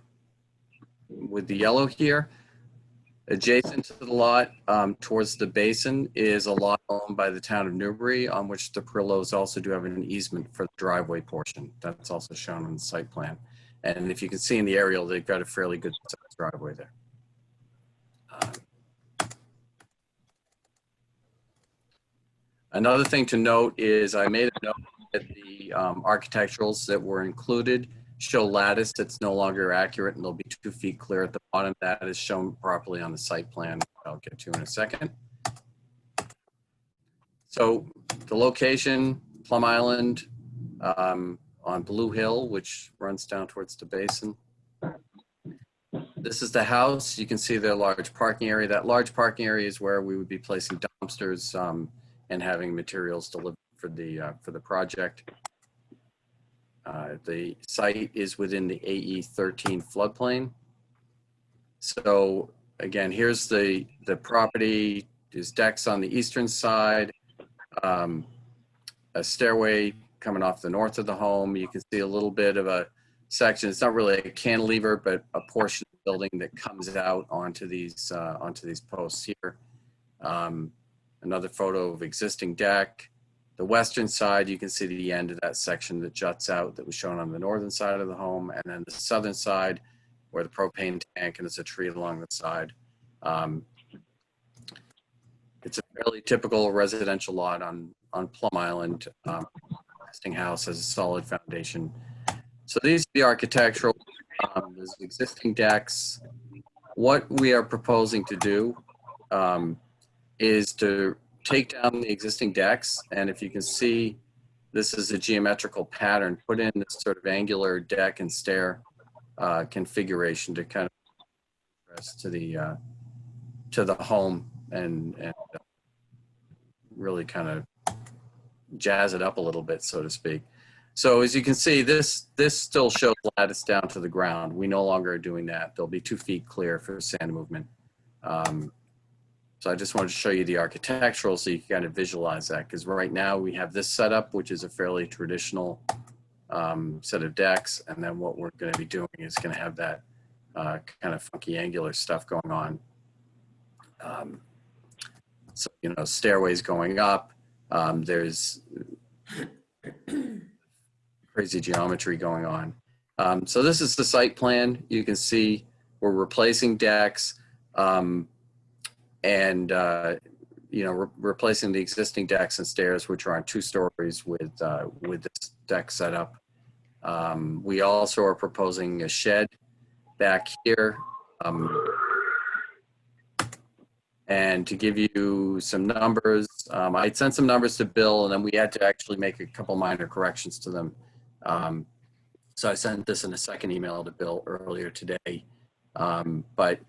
with the yellow here. Adjacent to the lot, towards the basin, is a lot owned by the town of Newbury, on which the Perillos also do have an easement for the driveway portion. That's also shown on the site plan. And if you can see in the aerial, they've got a fairly good sized driveway there. Another thing to note is I made a note that the architecturals that were included show lattice that's no longer accurate, and they'll be 2 feet clear at the bottom. That is shown properly on the site plan. I'll get to in a second. So the location, Plum Island, on Blue Hill, which runs down towards the basin. This is the house. You can see the large parking area. That large parking area is where we would be placing dumpsters and having materials delivered for the project. The site is within the AE 13 floodplain. So again, here's the property. There's decks on the eastern side, a stairway coming off the north of the home. You can see a little bit of a section. It's not really a cantilever, but a portion of the building that comes out onto these posts here. Another photo of existing deck. The western side, you can see the end of that section that juts out that was shown on the northern side of the home. And then the southern side where the propane tank and there's a tree along the side. It's a fairly typical residential lot on Plum Island. Existing house has a solid foundation. So these are the architectural, there's existing decks. What we are proposing to do is to take down the existing decks, and if you can see, this is a geometrical pattern, put in this sort of angular deck and stair configuration to kind of address to the home and really kind of jazz it up a little bit, so to speak. So as you can see, this still shows lattice down to the ground. We no longer are doing that. They'll be 2 feet clear for sand movement. So I just wanted to show you the architectural so you can kind of visualize that, because right now we have this setup, which is a fairly traditional set of decks. And then what we're going to be doing is going to have that kind of funky angular stuff going on. So, you know, stairways going up. There's crazy geometry going on. So this is the site plan. You can see we're replacing decks. You know, replacing the existing decks and stairs, which are on 2 stories with this deck setup. We also are proposing a shed back here. And to give you some numbers, I sent some numbers to Bill, and then we had to actually make a couple minor corrections to them. So I sent this in a second email to Bill earlier today. But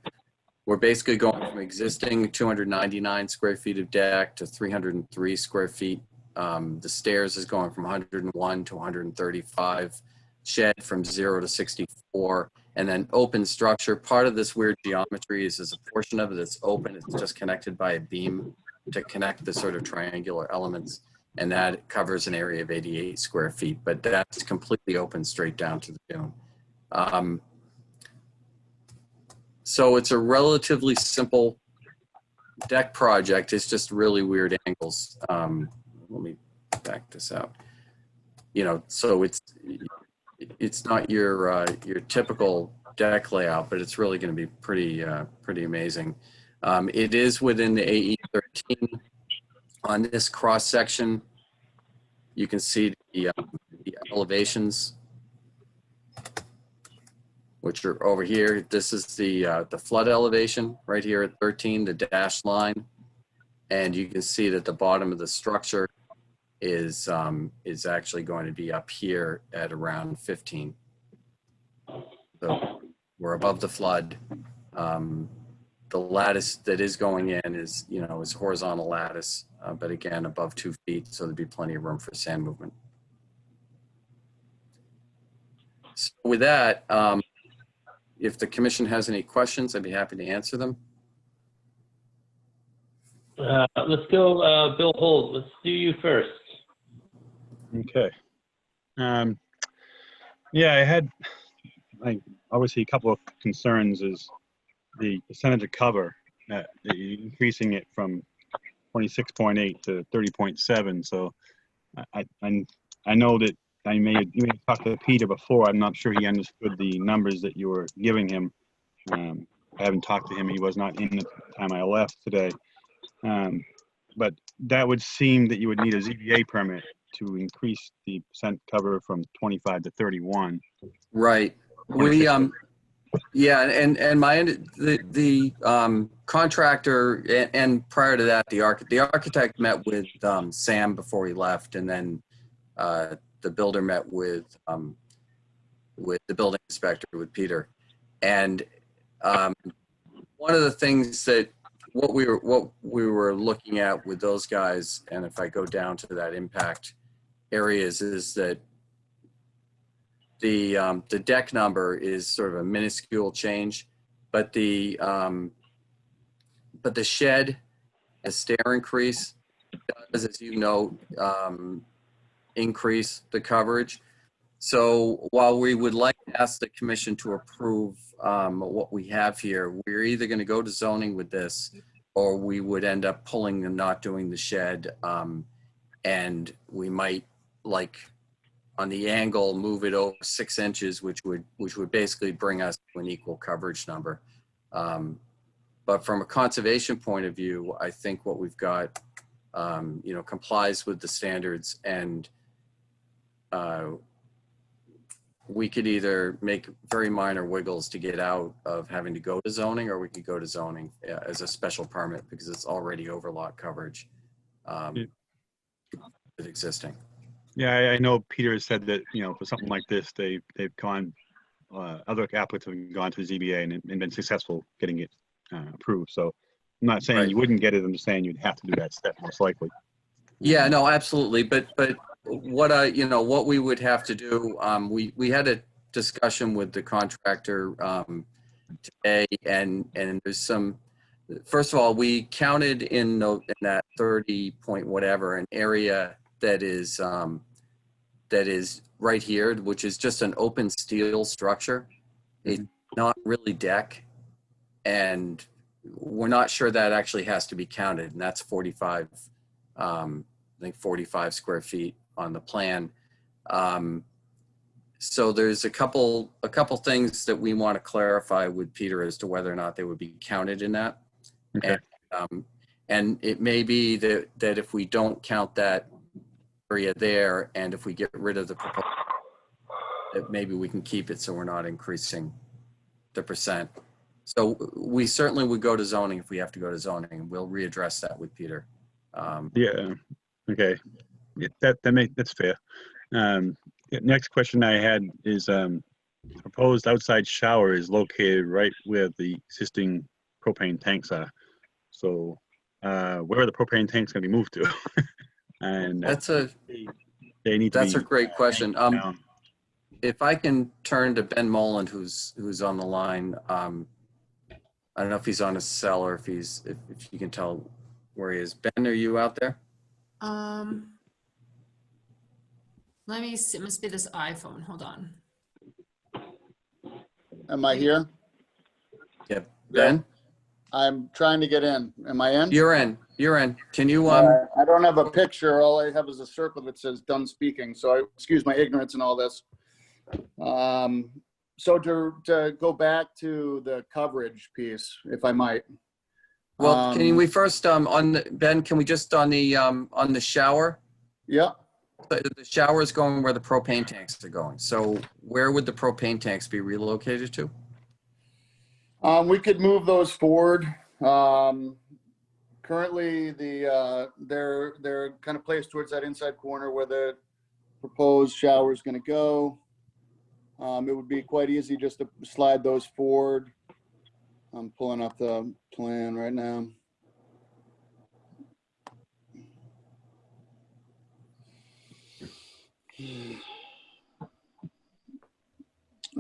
we're basically going from existing 299 square feet of deck to 303 square feet. The stairs is going from 101 to 135, shed from 0 to 64, and then open structure. Part of this weird geometry is there's a portion of it that's open. It's just connected by a beam to connect the sort of triangular elements, and that covers an area of 88 square feet, but that's completely open straight down to the dune. So it's a relatively simple deck project. It's just really weird angles. Let me back this out. You know, so it's not your typical deck layout, but it's really going to be pretty amazing. It is within the AE 13. On this cross section, you can see the elevations, which are over here. This is the flood elevation right here at 13, the dashed line. And you can see that the bottom of the structure is actually going to be up here at around 15. So we're above the flood. The lattice that is going in is, you know, is horizontal lattice, but again, above 2 feet, so there'd be plenty of room for sand movement. So with that, if the commission has any questions, I'd be happy to answer them. Let's go, Bill Holt. Let's do you first. Okay. Yeah, I had obviously a couple of concerns is the percentage of cover, increasing it from 26.8 to 30.7. So I know that you may have talked to Peter before. I'm not sure he understood the numbers that you were giving him. I haven't talked to him. He was not in the time I left today. But that would seem that you would need a ZBA permit to increase the percent cover from 25 to 31. Right. We, yeah, and the contractor, and prior to that, the architect met with Sam before he left, and then the builder met with the building inspector, with Peter. And one of the things that what we were looking at with those guys, and if I go down to that impact areas, is that the deck number is sort of a minuscule change, but the shed, the stair increase does, as you know, increase the coverage. So while we would like to ask the commission to approve what we have here, we're either going to go to zoning with this, or we would end up pulling and not doing the shed, and we might, like, on the angle, move it over 6 inches, which would basically bring us to an equal coverage number. But from a conservation point of view, I think what we've got, complies with the standards, and we could either make very minor wiggles to get out of having to go to zoning, or we could go to zoning as a special permit because it's already over lot coverage with existing. Yeah, I know Peter has said that, for something like this, they've gone, other applicants have gone to the ZBA and been successful getting it approved. So I'm not saying you wouldn't get it, I'm just saying you'd have to do that step most likely. Yeah, no, absolutely. But what we would have to do, we had a discussion with the contractor today, and there's some, first of all, we counted in that 30 point whatever, an area that is right here, which is just an open steel structure. It's not really deck, and we're not sure that actually has to be counted, and that's 45, I think 45 square feet on the plan. So there's a couple things that we want to clarify with Peter as to whether or not they would be counted in that. Okay. And it may be that if we don't count that area there, and if we get rid of the proposal, that maybe we can keep it so we're not increasing the percent. So we certainly would go to zoning if we have to go to zoning, and we'll readdress that with Peter. Yeah. Okay. Yeah, that's fair. Next question I had is, proposed outside shower is located right where the existing propane tanks are. So where are the propane tanks going to be moved to? And that's a great question. If I can turn to Ben Moland, who's on the line. I don't know if he's on his cell or if you can tell where he is. Ben, are you out there? Let me see. It must be this iPhone. Hold on. Am I here? Yep. Ben? I'm trying to get in. Am I in? You're in. Can you? I don't have a picture. All I have is a circle that says done speaking. So excuse my ignorance and all this. So to go back to the coverage piece, if I might. Well, can we first Ben? Can we just on the shower? Yeah. The shower is going where the propane tanks are going. So where would the propane tanks be relocated to? We could move those forward. Currently, they're kind of placed towards that inside corner where the proposed shower is going to go. It would be quite easy just to slide those forward. I'm pulling up the plan right now.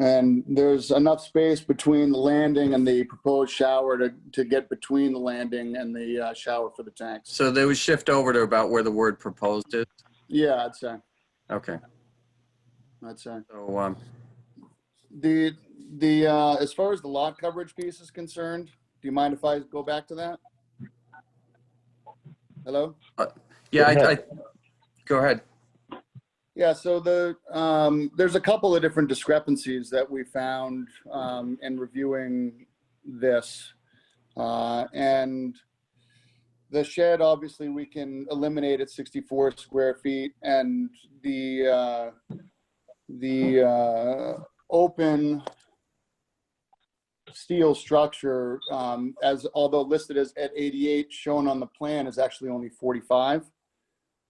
And there's enough space between the landing and the proposed shower to get between the landing and the shower for the tanks. So they would shift over to about where the word proposed is? Yeah, I'd say. Okay. I'd say. So as far as the lot coverage piece is concerned, do you mind if I go back to that? Hello? Yeah, I go ahead. Yeah, so there's a couple of different discrepancies that we found in reviewing this. And the shed, obviously, we can eliminate at 64 square feet, and the open steel structure, although listed as at 88, shown on the plan is actually only 45.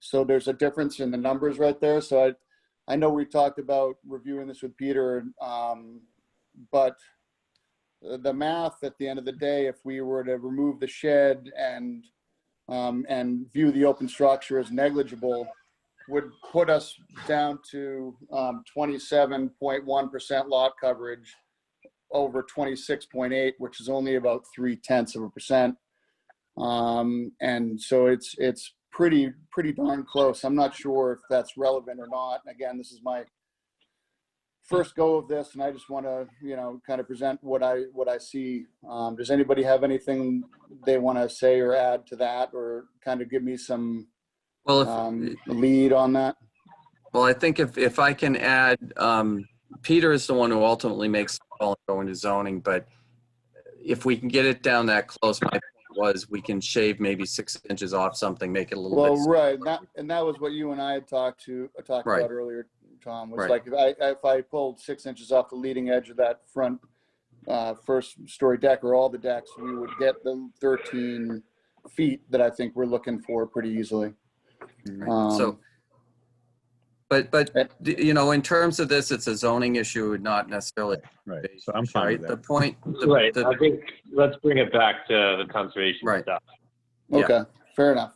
So there's a difference in the numbers right there. So I know we talked about reviewing this with Peter, but the math at the end of the day, if we were to remove the shed and view the open structure as negligible, would put us down to 27.1% lot coverage over 26.8, which is only about 0.3%. And so it's pretty darn close. I'm not sure if that's relevant or not. And again, this is my first go of this, and I just want to, kind of present what I see. Does anybody have anything they want to say or add to that, or kind of give me some lead on that? Well, I think if I can add, Peter is the one who ultimately makes the call and go into zoning, but if we can get it down that close, my point was we can shave maybe 6 inches off something, make it a little bit. Well, right, that was what you and I had talked about earlier, Tom, was like if I pulled 6 inches off the leading edge of that front first story deck or all the decks, we would get the 13 feet that I think we're looking for pretty easily. But in terms of this, it's a zoning issue, not necessarily. Right. So I'm fine with that. The point. I think let's bring it back to the conservation stuff. Okay, fair enough.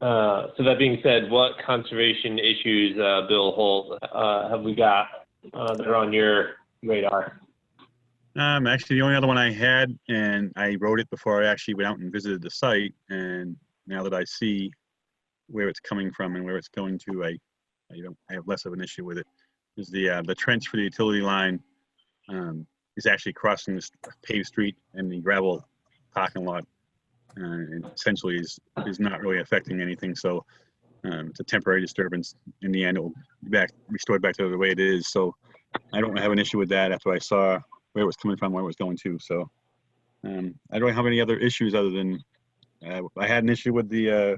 So that being said, what conservation issues, Bill Holt, have we got that are on your radar? Actually, the only other one I had, and I wrote it before I actually went out and visited the site, and now that I see where it's coming from and where it's going to, I have less of an issue with it. Is the trench for the utility line is actually crossing this paved street and the gravel parking lot, and essentially is not really affecting anything. So it's a temporary disturbance. In the end, it will be restored back to the way it is. So I don't have an issue with that after I saw where it was coming from, where it was going to. So I don't have any other issues other than I had an issue with the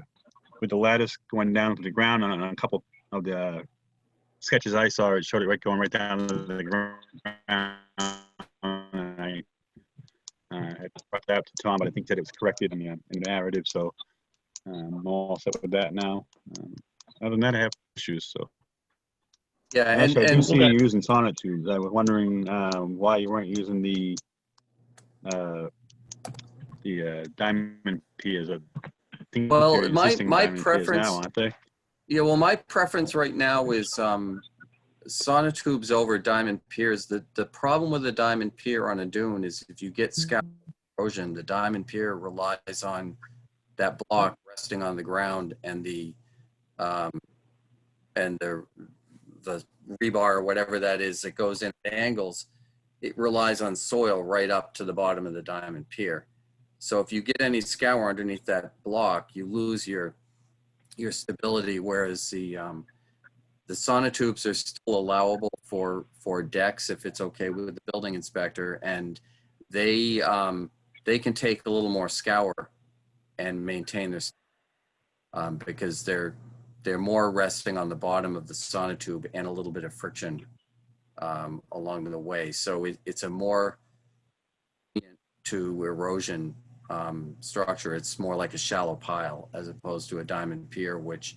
lattice going down to the ground on a couple of the sketches I saw. It showed it going right down to the ground. And I brought that up to Tom, but I think that it was corrected in the narrative. So I'm all set with that now. Other than that, I have issues. So yeah, I do see you using sonotubes. I was wondering why you weren't using the diamond piers. Well, my preference now, aren't they? Yeah, well, my preference right now is sonotubes over diamond piers. The problem with a diamond pier on a dune is if you get scour erosion, the diamond pier relies on that block resting on the ground, and the rebar or whatever that is that goes in at angles, it relies on soil right up to the bottom of the diamond pier. So if you get any scour underneath that block, you lose your stability, whereas the sonotubes are still allowable for decks if it's okay with the building inspector, and they can take a little more scour and maintain their because they're more resting on the bottom of the sonotube and a little bit of friction along the way. So it's a more to erosion structure. It's more like a shallow pile as opposed to a diamond pier, which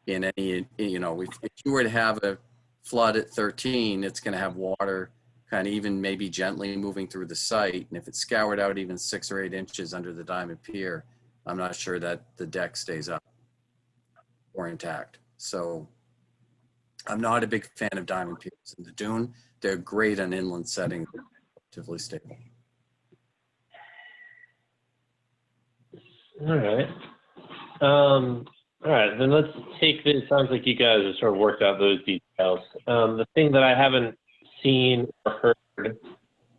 in any, if you were to have a flood at 13, it's going to have water kind of even maybe gently moving through the site. And if it's scoured out even 6 or 8 inches under the diamond pier, I'm not sure that the deck stays up or intact. So I'm not a big fan of diamond piers in the dune. They're great on inland settings, relatively stable. All right. All right, then let's take this. Sounds like you guys have sort of worked out those details. The thing that I haven't seen or heard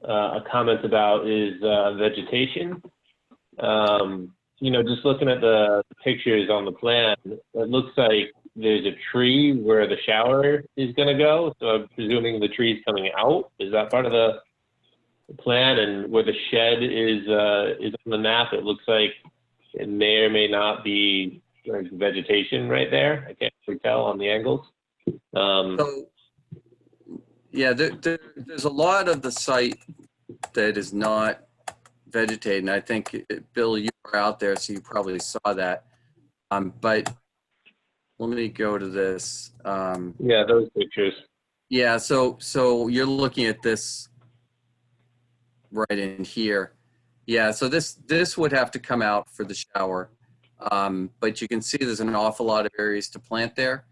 a comment about is vegetation. Just looking at the pictures on the plan, it looks like there's a tree where the shower is going to go. So I'm presuming the tree's coming out. Is that part of the plan? And where the shed is on the map, it looks like it may or may not be like vegetation right there. I can't really tell on the angles. So, yeah, there's a lot of the site that is not vegetated, and I think, Bill, you were out there, so you probably saw that. But let me go to this. Yeah, those pictures. Yeah, so you're looking at this right in here. Yeah, so this would have to come out for the shower. But you can see there's an awful lot of areas to plant there.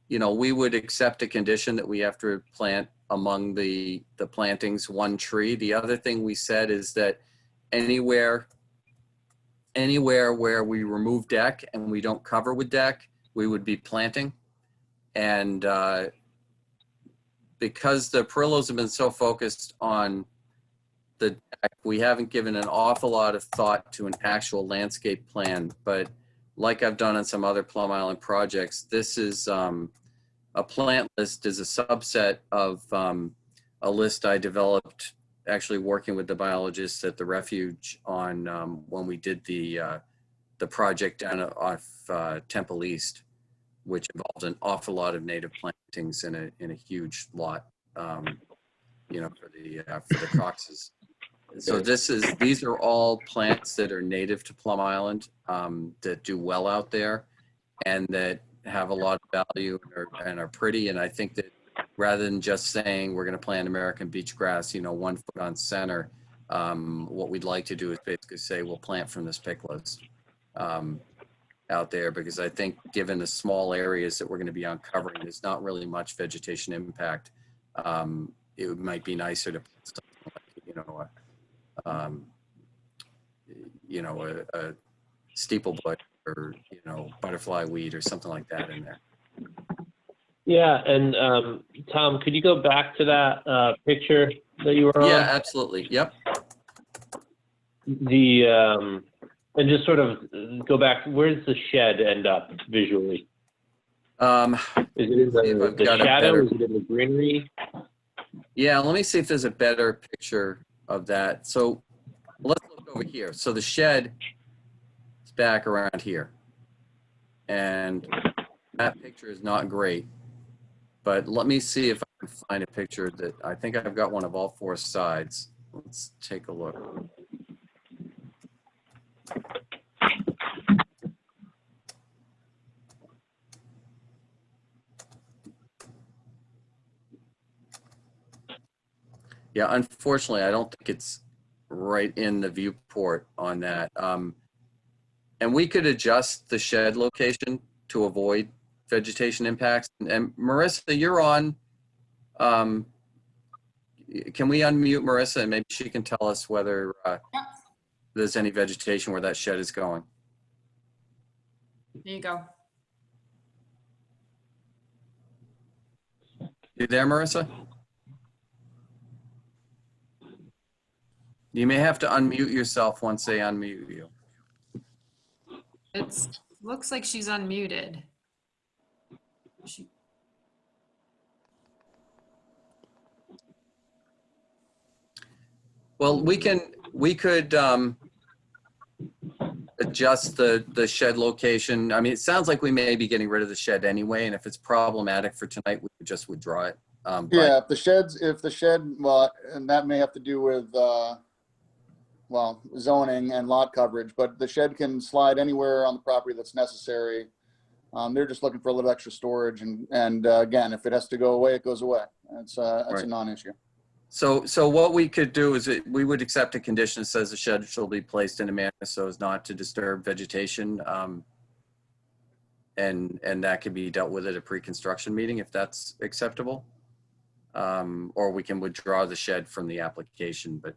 You know, we would accept a condition that we have to plant among the plantings 1 tree. The other thing we said is that anywhere where we remove deck and we don't cover with deck, we would be planting. And because the Perillos have been so focused on the deck, we haven't given an awful lot of thought to an actual landscape plan. But like I've done on some other Plum Island projects, this is a plant list is a subset of a list I developed actually working with the biologists at the refuge on when we did the project down off Temple East, which involved an awful lot of native plantings in a huge lot, you know, for the Coxes. So these are all plants that are native to Plum Island, that do well out there and that have a lot of value and are pretty. And I think that rather than just saying we're going to plant American beach grass, you know, 1 foot on center, what we'd like to do is basically say we'll plant from this pick list out there, because I think given the small areas that we're going to be uncovering, there's not really much vegetation impact. It might be nicer to put something like, a steeplebush or, you know, butterfly weed or something like that in there. Yeah, and Tom, could you go back to that picture that you were on? Yeah, absolutely. Yep. And just sort of go back, where does the shed end up visually? Is it in the shadow? Is it in the greenery? Yeah, let me see if there's a better picture of that. So let's look over here. So the shed is back around here. And that picture is not great. But let me see if I can find a picture that I think I've got one of all 4 sides. Let's take a look. Yeah, unfortunately, I don't think it's right in the viewport on that. And we could adjust the shed location to avoid vegetation impacts. And Marissa, you're on. Can we unmute Marissa and maybe she can tell us whether there's any vegetation where that shed is going? There you go. You there, Marissa? You may have to unmute yourself once they unmute you. It looks like she's unmuted. Well, we could adjust the shed location. I mean, it sounds like we may be getting rid of the shed anyway, and if it's problematic for tonight, we could just withdraw it. Yeah, if the shed, well, and that may have to do with, zoning and lot coverage, but the shed can slide anywhere on the property that's necessary. They're just looking for a little extra storage, and again, if it has to go away, it goes away. That's a non-issue. So what we could do is we would accept a condition that says the shed shall be placed in a manner so as not to disturb vegetation. And that could be dealt with at a pre-construction meeting if that's acceptable. Or we can withdraw the shed from the application, but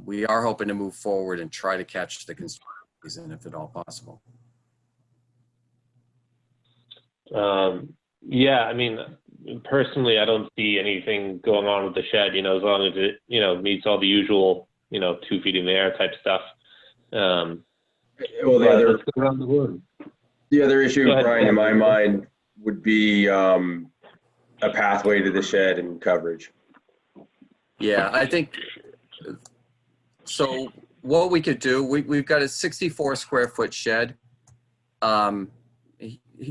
we are hoping to move forward and try to catch the construction season if at all possible. Yeah, I mean, personally, I don't see anything going on with the shed, you know, as long as it, you know, meets all the usual, you know, 2 feet in the air type stuff. Well, the other issue, Brian, in my mind, would be a pathway to the shed and coverage. Yeah, I think, so what we could do, we've got a 64 square foot shed.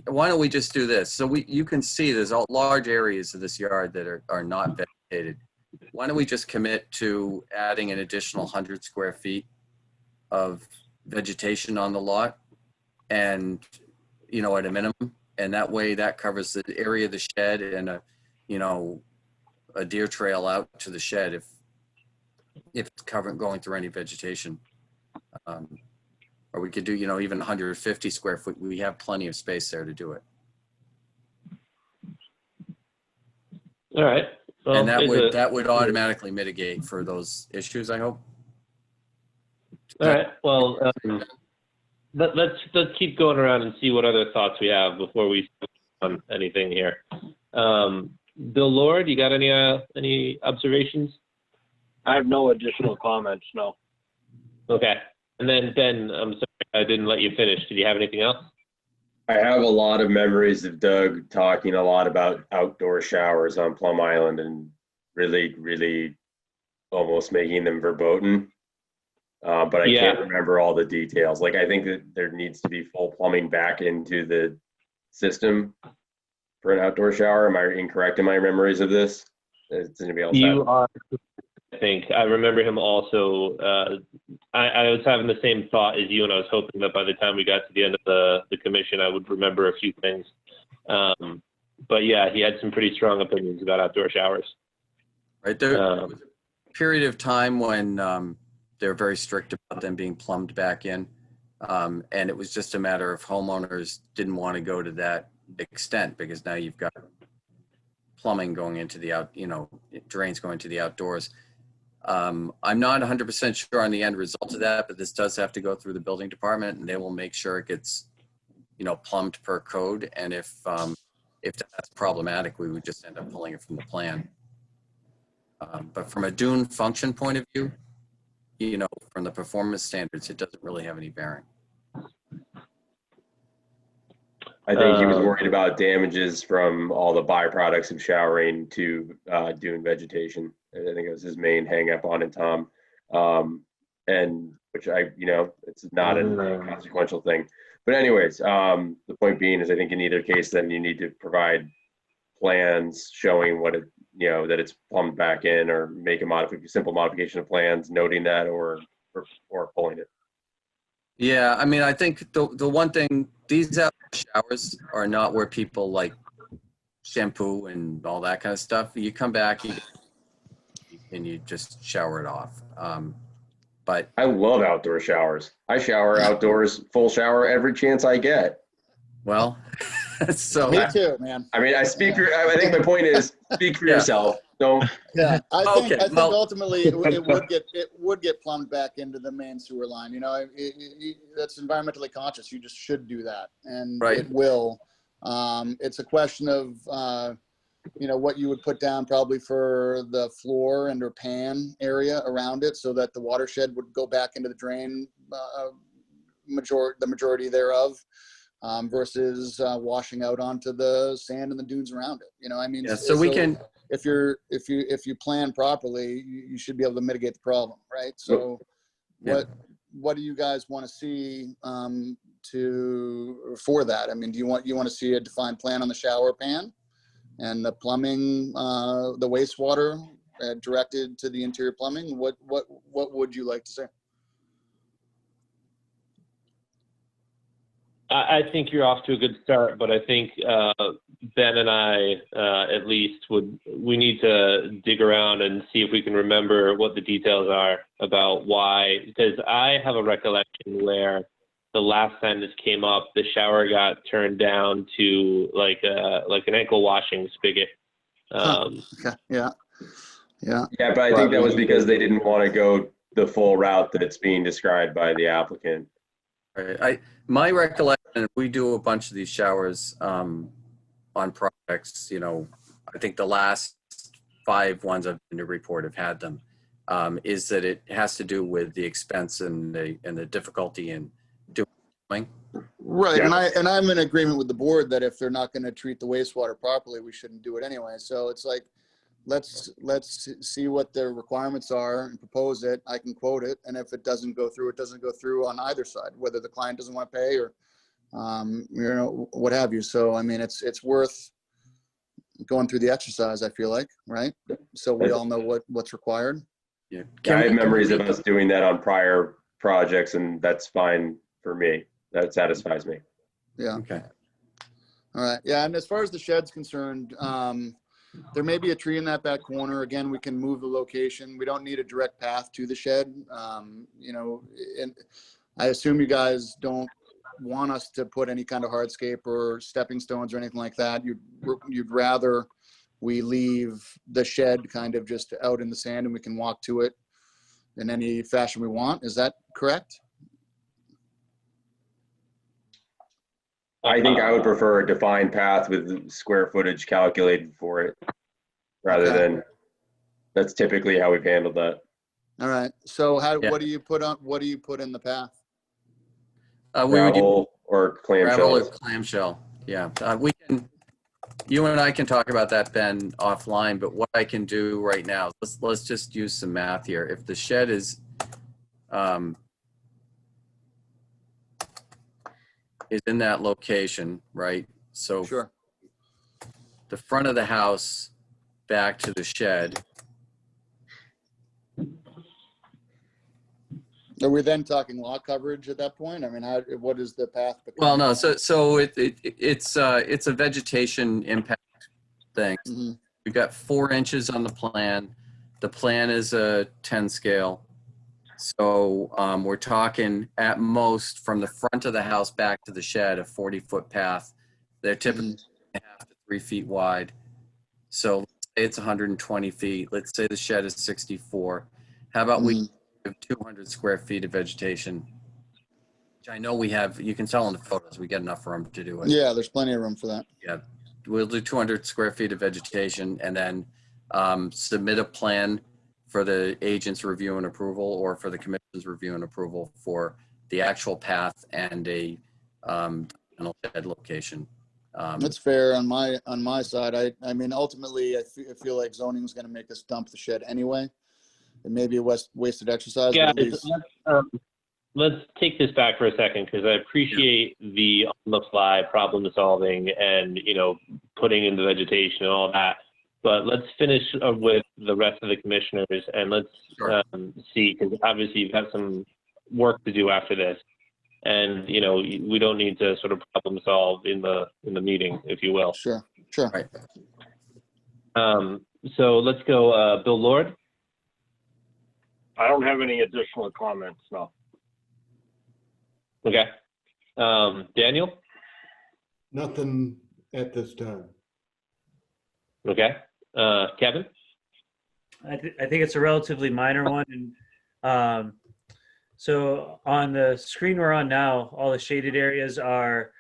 why don't we just do this? So you can see there's large areas of this yard that are not vegetated. Why don't we just commit to adding an additional 100 square feet of vegetation on the lot, and, you know, at a minimum, and that way that covers the area of the shed and a deer trail out to the shed if it's going through any vegetation. Or we could do, even 150 square foot. We have plenty of space there to do it. All right. Well, And that would automatically mitigate for those issues, I hope. All right. Well, let's keep going around and see what other thoughts we have before we on anything here. Bill Lord, you got any observations? I have no additional comments, no. Okay. And then Ben, I'm sorry I didn't let you finish. Did you have anything else? I have a lot of memories of Doug talking a lot about outdoor showers on Plum Island and really, really almost making them verboten. But I can't remember all the details. Like, I think that there needs to be full plumbing back into the system for an outdoor shower. Am I incorrect in my memories of this? Does anybody else You are, I think. I remember him also. I was having the same thought as you, and I was hoping that by the time we got to the end of the commission, I would remember a few things. But yeah, he had some pretty strong opinions about outdoor showers. Right. There was a period of time when they were very strict about them being plumbed back in. And it was just a matter of homeowners didn't want to go to that extent, because now you've got plumbing going into the drains going to the outdoors. I'm not 100% sure on the end result of that, but this does have to go through the building department, and they will make sure it gets, plumbed per code. And if that's problematic, we would just end up pulling it from the plan. But from a dune function point of view, from the performance standards, it doesn't really have any bearing. I think he was worried about damages from all the byproducts of showering to dune vegetation. I think it was his main hang up on it, Tom. And which it's not a consequential thing. But anyways, the point being is I think in either case, then you need to provide plans showing what that it's plumbed back in, or make a simple modification of plans noting that, or pulling it. Yeah, I mean, I think the one thing, these showers are not where people like shampoo and all that kind of stuff. You come back and you just shower it off. But I love outdoor showers. I shower outdoors, full shower every chance I get. Well, so Me too, man. I mean, I think my point is, speak for yourself. Don't. Yeah, I think ultimately it would get plumbed back into the main sewer line. That's environmentally conscious. You just should do that, and it will. It's a question of what you would put down probably for the floor and or pan area around it, so that the watershed would go back into the drain, the majority thereof. Versus washing out onto the sand and the dunes around it. Yeah, so we can. If you plan properly, you should be able to mitigate the problem, right? So, what do you guys want to see for that? I mean, do you want to see a defined plan on the shower pan, and the plumbing, the wastewater directed to the interior plumbing? What would you like to see? I think you're off to a good start, but I think Ben and I, at least, we need to dig around and see if we can remember what the details are about why. Because I have a recollection where the last time this came up, the shower got turned down to like an ankle washing spigot. Okay. Yeah. But I think that was because they didn't want to go the full route that's being described by the applicant. Right. My recollection, we do a bunch of these showers on projects. I think the last 5 ones I've been to report have had them. Is that it has to do with the expense and the difficulty in doing. Right, yeah. and I'm in agreement with the board that if they're not going to treat the wastewater properly, we shouldn't do it anyway. So it's like, let's see what their requirements are and propose it. I can quote it, and if it doesn't go through, it doesn't go through on either side, whether the client doesn't want to pay or what have you. So, I mean, it's worth going through the exercise, I feel like, right? So we all know what's required. Yeah. I have memories of us doing that on prior projects, and that's fine for me. That satisfies me. Yeah. Okay. All right. Yeah. And as far as the shed's concerned, there may be a tree in that back corner. Again, we can move the location. We don't need a direct path to the shed. And I assume you guys don't want us to put any kind of hardscape or stepping stones or anything like that. You'd rather we leave the shed kind of just out in the sand and we can walk to it in any fashion we want. Is that correct? I think I would prefer a defined path with square footage calculated for it, rather than, that's typically how we've handled that. All right. So what do you put in the path? Gravel or clamshell. Gravel or clamshell. Yeah. You and I can talk about that, Ben, offline, but what I can do right now, let's just use some math here. If the shed is in that location, right? So sure. The front of the house back to the shed. Are we then talking lot coverage at that point? I mean, what is the path? Well, no. So it's a vegetation impact thing. Mm-hmm. We've got 4 inches on the plan. The plan is a 10 scale. So we're talking at most from the front of the house back to the shed, a 40-foot path. They're typically 1.5 to 3 feet wide. So let's say it's 120 feet. Let's say the shed is 64. How about we have 200 square feet of vegetation? Which I know we have. You can tell in the photos. We get enough room to do it. Yeah, there's plenty of room for that. Yeah, we'll do 200 square feet of vegetation and then submit a plan for the agent's review and approval, or for the commission's review and approval for the actual path and a shed location. That's fair on my side. I mean, ultimately, I feel like zoning is going to make us dump the shed anyway. It may be a wasted exercise. Yeah, but at least... let's take this back for a second, because I appreciate the on-the-fly problem solving and, putting in the vegetation and all that. But let's finish with the rest of the commissioners, and let's see, because obviously you've got some work to do after this, and we don't need to sort of problem solve in the meeting, if you will. Sure. Right. So let's go, Bill Lord. I don't have any additional comments, no. Okay. Daniel? Nothing at this time. Okay. Kevin? I think it's a relatively minor one. And so on the screen we're on now, all the shaded areas are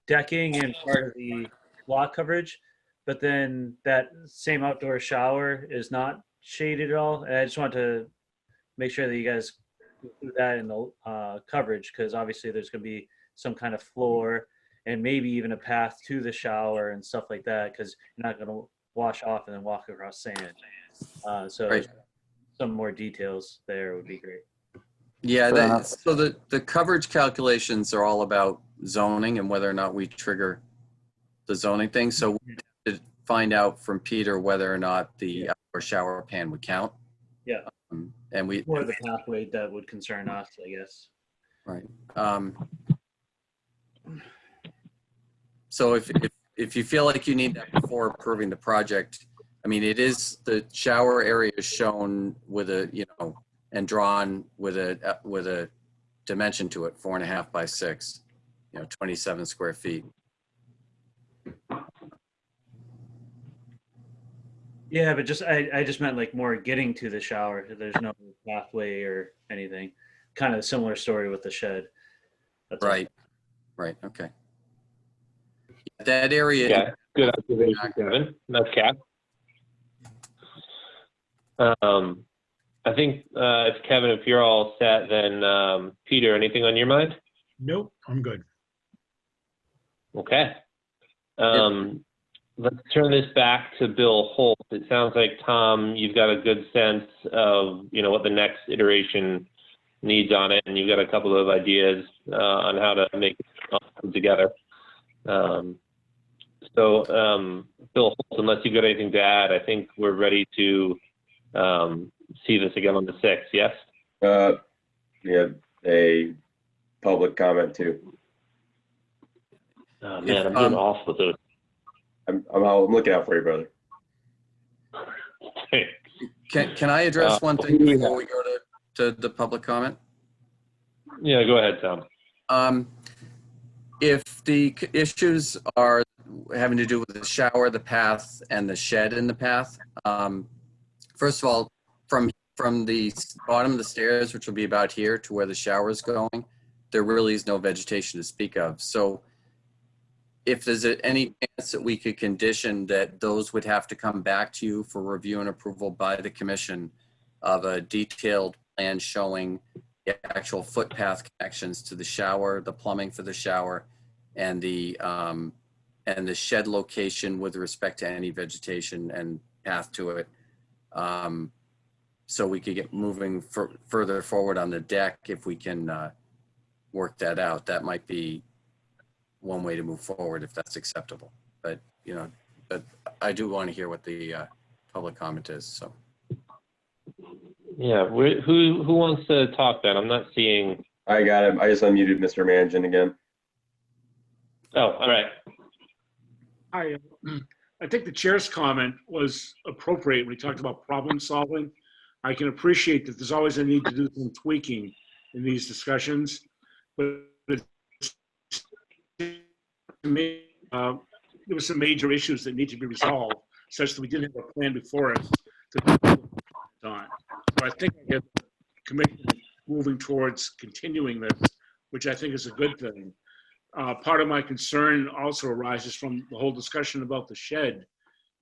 decking and part of the lot coverage, but then that same outdoor shower is not shaded at all. And I just want to make sure that you guys include that in the coverage, because obviously there's going to be some kind of floor and maybe even a path to the shower and stuff like that, because you're not going to wash off and then walk across sand. So some more details there would be great. Yeah, so the coverage calculations are all about zoning and whether or not we trigger the zoning thing. So we have to find out from Peter whether or not the outdoor shower pan would count. Yeah. And we more the pathway that would concern us, I guess. Right. So if you feel like you need that before approving the project, I mean, it is, the shower area is shown with a, and drawn with a dimension to it, 4.5 by 6, 27 square feet. Yeah, but I just meant like more getting to the shower. There's no pathway or anything. Kind of a similar story with the shed. That's right. All. Right. Okay. That area. Yeah. Good observation, Kevin. That's Cap. I think if you're all set, then Peter, anything on your mind? Nope, I'm good. Okay. Let's turn this back to Bill Holt. It sounds like, Tom, you've got a good sense of, what the next iteration needs on it, and you've got a couple of ideas on how to make it come together. Bill Holt, unless you've got anything to add, I think we're ready to see this again on the 6th, yes? We have a public comment too. Oh, man, I'm doing awful with those. I'm looking out for you, brother. Can I address one thing before we go to the public comment? Yeah, go ahead, Tom. If the issues are having to do with the shower, the path, and the shed in the path, first of all, from the bottom of the stairs, which will be about here to where the shower is going, there really is no vegetation to speak of. So if there's any chance that we could condition that those would have to come back to you for review and approval by the commission of a detailed plan showing the actual footpath connections to the shower, the plumbing for the shower, and the shed location with respect to any vegetation and path to it. So we could get moving further forward on the deck if we can work that out. That might be one way to move forward if that's acceptable. But I do want to hear what the public comment is. So. Yeah, who wants to talk then? I'm not seeing. I got him. I just unmuted Mr. Manjan again. Oh, all right. I think the chair's comment was appropriate when he talked about problem solving. I can appreciate that there's always a need to do some tweaking in these discussions, but to me, there were some major issues that need to be resolved, such that we didn't have a plan before us on. So I think I get the commission moving towards continuing this, which I think is a good thing. Part of my concern also arises from the whole discussion about the shed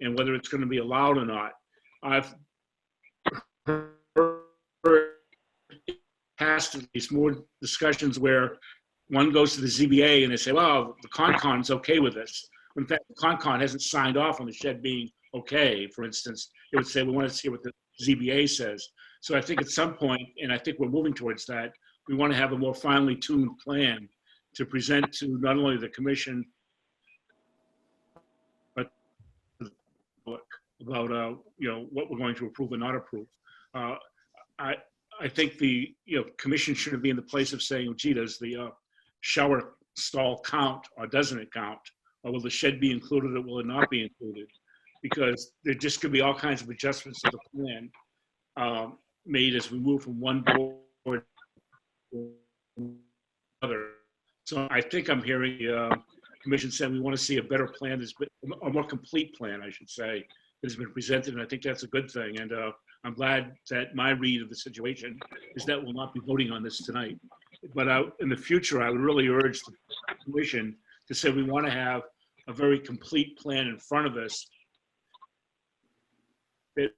and whether it's going to be allowed or not. I've heard past at least more discussions where one goes to the ZBA and they say, well, the Concom's okay with this. When in fact, the Concom hasn't signed off on the shed being okay. For instance, it would say, we want to see what the ZBA says. So I think at some point, and I think we're moving towards that, we want to have a more finely tuned plan to present to not only the commission, but about what we're going to approve and not approve. I think the commission shouldn't be in the place of saying, gee, does the shower stall count or doesn't it count? Or will the shed be included or will it not be included? Because there just could be all kinds of adjustments to the plan made as we move from one board to another. So I think I'm hearing the commission saying we want to see a better plan, a more complete plan, I should say, that has been presented, and I think that's a good thing. And I'm glad that my read of the situation is that we'll not be voting on this tonight. But in the future, I would really urge the commission to say we want to have a very complete plan in front of us that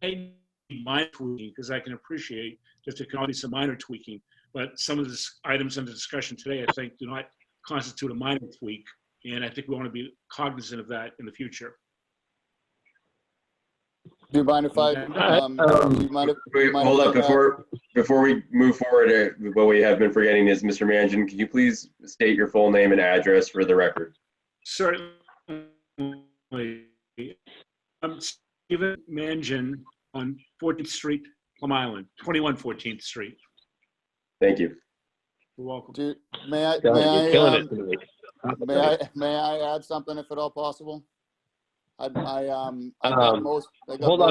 may be minor tweaking, because I can appreciate that there can always be some minor tweaking, but some of the items under discussion today, I think, do not constitute a minor tweak, and I think we want to be cognizant of that in the future. Do you mind if I? Hold up before we move forward. What we have been forgetting is Mr. Manjan. Could you please state your full name and address for the record? Certainly. I'm Stephen Manjan on 14th Street, Plum Island, 21 14th Street. Thank you. You're welcome. May I add something if at all possible? Hold on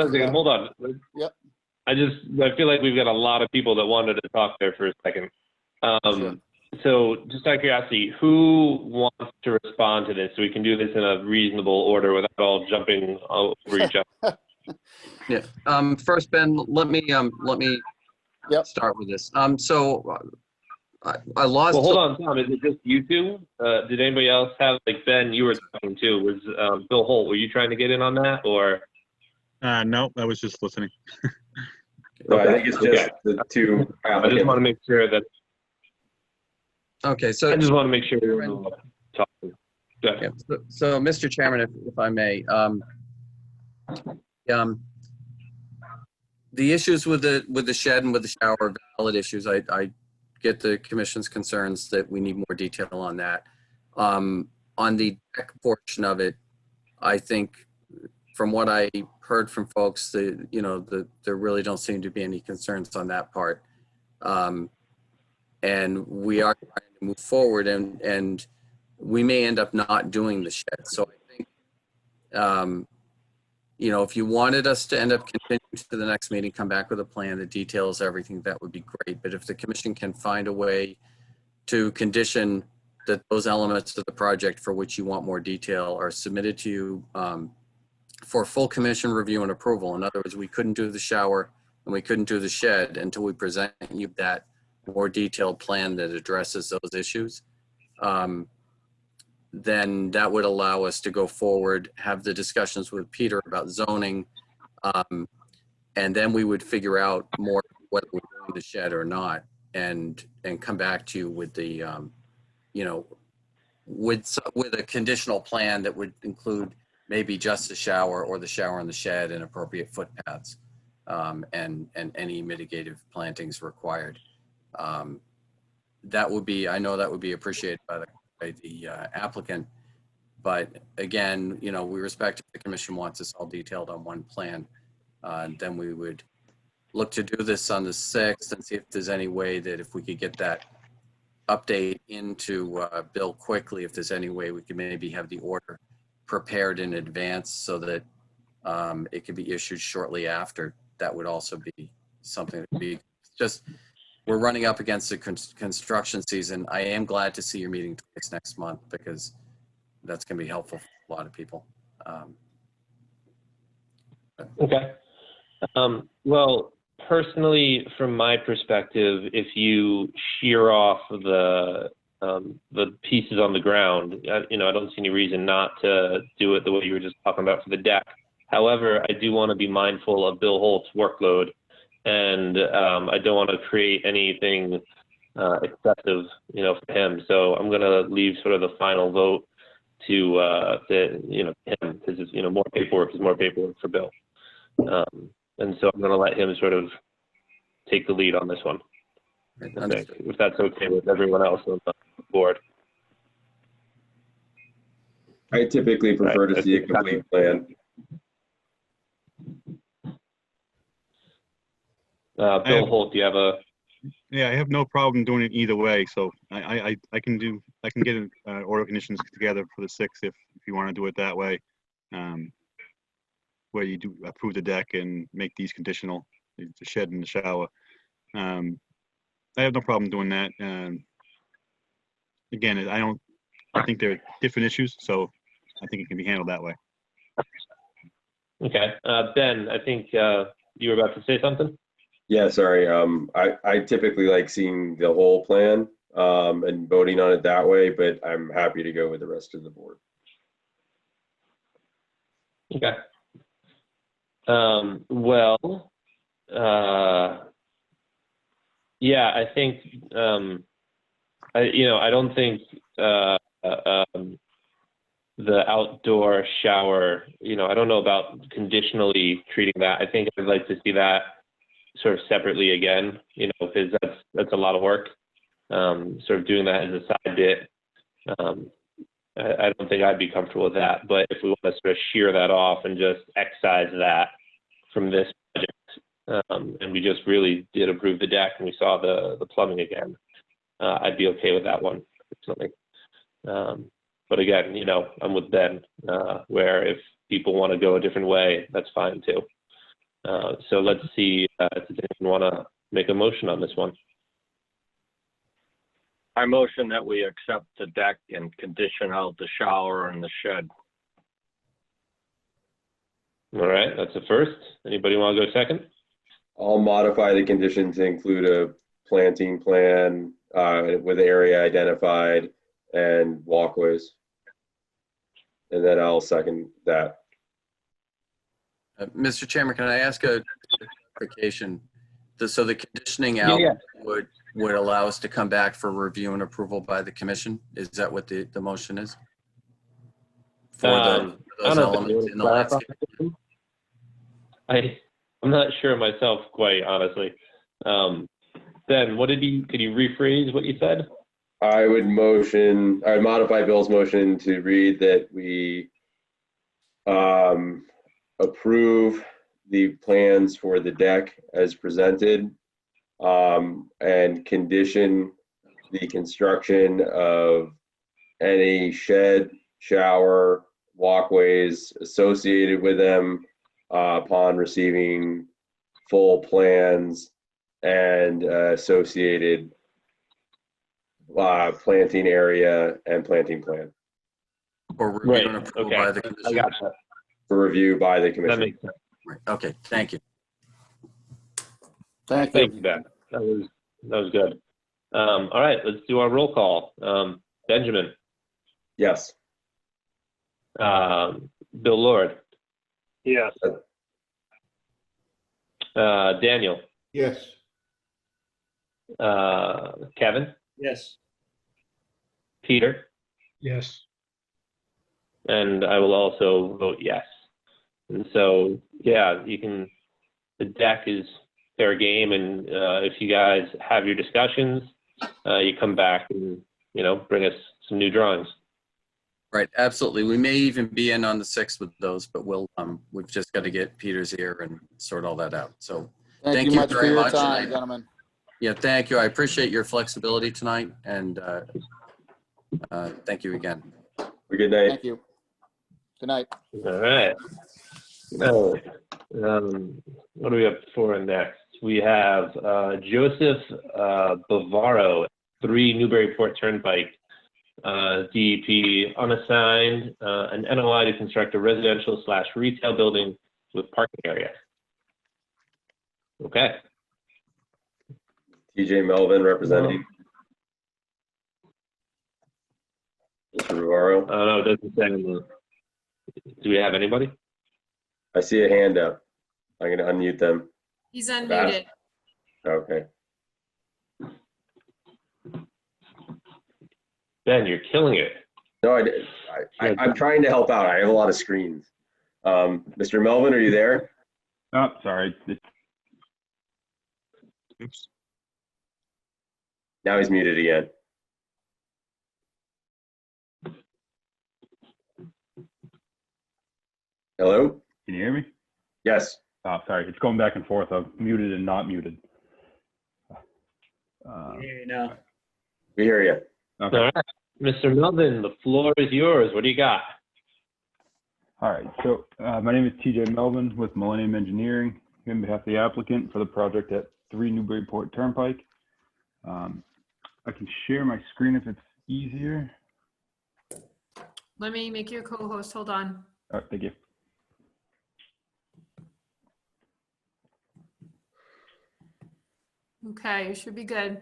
a second. Hold on. Yep. I feel like we've got a lot of people that wanted to talk there for a second. Sure. So just out of curiosity, who wants to respond to this so we can do this in a reasonable order without all jumping over each other? Yeah. First, Ben, let me start with this. So I lost. Well, hold on, Tom. Is it just you two? Did anybody else have, like, Ben, you were talking too? Was Bill Holt, were you trying to get in on that, or? No, I was just listening. No, I think it's just the two applicants. I just want to make sure that. Okay, so I just want to make sure we're talking. Yeah, so Mr. Chairman, if I may, the issues with the shed and with the shower are valid issues. I get the commission's concerns that we need more detail on that. On the deck portion of it, I think from what I heard from folks, there really don't seem to be any concerns on that part. And we are trying to move forward, and we may end up not doing the shed. So I think, if you wanted us to end up continuing to the next meeting, come back with a plan that details everything, that would be great. But if the commission can find a way to condition that those elements of the project for which you want more detail are submitted to you for full commission review and approval. In other words, we couldn't do the shower and we couldn't do the shed until we present you that more detailed plan that addresses those issues. Then that would allow us to go forward, have the discussions with Peter about zoning, and then we would figure out more whether we're doing the shed or not, and come back to you with the, with a conditional plan that would include maybe just the shower or the shower and the shed and appropriate footpaths, and any mitigative plantings required. That would be, I know that would be appreciated by the applicant, but again, we respect if the commission wants this all detailed on one plan, then we would look to do this on the 6th and see if there's any way that if we could get that update into Bill quickly, if there's any way we could maybe have the order prepared in advance so that it could be issued shortly after. That would also be something that would be just, we're running up against the construction season. I am glad to see your meeting twice next month because that's going to be helpful for a lot of people. Okay. Well, personally, from my perspective, if you shear off the pieces on the ground, I don't see any reason not to do it the way you were just talking about for the deck. However, I do want to be mindful of Bill Holt's workload, and I don't want to create anything excessive, for him. So I'm going to leave sort of the final vote to him, because more paperwork is more paperwork for Bill. And so I'm going to let him sort of take the lead on this one, I think, if that's okay with everyone else on the board. I typically prefer to see a complete plan. Bill Holt, do you have a? Yeah, I have no problem doing it either way. So I can get an order of conditions together for the 6th if you want to do it that way, where you do approve the deck and make these conditional, the shed and the shower. I have no problem doing that. Again, I think they're different issues, so I think it can be handled that way. Okay, Ben, I think you were about to say something. Yeah, sorry. I typically like seeing the whole plan and voting on it that way, but I'm happy to go with the rest of the board. Okay. Yeah, I think I don't think the outdoor shower, I don't know about conditionally treating that. I think I'd like to see that sort of separately again, because that's a lot of work. Sort of doing that as a side bit. I don't think I'd be comfortable with that, but if we want to sort of shear that off and just excise that from this project, and we just really did approve the deck and we saw the plumbing again, I'd be okay with that one, personally. But again, I'm with Ben, where if people want to go a different way, that's fine too. So let's see, does anyone want to make a motion on this one? I motion that we accept the deck and condition out the shower and the shed. All right, that's a first. Anybody want to go second? I'll modify the condition to include a planting plan with area identified and walkways. And then I'll second that. Mr. Chairman, can I ask a clarification? So the conditioning out would allow us to come back for review and approval by the commission? Is that what the motion is? For those elements in the landscape? I'm not sure myself, quite honestly. Ben, could you rephrase what you said? I would modify Bill's motion to read that we approve the plans for the deck as presented, and condition the construction of any shed, shower, walkways associated with them upon receiving full plans and associated planting area and planting plan. Or review and approve by the I commission? got that. For review by the That commission. makes sense. Right. Okay, thank you. Thank you, Ben. That was good. All right, let's do our roll call. Benjamin. Yes. Bill Lord. Yes. Daniel. Yes. Kevin. Yes. Peter. Yes. And I will also vote yes. And so, yeah, the deck is fair game. And if you guys have your discussions, you come back and, bring us some new drawings. Right, absolutely. We may even be in on the 6th with those, but we've just got to get Peter's here and sort all that out. So Thank you much for your time, gentlemen. Yeah, thank you. I appreciate your flexibility tonight, and thank you again. Good night. Thank you. Good night. All right. Now, what do we have for next? We have Joseph Bavaro, 3 Newburyport Turnpike, DEP unassigned, an NOI to construct a residential/retail building with parking area. Okay. TJ Melvin representing. Mr. Rivaro. No, it doesn't say anything. Do we have anybody? I see a hand up. I'm going to unmute them. He's unmuted. Okay. Ben, you're killing it. No, I'm trying to help out. I have a lot of screens. Mr. Melvin, are you there? Oh, sorry. Oops. Now he's muted again. Hello? Can you hear me? Yes. Oh, sorry. It's going back and forth. I'm muted and not muted. No. We hear you. Okay. All right. Mr. Melvin, the floor is yours. What do you got? All right. So my name is TJ Melvin with Millennium Engineering on behalf of the applicant for the project at 3 Newburyport Turnpike. I can share my screen if it's easier. Let me make you a co-host. Hold on. All right. Thank you. Okay, you should be good.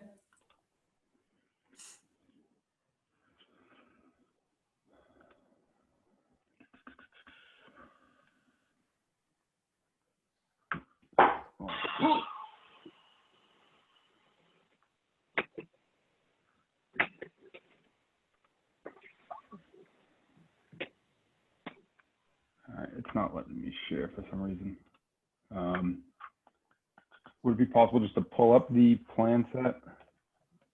All right. It's not letting me share for some reason. Would it be possible just to pull up the plan set?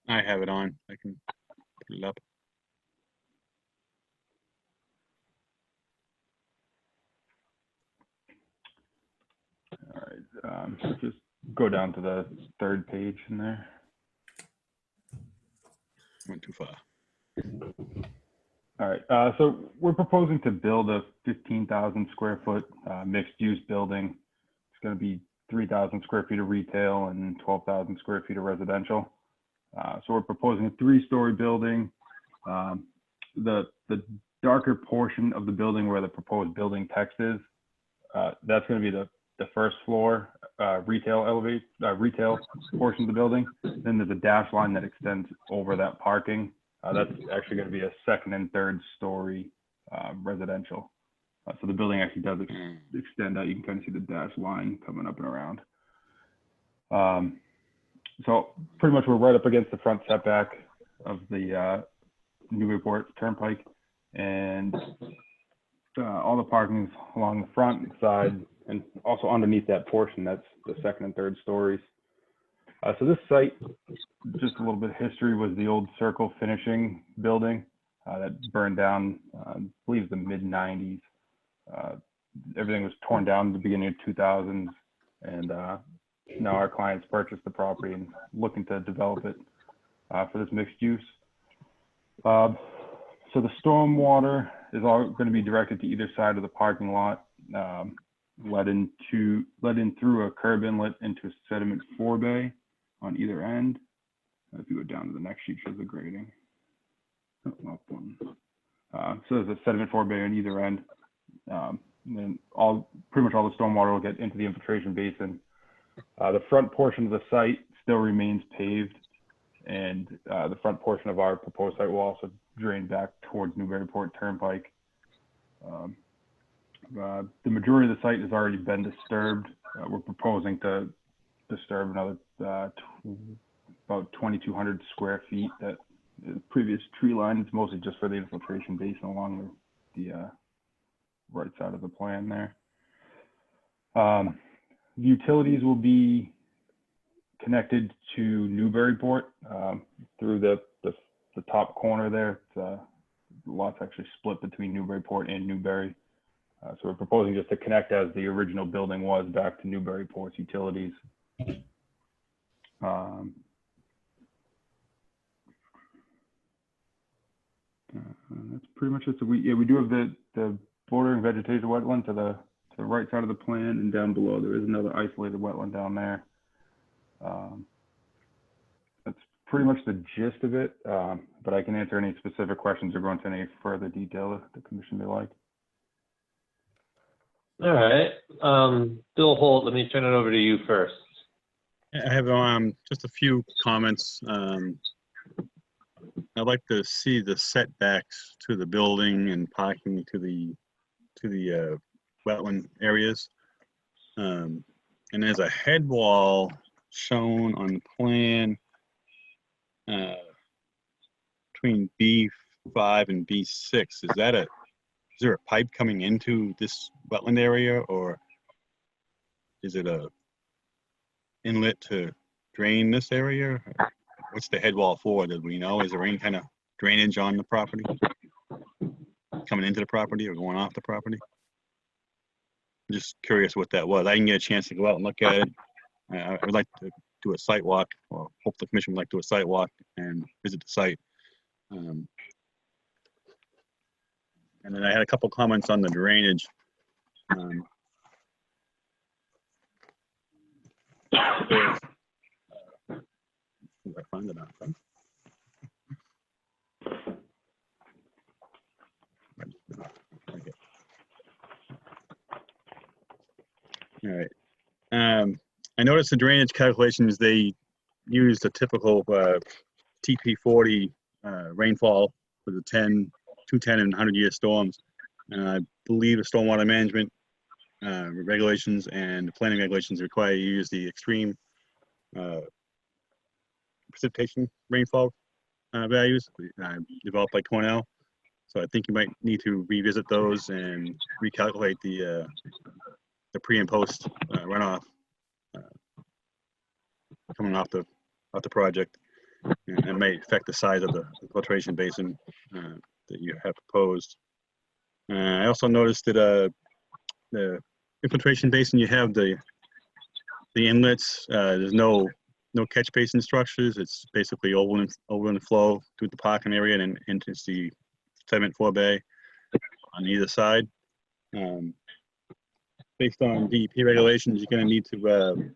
I have it on. I can put it up. All right. So just go down to the 3rd page in there. Went too far. All right. So we're proposing to build a 15,000 square foot mixed use building. It's going to be 3,000 square feet of retail and 12,000 square feet of residential. So we're proposing a 3-story building. The darker portion of the building where the proposed building text is, that's going to be the first floor retail portion of the building. Then there's a dash line that extends over that parking. That's actually going to be a 2nd and 3rd story residential. So the building actually does extend out. You can kind of see the dash line coming up and around. So pretty much we're right up against the front setback of the Newburyport Turnpike, and all the parking is along the front side and also underneath that portion. That's the 2nd and 3rd stories. So this site, just a little bit of history, was the old Circle Finishing building that burned down, I believe, the mid-90s. Everything was torn down at the beginning of 2000s, and now our clients purchased the property and looking to develop it for this mixed use. So the stormwater is all going to be directed to either side of the parking lot, led in through a curb inlet into a sediment forebay on either end. If you go down to the next sheet, shows the grading. Oh, up one. So there's a sediment forebay on either end. And then pretty much all the stormwater will get into the infiltration basin. The front portion of the site still remains paved, and the front portion of our proposed site will also drain back towards Newburyport Turnpike. The majority of the site has already been disturbed. We're proposing to disturb another about 2,200 square feet. That the previous tree line is mostly just for the infiltration basin along the right side of the plan there. The utilities will be connected to Newburyport through the top corner there. The lot's actually split between Newburyport and Newbury. So we're proposing just to connect as the original building was back to Newburyport's utilities. That's pretty much it. So we do have the bordering vegetated wetland to the right side of the plan, and down below there is another isolated wetland down there. That's pretty much the gist of it, but I can answer any specific questions or go into any further detail if the commission may like. All right. Bill Holt, let me turn it over to you first. I have just a few comments. I'd like to see the setbacks to the building and parking to the wetland areas. And there's a head wall shown on the plan between B5 and B6. Is there a pipe coming into this wetland area, or is it a inlet to drain this area? What's the head wall for? Did we know? Is there any kind of drainage on the property coming into the property or going off the property? I'm just curious what that was. I didn't get a chance to go out and look at it. I would like to do a site walk, or hope the commission would like to do a site walk and visit the site. And then I had a couple comments on the drainage. I find it out. Okay. All right. I noticed the drainage calculations, they used a typical TP40 rainfall for the 210 and 100-year storms. And I believe the stormwater management regulations and the planning regulations require you to use the extreme precipitation rainfall values developed by Cornell. So I think you might need to revisit those and recalculate the pre and post runoff coming off the project, and it may affect the size of the filtration basin that you have proposed. I also noticed that the infiltration basin, you have the inlets. There's no catch basin structures. It's basically overland flow through the parking area and into the sediment forebay on either side. Based on DEP regulations, you're going to need to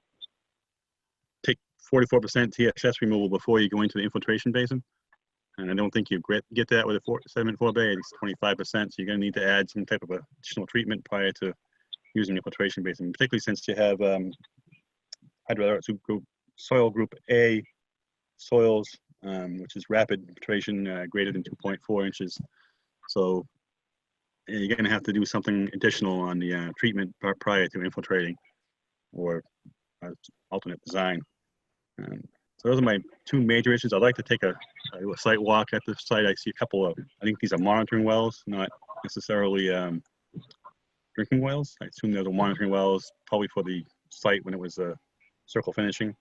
take 44% TSS removal before you go into the infiltration basin. And I don't think you get that with a sediment forebay. It's 25%, so you're going to need to add some type of additional treatment prior to using the infiltration basin, particularly since you have soil group A soils, which is rapid infiltration greater than 2.4 inches. So you're going to have to do something additional on the treatment prior to infiltrating, or alternate design. So those are my two major issues. I'd like to take a site walk at the site. I see a couple of, I think these are monitoring wells, not necessarily drinking wells. I assume they're the monitoring wells, probably for the site when it was Circle Finishing.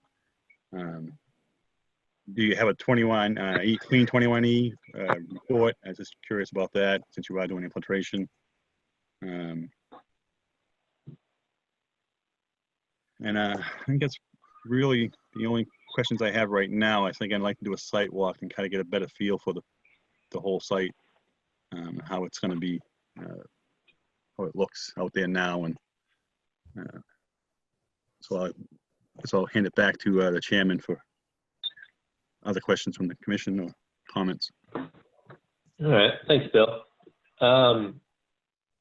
Do you have a 21, clean 21E report? I was just curious about that since you are doing infiltration. And I think that's really the only questions I have right now. I think I'd like to do a site walk and kind of get a better feel for the whole site, how it's going to be, how it looks out there now. And so I'll hand it back to the chairman for other questions from the commission or comments. All right, thanks, Bill.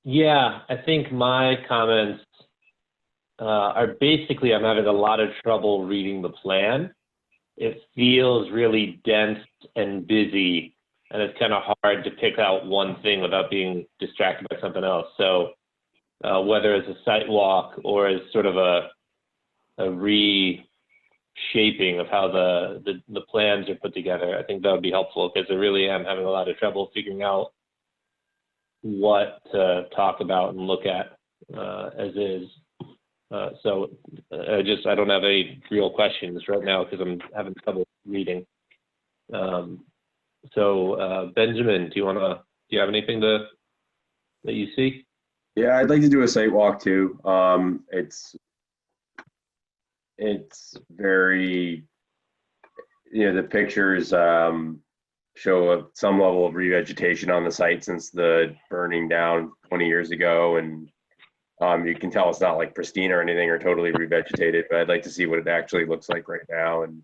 Yeah, I think my comments are basically, I'm having a lot of trouble reading the plan. It feels really dense and busy, and it's kind of hard to pick out one thing without being distracted by something else. So whether it's a site walk or as sort of a reshaping of how the plans are put together, I think that would be helpful, because I really am having a lot of trouble figuring out what to talk about and look at as is. So I don't have any real questions right now because I'm having trouble reading. So Benjamin, do you have anything that you see? Yeah, I'd like to do a site walk too. It's very, the pictures show some level of revegetation on the site since the burning down 20 years ago. And you can tell it's not like pristine or anything or totally revegetated, but I'd like to see what it actually looks like right now. And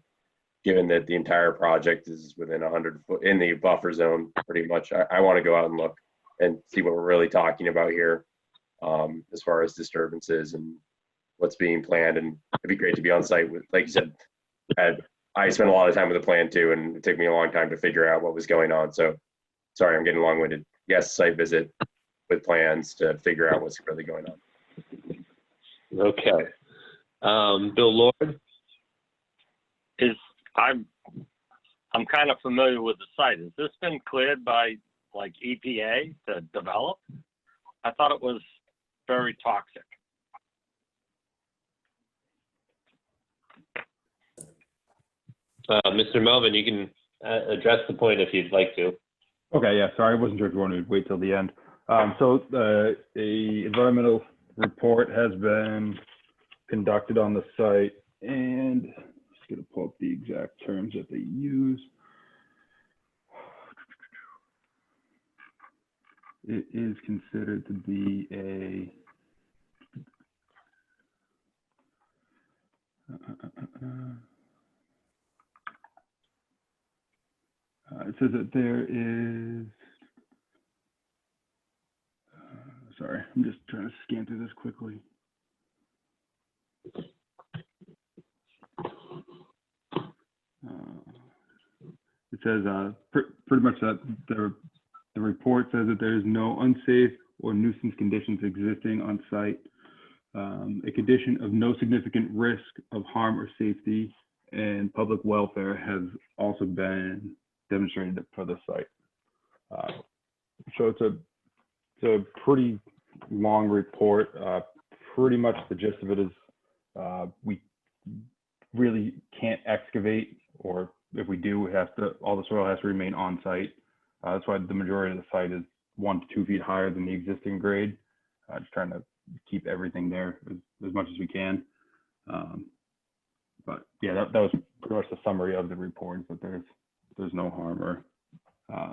given that the entire project is within 100 foot in the buffer zone, pretty much, I want to go out and look and see what we're really talking about here as far as disturbances and what's being planned. And it'd be great to be on site with, like you said, I spent a lot of time with the plan too, and it took me a long time to figure out what was going on. So sorry, I'm getting long-winded. Yes, site visit with plans to figure out what's really going on. Okay. Bill Lord? I'm kind of familiar with the site. Has this been cleared by like EPA to develop? I thought it was very toxic. Mr. Melvin, you can address the point if you'd like to. Okay, yeah, sorry, I wasn't sure if you wanted to wait till the end. So the environmental report has been conducted on the site, and I'm just going to pull up the exact terms that they use. It is considered to be a it says that there is, sorry, I'm just trying to scan through this quickly. It says pretty much that the report says that there is no unsafe or nuisance conditions existing on site. A condition of no significant risk of harm or safety and public welfare has also been demonstrated for the site. So it's a pretty long report. Pretty much the gist of it is we really can't excavate, or if we do, we have to, all the soil has to remain on site. That's why the majority of the site is 1 to 2 feet higher than the existing grade. Just trying to keep everything there as much as we can. But yeah, that was pretty much the summary of the report, but there's no harm or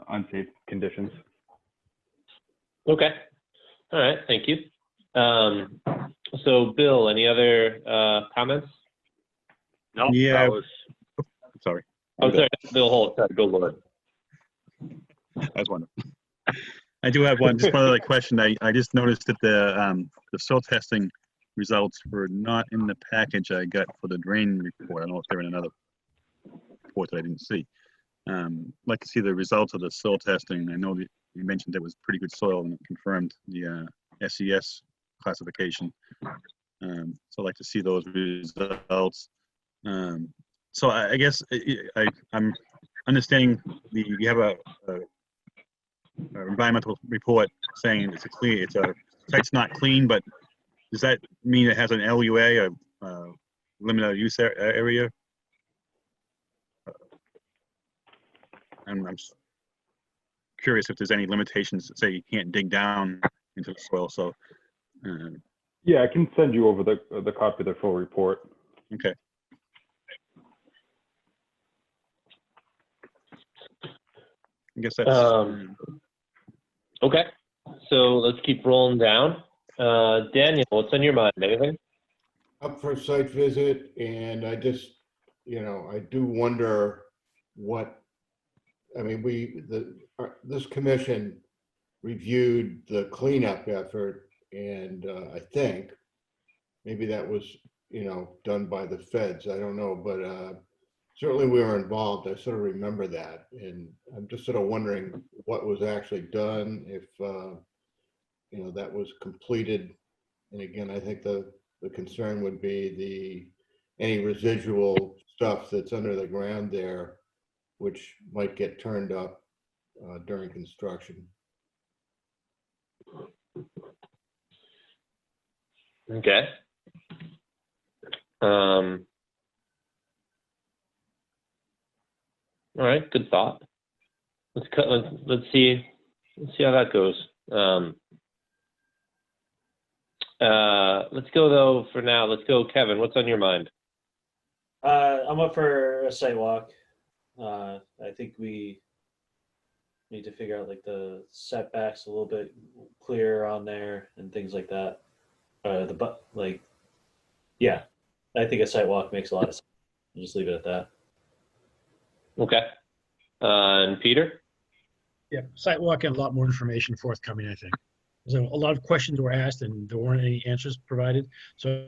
unsafe conditions. Okay. All right. Thank you. So, Bill, any other comments? No. Yeah. Sorry. Oh, sorry. Bill Holt. Sorry, Bill Lord. That's wonderful. I do have one other question. I just noticed that the soil testing results were not in the package I got for the drain report. I don't know if they're in another report that I didn't see. I'd like to see the results of the soil testing. I know that you mentioned there was pretty good soil and it confirmed the SES classification. So I'd like to see those results. So I guess I'm understanding you have a environmental report saying it's a site's not clean, but does that mean it has an LUA, a limited use area? I'm curious if there's any limitations that say you can't dig down into the soil. So, Yeah, I can send you over the copy of the full report. okay. I guess that's okay. So let's keep rolling down. Daniel, what's on your mind? Anything? Up for a site visit, and I just, I do wonder what, I mean, this commission reviewed the cleanup effort, and I think maybe that was, done by the feds. I don't know, but certainly we were involved. I sort of remember that, and I'm just sort of wondering what was actually done, if that was completed. And again, I think the concern would be any residual stuff that's under the ground there, which might get turned up during construction. Okay. All right, good thought. Let's see how that goes. Let's go though for now. Let's go, Kevin. What's on your mind? I'm up for a site walk. I think we need to figure out like the setbacks a little bit clearer on there and things like that. Yeah, I think a site walk makes a lot of sense. I'll just leave it at that. Okay. And Peter? Yeah, site walk and a lot more information forthcoming, I think. So a lot of questions were asked and there weren't any answers provided. So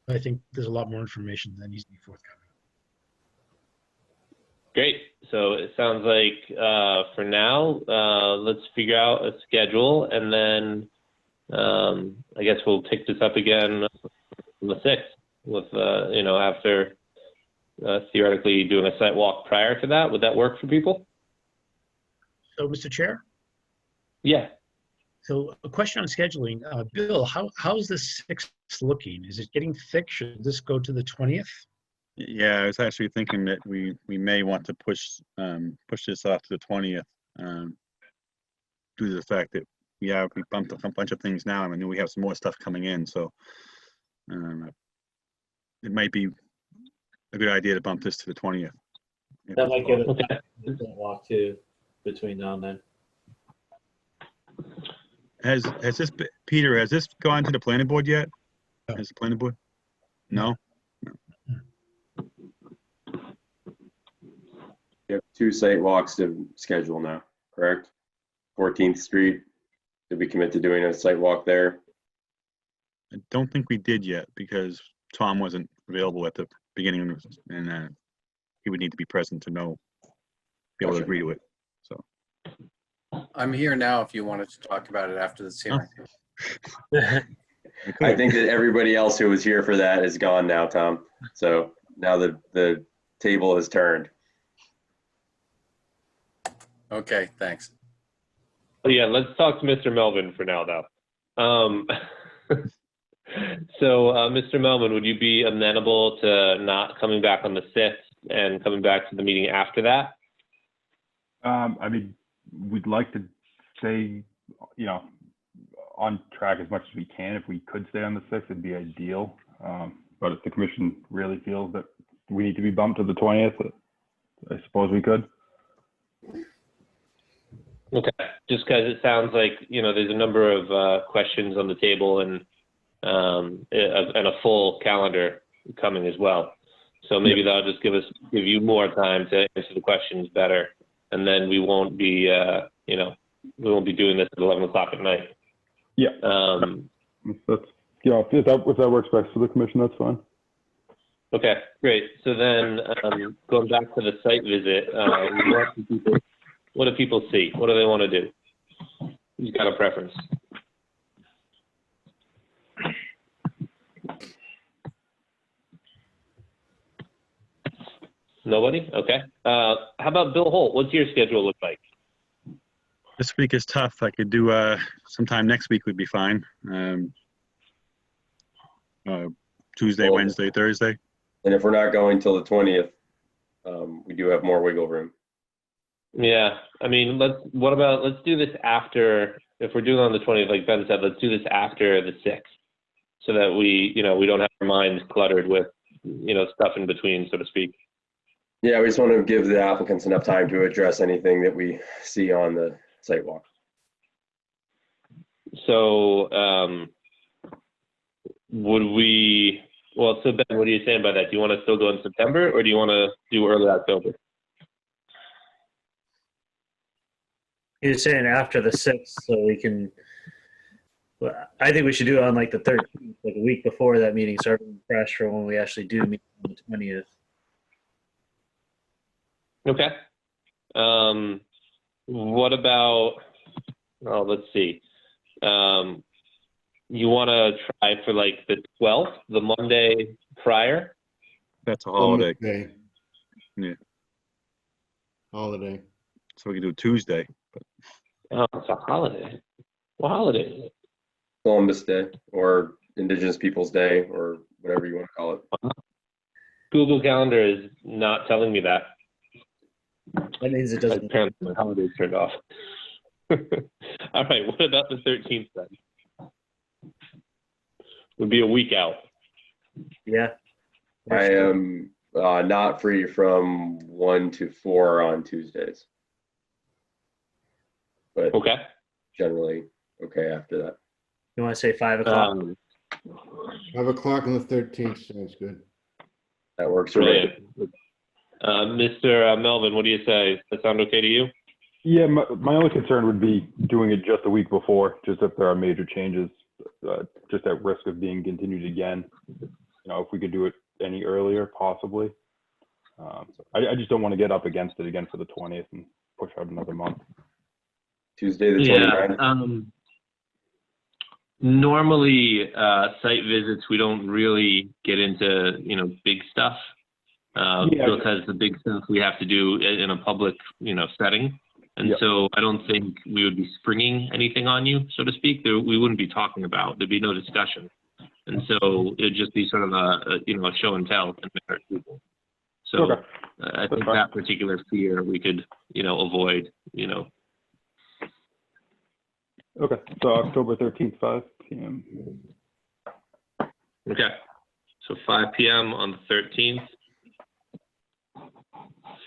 I think there's a lot more information that needs to be forthcoming. Great. So it sounds like for now, let's figure out a schedule, and then I guess we'll pick this up again on the 6th with, after theoretically doing a site walk prior to that. Would that work for people? So, Mr. Chair? Yeah. So a question on scheduling. Bill, how's the 6th looking? Is it getting thick? Should this go to the 20th? Yeah, I was actually thinking that we may want to push this off to the 20th due to the fact that we bumped up a bunch of things now. I mean, we have some more stuff coming in, so it might be a good idea to bump this to the 20th. That might give us a walk too between now and then. Has this, Peter, has this gone to the planning board yet? No. Has the planning board? No? You have 2 site walks to schedule now, correct? 14th Street. Did we commit to doing a site walk there? I don't think we did yet because Tom wasn't available at the beginning, and he would need to be present to be able to agree to it. So I'm here now if you wanted to talk about it after this hearing. I think that everybody else who was here for that is gone now, Tom. So now the table has turned. Okay, thanks. Yeah, let's talk to Mr. Melvin for now, though. So, Mr. Melvin, would you be amenable to not coming back on the 6th and coming back to the meeting after that? I mean, we'd like to stay, on track as much as we can. If we could stay on the 6th, it'd be ideal. But if the commission really feels that we need to be bumped to the 20th, I suppose we could. Okay, just because it sounds like, there's a number of questions on the table and a full calendar coming as well. So maybe that'll just give you more time to answer the questions better. And then we won't be, we won't be doing this at 11 o'clock at night. Yeah. If that works best for the commission, that's fine. Okay, great. So then going back to the site visit, what do people see? What do they want to do? Who's got a preference? Nobody? Okay. How about Bill Holt? What's your schedule look like? this week is tough. I could do sometime next week would be fine. Tuesday, Wednesday, Thursday. And if we're not going till the 20th, we do have more wiggle room. Yeah, I mean, let's do this after, if we're doing it on the 20th, like Ben said, let's do this after the 6th, so that we don't have our minds cluttered with, stuff in between, so to speak. Yeah, we just want to give the applicants enough time to address anything that we see on the site walk. So, so Ben, what are you saying by that? Do you want to still go in September, or do you want to do early October? He's saying after the 6th, so we can, well, I think we should do it on like the 13th, like a week before that meeting, so everyone's fresh for when we actually do meet on the 20th. Okay. What about, let's see. You want to try for like the 12th, the Monday prior? That's a holiday. Day. Yeah. Holiday. So we can do Tuesday. Oh, it's a holiday. What holiday is it? Columbus Day or Indigenous Peoples Day or whatever you want to call it. Google Calendar is not telling me that. That means it doesn't. Apparently my holiday's turned off. All right, what about the 13th then? Would be a week out. Yeah. I am not free from 1 to 4 on Tuesdays. But okay. Generally okay after that. You want to say 5 o'clock? 5 o'clock on the 13th sounds good. That works for me. Mr. Melvin, what do you say? Does that sound okay to you? Yeah, my only concern would be doing it just a week before, just if there are major changes, just at risk of being continued again. If we could do it any earlier, possibly. I just don't want to get up against it again for the 20th and push out another month. Tuesday the 29th. Yeah. Normally, site visits, we don't really get into, big stuff. Because the big stuff we have to do in a public, setting. And so I don't think we would be springing anything on you, so to speak. We wouldn't be talking about, there'd be no discussion. And so it'd just be sort of a show and tell and merit people. So I think that particular fear we could, avoid, Okay, so October 13th, 5 p.m. Okay, so 5 p.m. on the 13th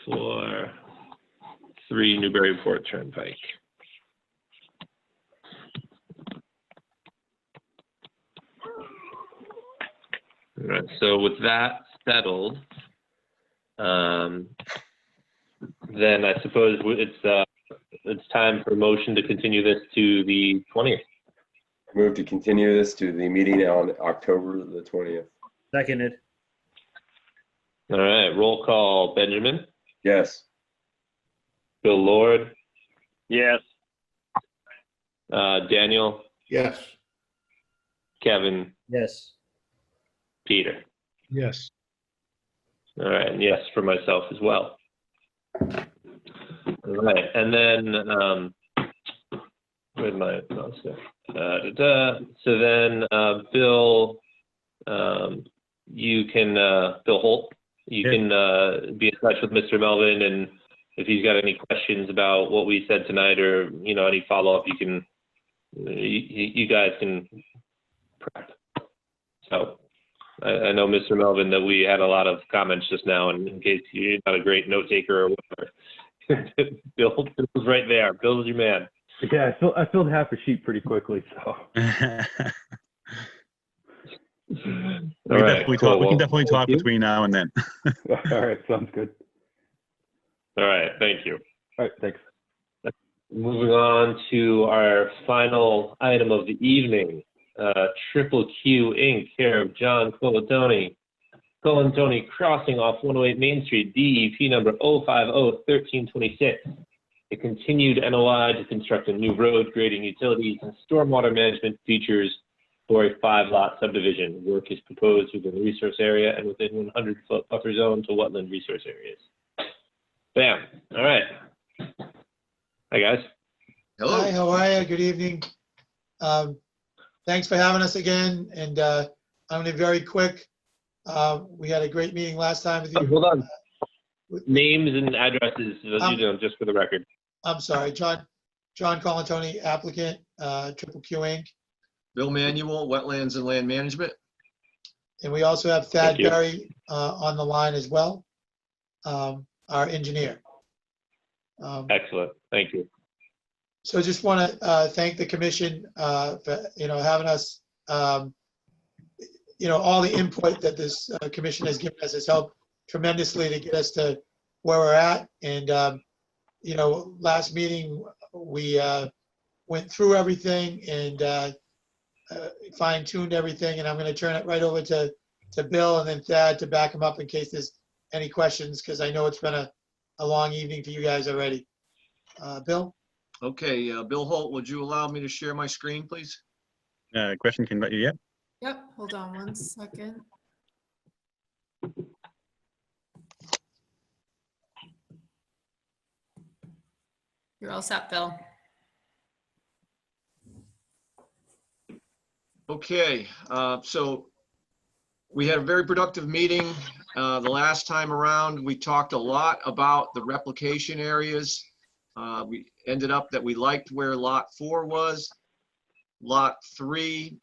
for 3 Newburyport Turnpike. All right, so with that settled, then I suppose it's time for a motion to continue this to the 20th. Move to continue this to the meeting on October the 20th. Seconded. All right, roll call. Benjamin? Yes. Bill Lord? Yes. Daniel? Yes. Kevin? Yes. Peter? Yes. All right, and yes for myself as well. All right, and then where'd my mouse go? So then, Bill, you can Bill Holt. You can be in touch with Mr. Melvin, and if he's got any questions about what we said tonight, or any follow-up, you guys can prep. So I know, Mr. Melvin, that we had a lot of comments just now, and in case you're not a great note taker or whatever, Bill's right there. Bill's your man. Yeah, I filled half a sheet pretty quickly, so. We can definitely talk between now and then. All right, sounds good. All right, thank you. All right, thanks. Moving on to our final item of the evening, Triple Q Inc., care of John Colatoni Crossing off 108 Main Street, DEP number 050-1326. A continued NOI to construct a new road, grading utilities, and stormwater management features for a 5-lot subdivision. Work is proposed within the resource area and within 100-foot buffer zone to wetland resource areas. Bam. All right. Hi, guys. Hello. Hi, how are you? Good evening. Thanks for having us again. And I'm going to be very quick. We had a great meeting last time with you. Hold on. Names and addresses, just for the record. I'm sorry, John Colantoni, applicant, Triple Q Inc. Bill Manuel, Wetlands and Land Management. And we also have Thad Thank you. Berry on the line as well, our engineer. Excellent. Thank you. So just want to thank the commission for, having us, all the input that this commission has given us has helped tremendously to get us to where we're at. And, last meeting, we went through everything and fine-tuned everything. And I'm going to turn it right over to Bill and then Thad to back him up in case there's any questions, because I know it's been a long evening for you guys already. Bill? Okay, Bill Holt, would you allow me to share my screen, please? Question can let you yet? Yep, hold on one second. You're all set, Bill. Okay, so we had a very productive meeting. The last time around, we talked a lot about the replication areas. We ended up that we liked where lot 4 was. Lot 3,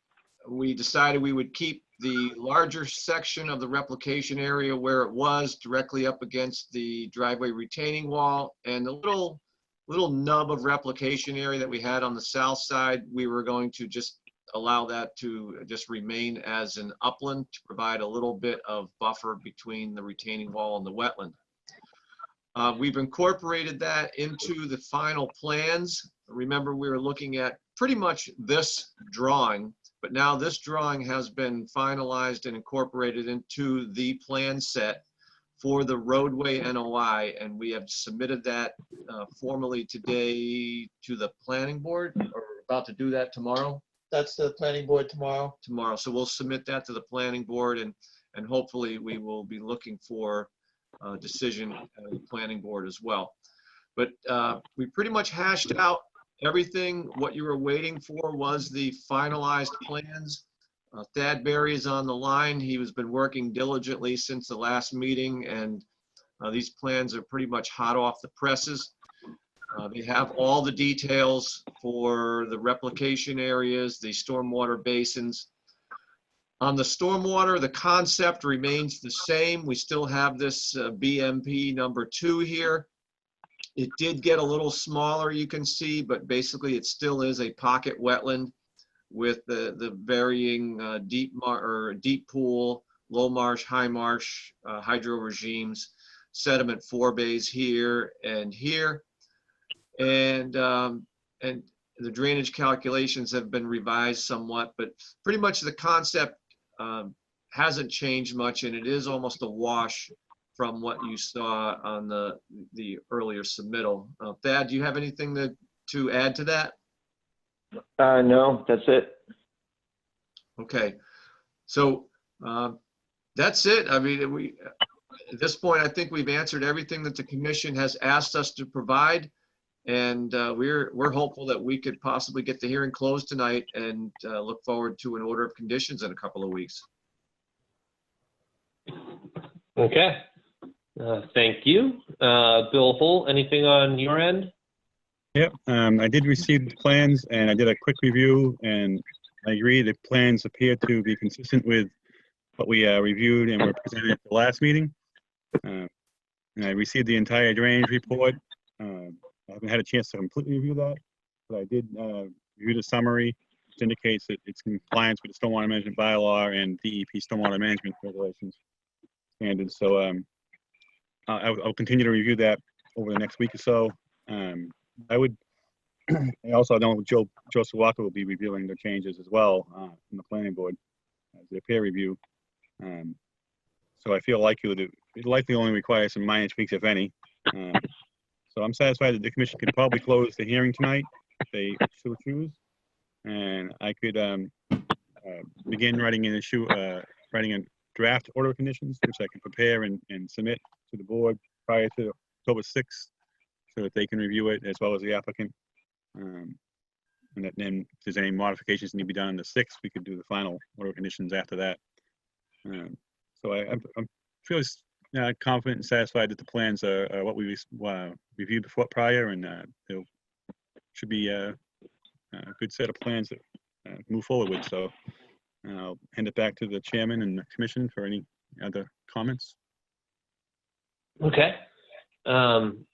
we decided we would keep the larger section of the replication area where it was, directly up against the driveway retaining wall, and the little nub of replication area that we had on the south side, we were going to just allow that to just remain as an upland to provide a little bit of buffer between the retaining wall and the wetland. We've incorporated that into the final plans. Remember, we were looking at pretty much this drawing, but now this drawing has been finalized and incorporated into the plan set for the roadway NOI, and we have submitted that formally today to the planning board, or about to do that tomorrow. That's the planning board tomorrow. Tomorrow, so we'll submit that to the planning board, and hopefully we will be looking for a decision at the planning board as well. But we pretty much hashed out everything. What you were waiting for was the finalized plans. Thad Berry is on the line. He has been working diligently since the last meeting, and these plans are pretty much hot off the presses. They have all the details for the replication areas, the stormwater basins. On the stormwater, the concept remains the same. We still have this BMP number 2 here. It did get a little smaller, you can see, but basically it still is a pocket wetland with the varying deep pool, low marsh, high marsh hydro regimes, sediment forebays here and here. And the drainage calculations have been revised somewhat, but pretty much the concept hasn't changed much, and it is almost a wash from what you saw on the earlier submittal. Thad, do you have anything to add to that? No, that's it. Okay, so that's it. I mean, at this point, I think we've answered everything that the commission has asked us to provide. And we're hopeful that we could possibly get the hearing closed tonight and look forward to an order of conditions in a couple of weeks. Okay. Thank you. Bill Holt, anything on your end? Yep, I did receive the plans and I did a quick review, and I agree the plans appear to be consistent with what we reviewed and were presented at the last meeting. And I received the entire drainage report. I haven't had a chance to completely review that, but I did review the summary, which indicates that it's in compliance with the stormwater management bylaw and DEP stormwater management regulations standards. So I'll continue to review that over the next week or so. I also know Joe Sawaka will be reviewing the changes as well from the planning board as their peer review. So I feel like it likely only requires some minor tweaks, if any. So I'm satisfied that the commission could probably close the hearing tonight if they so choose, and I could begin writing a draft order of conditions, which I can prepare and submit to the board prior to October 6th, so that they can review it as well as the applicant. And then if there's any modifications that need to be done on the 6th, we could do the final order of conditions after that. So I'm confident and satisfied that the plans are what we reviewed before prior, and there should be a good set of plans that move forward with. So I'll hand it back to the chairman and the commission for any other comments. Okay. I'm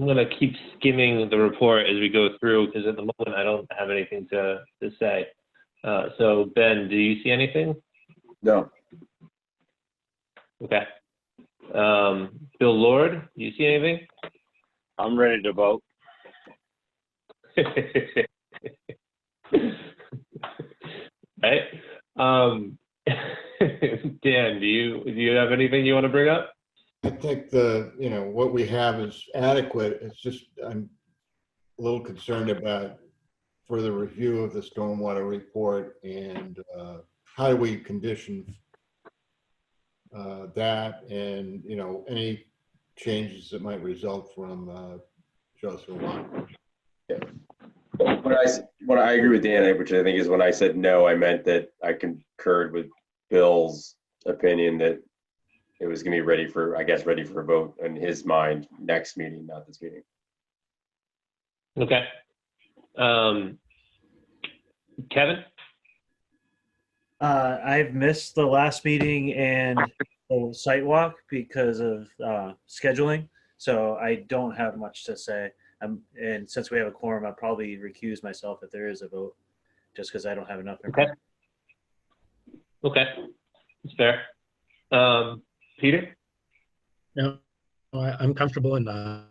gonna keep skimming the report as we go through, because at the moment I don't have anything to say. So Ben, do you see anything? No. Okay. Bill Lord, do you see anything? I'm ready to vote. Right. Dan, do you have anything you want to bring up? I think what we have is adequate. It's just, I'm a little concerned about further review of the stormwater report and how do we condition that, and any changes that might result from Joseph Wadman. Yeah. When I agree with Dan, which I think is when I said no, I meant that I concurred with Bill's opinion that it was going to be ready for a vote in his mind next meeting, not this meeting. Okay. Kevin? I've missed the last meeting and the site walk because of scheduling, so I don't have much to say. And since we have a quorum, I'll probably recuse myself if there is a vote, just because I don't have enough information. Okay. That's fair. Peter? No, I'm comfortable, and I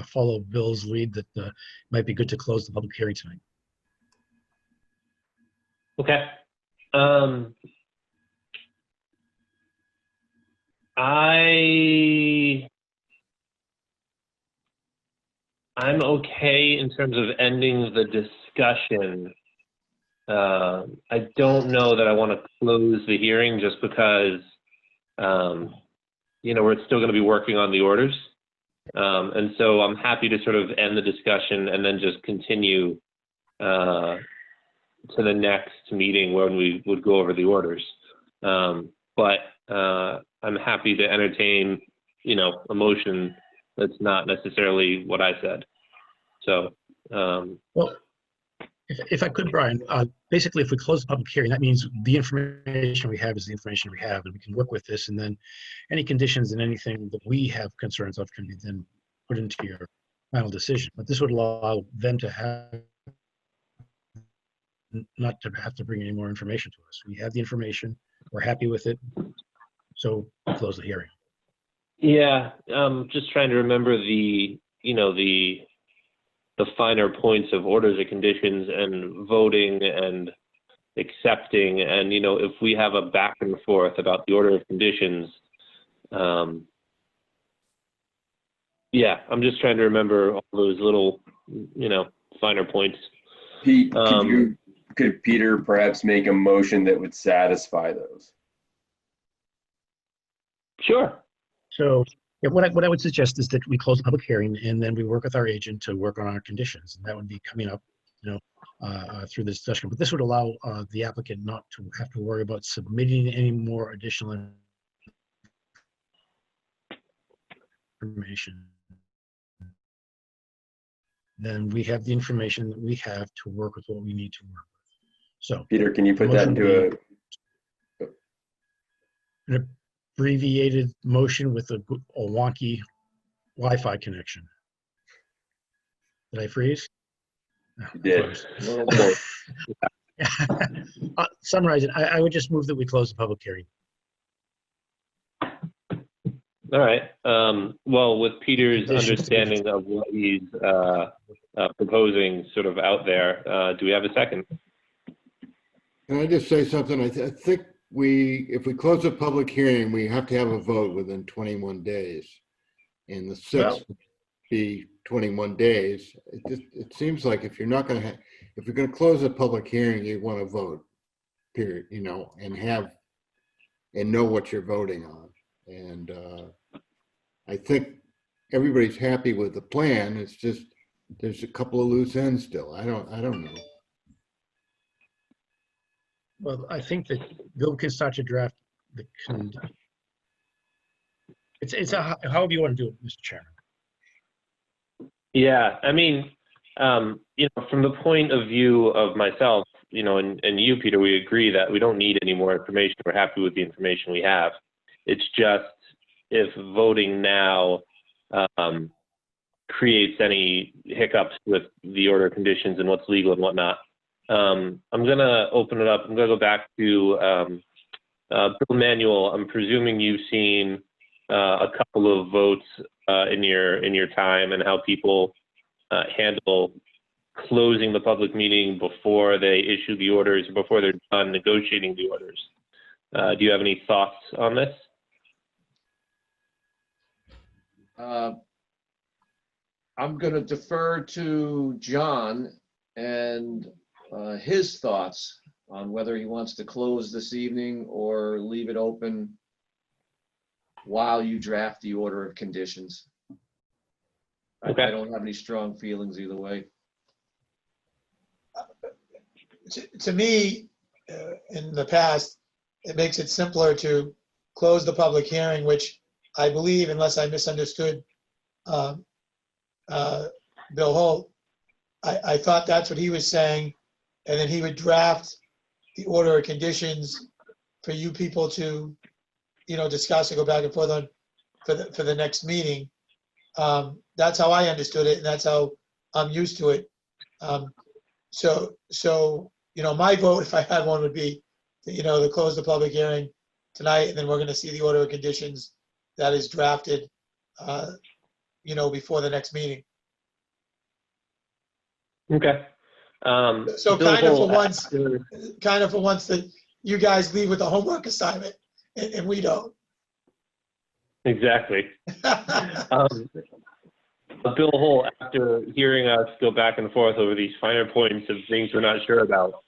follow Bill's lead that it might be good to close the public hearing tonight. Okay. I'm okay in terms of ending the discussion. I don't know that I want to close the hearing just because, we're still going to be working on the orders. And so I'm happy to sort of end the discussion and then just continue to the next meeting when we would go over the orders. But I'm happy to entertain, a motion that's not necessarily what I said. So, well, if I could, Brian, basically, if we close the public hearing, that means the information we have is the information we have, and we can work with this, and then any conditions and anything that we have concerns of can be then put into your final decision. But this would allow them to have not to have to bring any more information to us. We have the information, we're happy with it, so we'll close the hearing. Yeah, just trying to remember the finer points of orders of conditions and voting and accepting, and if we have a back and forth about the order of conditions, yeah, I'm just trying to remember all those little finer points. Pete, could Peter perhaps make a motion that would satisfy those? Sure. So yeah, what I would suggest is that we close the public hearing and then we work with our agent to work on our conditions, and that would be coming up, through this discussion. But this would allow the applicant not to have to worry about submitting any more additional information. Then we have the information that we have to work with what we need to work with. So, Peter, can you put that into an abbreviated motion with a wonky Wi-Fi connection? Did I freeze? No, you did. Summarize it. I would just move that we close the public hearing. All right. Well, with Peter's understanding of what he's proposing sort of out there, do we have a second? Can I just say something? I think if we close the public hearing, we have to have a vote within 21 days. And the 6th would be 21 days. It seems like if you're going to close a public hearing, you want to vote, period, and know what you're voting on. And I think everybody's happy with the plan. It's just, there's a couple of loose ends still. I don't know. Well, I think that Bill can start to draft it's however you want to do it, Mr. Chairman. Yeah, I mean, from the point of view of myself, and you, Peter, we agree that we don't need any more information. We're happy with the information we have. It's just if voting now creates any hiccups with the order of conditions and what's legal and whatnot. I'm going to open it up. I'm going to go back to Bill Manuel. I'm presuming you've seen a couple of votes in your time and how people handle closing the public meeting before they issue the orders, before they're done negotiating the orders. Do you have any thoughts on this? I'm going to defer to John and his thoughts on whether he wants to close this evening or leave it open while you draft the order of conditions. Okay. I don't have any strong feelings either way. To me, in the past, it makes it simpler to close the public hearing, which I believe, unless I misunderstood Bill Holt, I thought that's what he was saying, and then he would draft the order of conditions for you people to, discuss and go back and forth on for the next meeting. That's how I understood it, and that's how I'm used to it. So my vote, if I had one, would be, to close the public hearing tonight, and then we're going to see the order of conditions that is drafted, before the next meeting. Okay. So kind of for once that you guys leave with a homework assignment and we don't. Exactly. Bill Holt, after hearing us go back and forth over these finer points of things we're not sure about,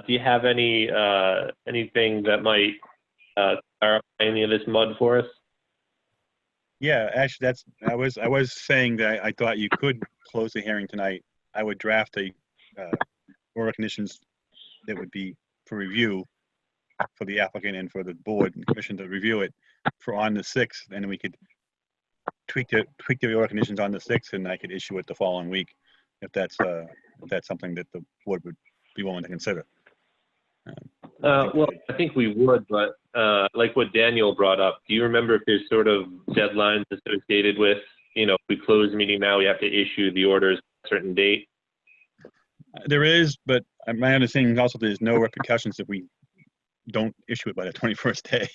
do you have anything that might clarify any of this mud for us? Yeah, actually, I was saying that I thought you could close the hearing tonight. I would draft a order of conditions that would be for review for the applicant and for the board and commission to review it for on the 6th, and we could tweak the order of conditions on the 6th, and I could issue it the following week if that's something that the board would be willing to consider. Well, I think we would, but like what Daniel brought up, do you remember if there's sort of deadlines associated with, if we close the meeting now, we have to issue the orders a certain date? There is, but my understanding is also there's no repercussions if we don't issue it by the 21st day.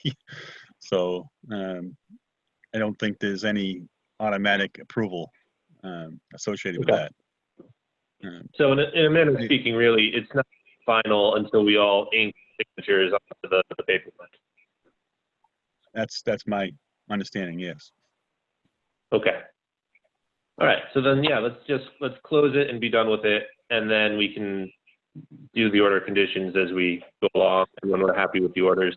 So I don't think there's any automatic approval associated with that. So in a manner of speaking, really, it's not final until we all ink signatures onto the paperwork. That's my understanding, yes. Okay. All right. So then, yeah, let's close it and be done with it, and then we can do the order of conditions as we go along. And when we're happy with the orders,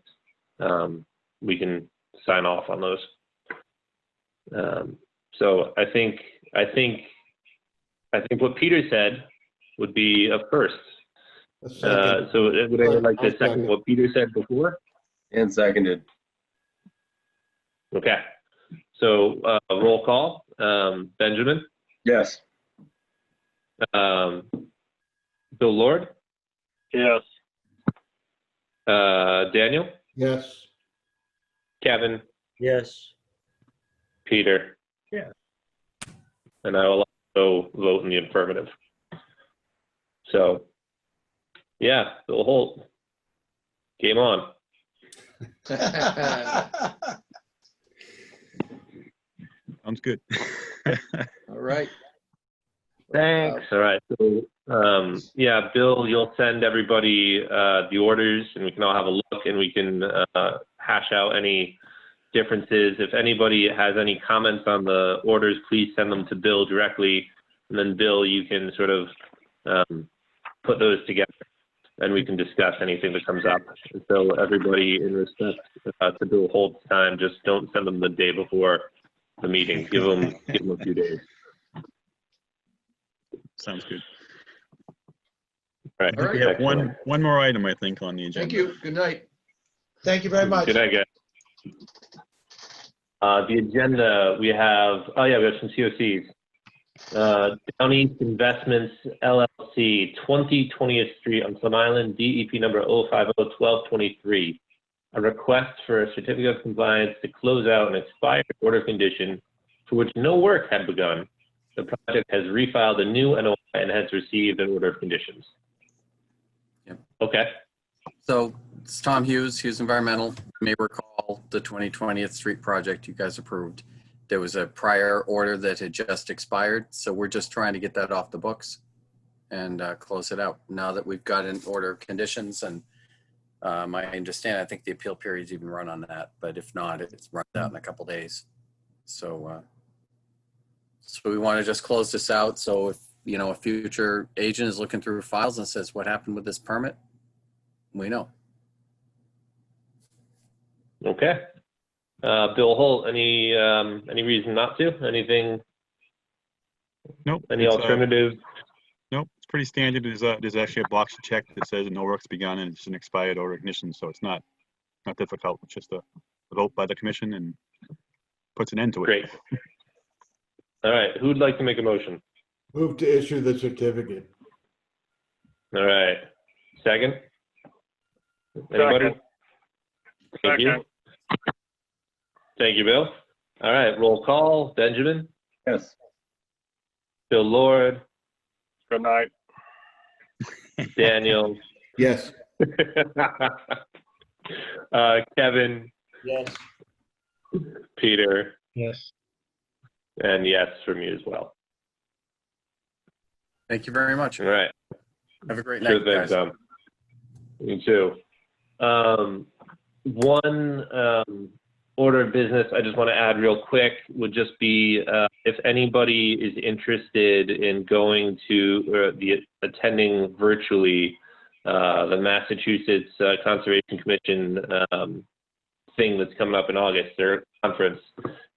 we can sign off on those. So I think what Peter said would be a first. So would anyone like to second what Peter said before? And seconded. Okay. So roll call. Benjamin? Yes. Bill Lord? Yes. Daniel? Yes. Kevin? Yes. Peter? Yeah. And I will also vote in the affirmative. So, yeah, Bill Holt, game on. Sounds good. All right. Thanks. All right. So, yeah, Bill, you'll send everybody the orders, and we can all have a look, and we can hash out any differences. If anybody has any comments on the orders, please send them to Bill directly, and then Bill, you can sort of put those together, and we can discuss anything that comes up. And so everybody, in respect to Bill Holt's time, just don't send them the day before the meeting. Give them a few days. Sounds good. All right. I think we have one more item, I think, on the agenda. Thank you. Good night. Thank you very much. Good night, guys. The agenda, we have some COCs. Down East Investments LLC, 20 20th Street on Plum Island, DEP number 050-1223. A request for a certificate of compliance to close out an expired order of condition for which no work had begun. The project has refiled a new NOI and has received an order of conditions. Yep. Okay. So it's Tom Hughes, Hughes Environmental. You may recall the 20th Street project you guys approved. There was a prior order that had just expired. So we're just trying to get that off the books and close it out. Now that we've got an order of conditions, and I understand, I think the appeal period's even run on that, but if not, it's run out in a couple days. So, so we want to just close this out. So if, you know, a future agent is looking through files and says, what happened with this permit? We know. Okay. Bill Holt, any reason not to? Anything? Nope. Any alternative? Nope. It's pretty standard. There's actually a box to check that says no work's begun and it's an expired order of condition, so it's not difficult. It's just a vote by the commission and puts an end to it. Great. All right. Who'd like to make a motion? Move to issue the certificate. All right. Second? Anybody? Thank you. Thank you, Bill. All right, roll call. Benjamin? Yes. Bill Lord? Good night. Daniel? Yes. Kevin? Yes. Peter? Yes. And yes for me as well. Thank you very much. All right. Have a great Sure night, thing, guys. Tom. You too. One order of business I just want to add real quick would just be if anybody is interested in going to attending virtually the Massachusetts Conservation Commission thing that's coming up in August, their conference,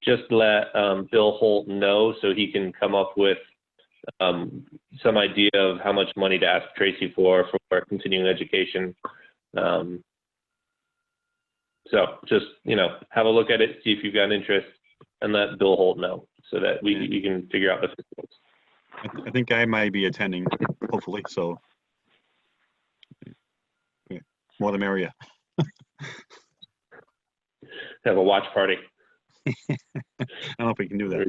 just let Bill Holt know so he can come up with some idea of how much money to ask Tracy for continuing education. So just, you know, have a look at it, see if you've got an interest, and let Bill Holt know so that we can figure out the physicals. I think I might be attending, hopefully, so yeah, more the merrier. Have a watch party. I don't know if we can do that.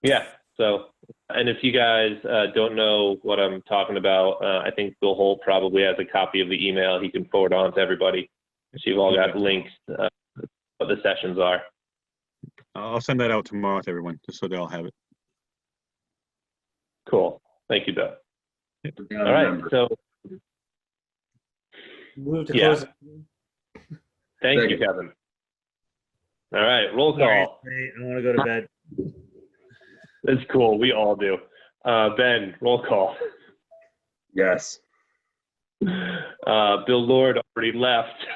Yeah, so, and if you guys don't know what I'm talking about, I think Bill Holt probably has a copy of the email he can forward on to everybody. So you've all got links what the sessions are. I'll send that out tomorrow to everyone, just so they all have it. Cool. Thank you, Bill. All right, so. Move to Yeah. close. Thank you, Kevin. All right, roll call. I want to go to bed. That's cool. We all do. Ben, roll call. Yes. Bill Lord already left.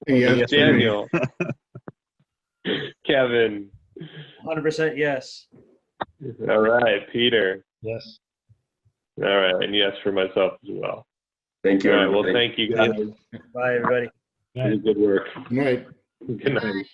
Yes. Daniel. Kevin. 100% yes. All right, Peter. Yes. All right, and yes for myself as well. Thank you. All right, well, everybody. thank you guys. Bye, everybody. Good work. Right. Good night.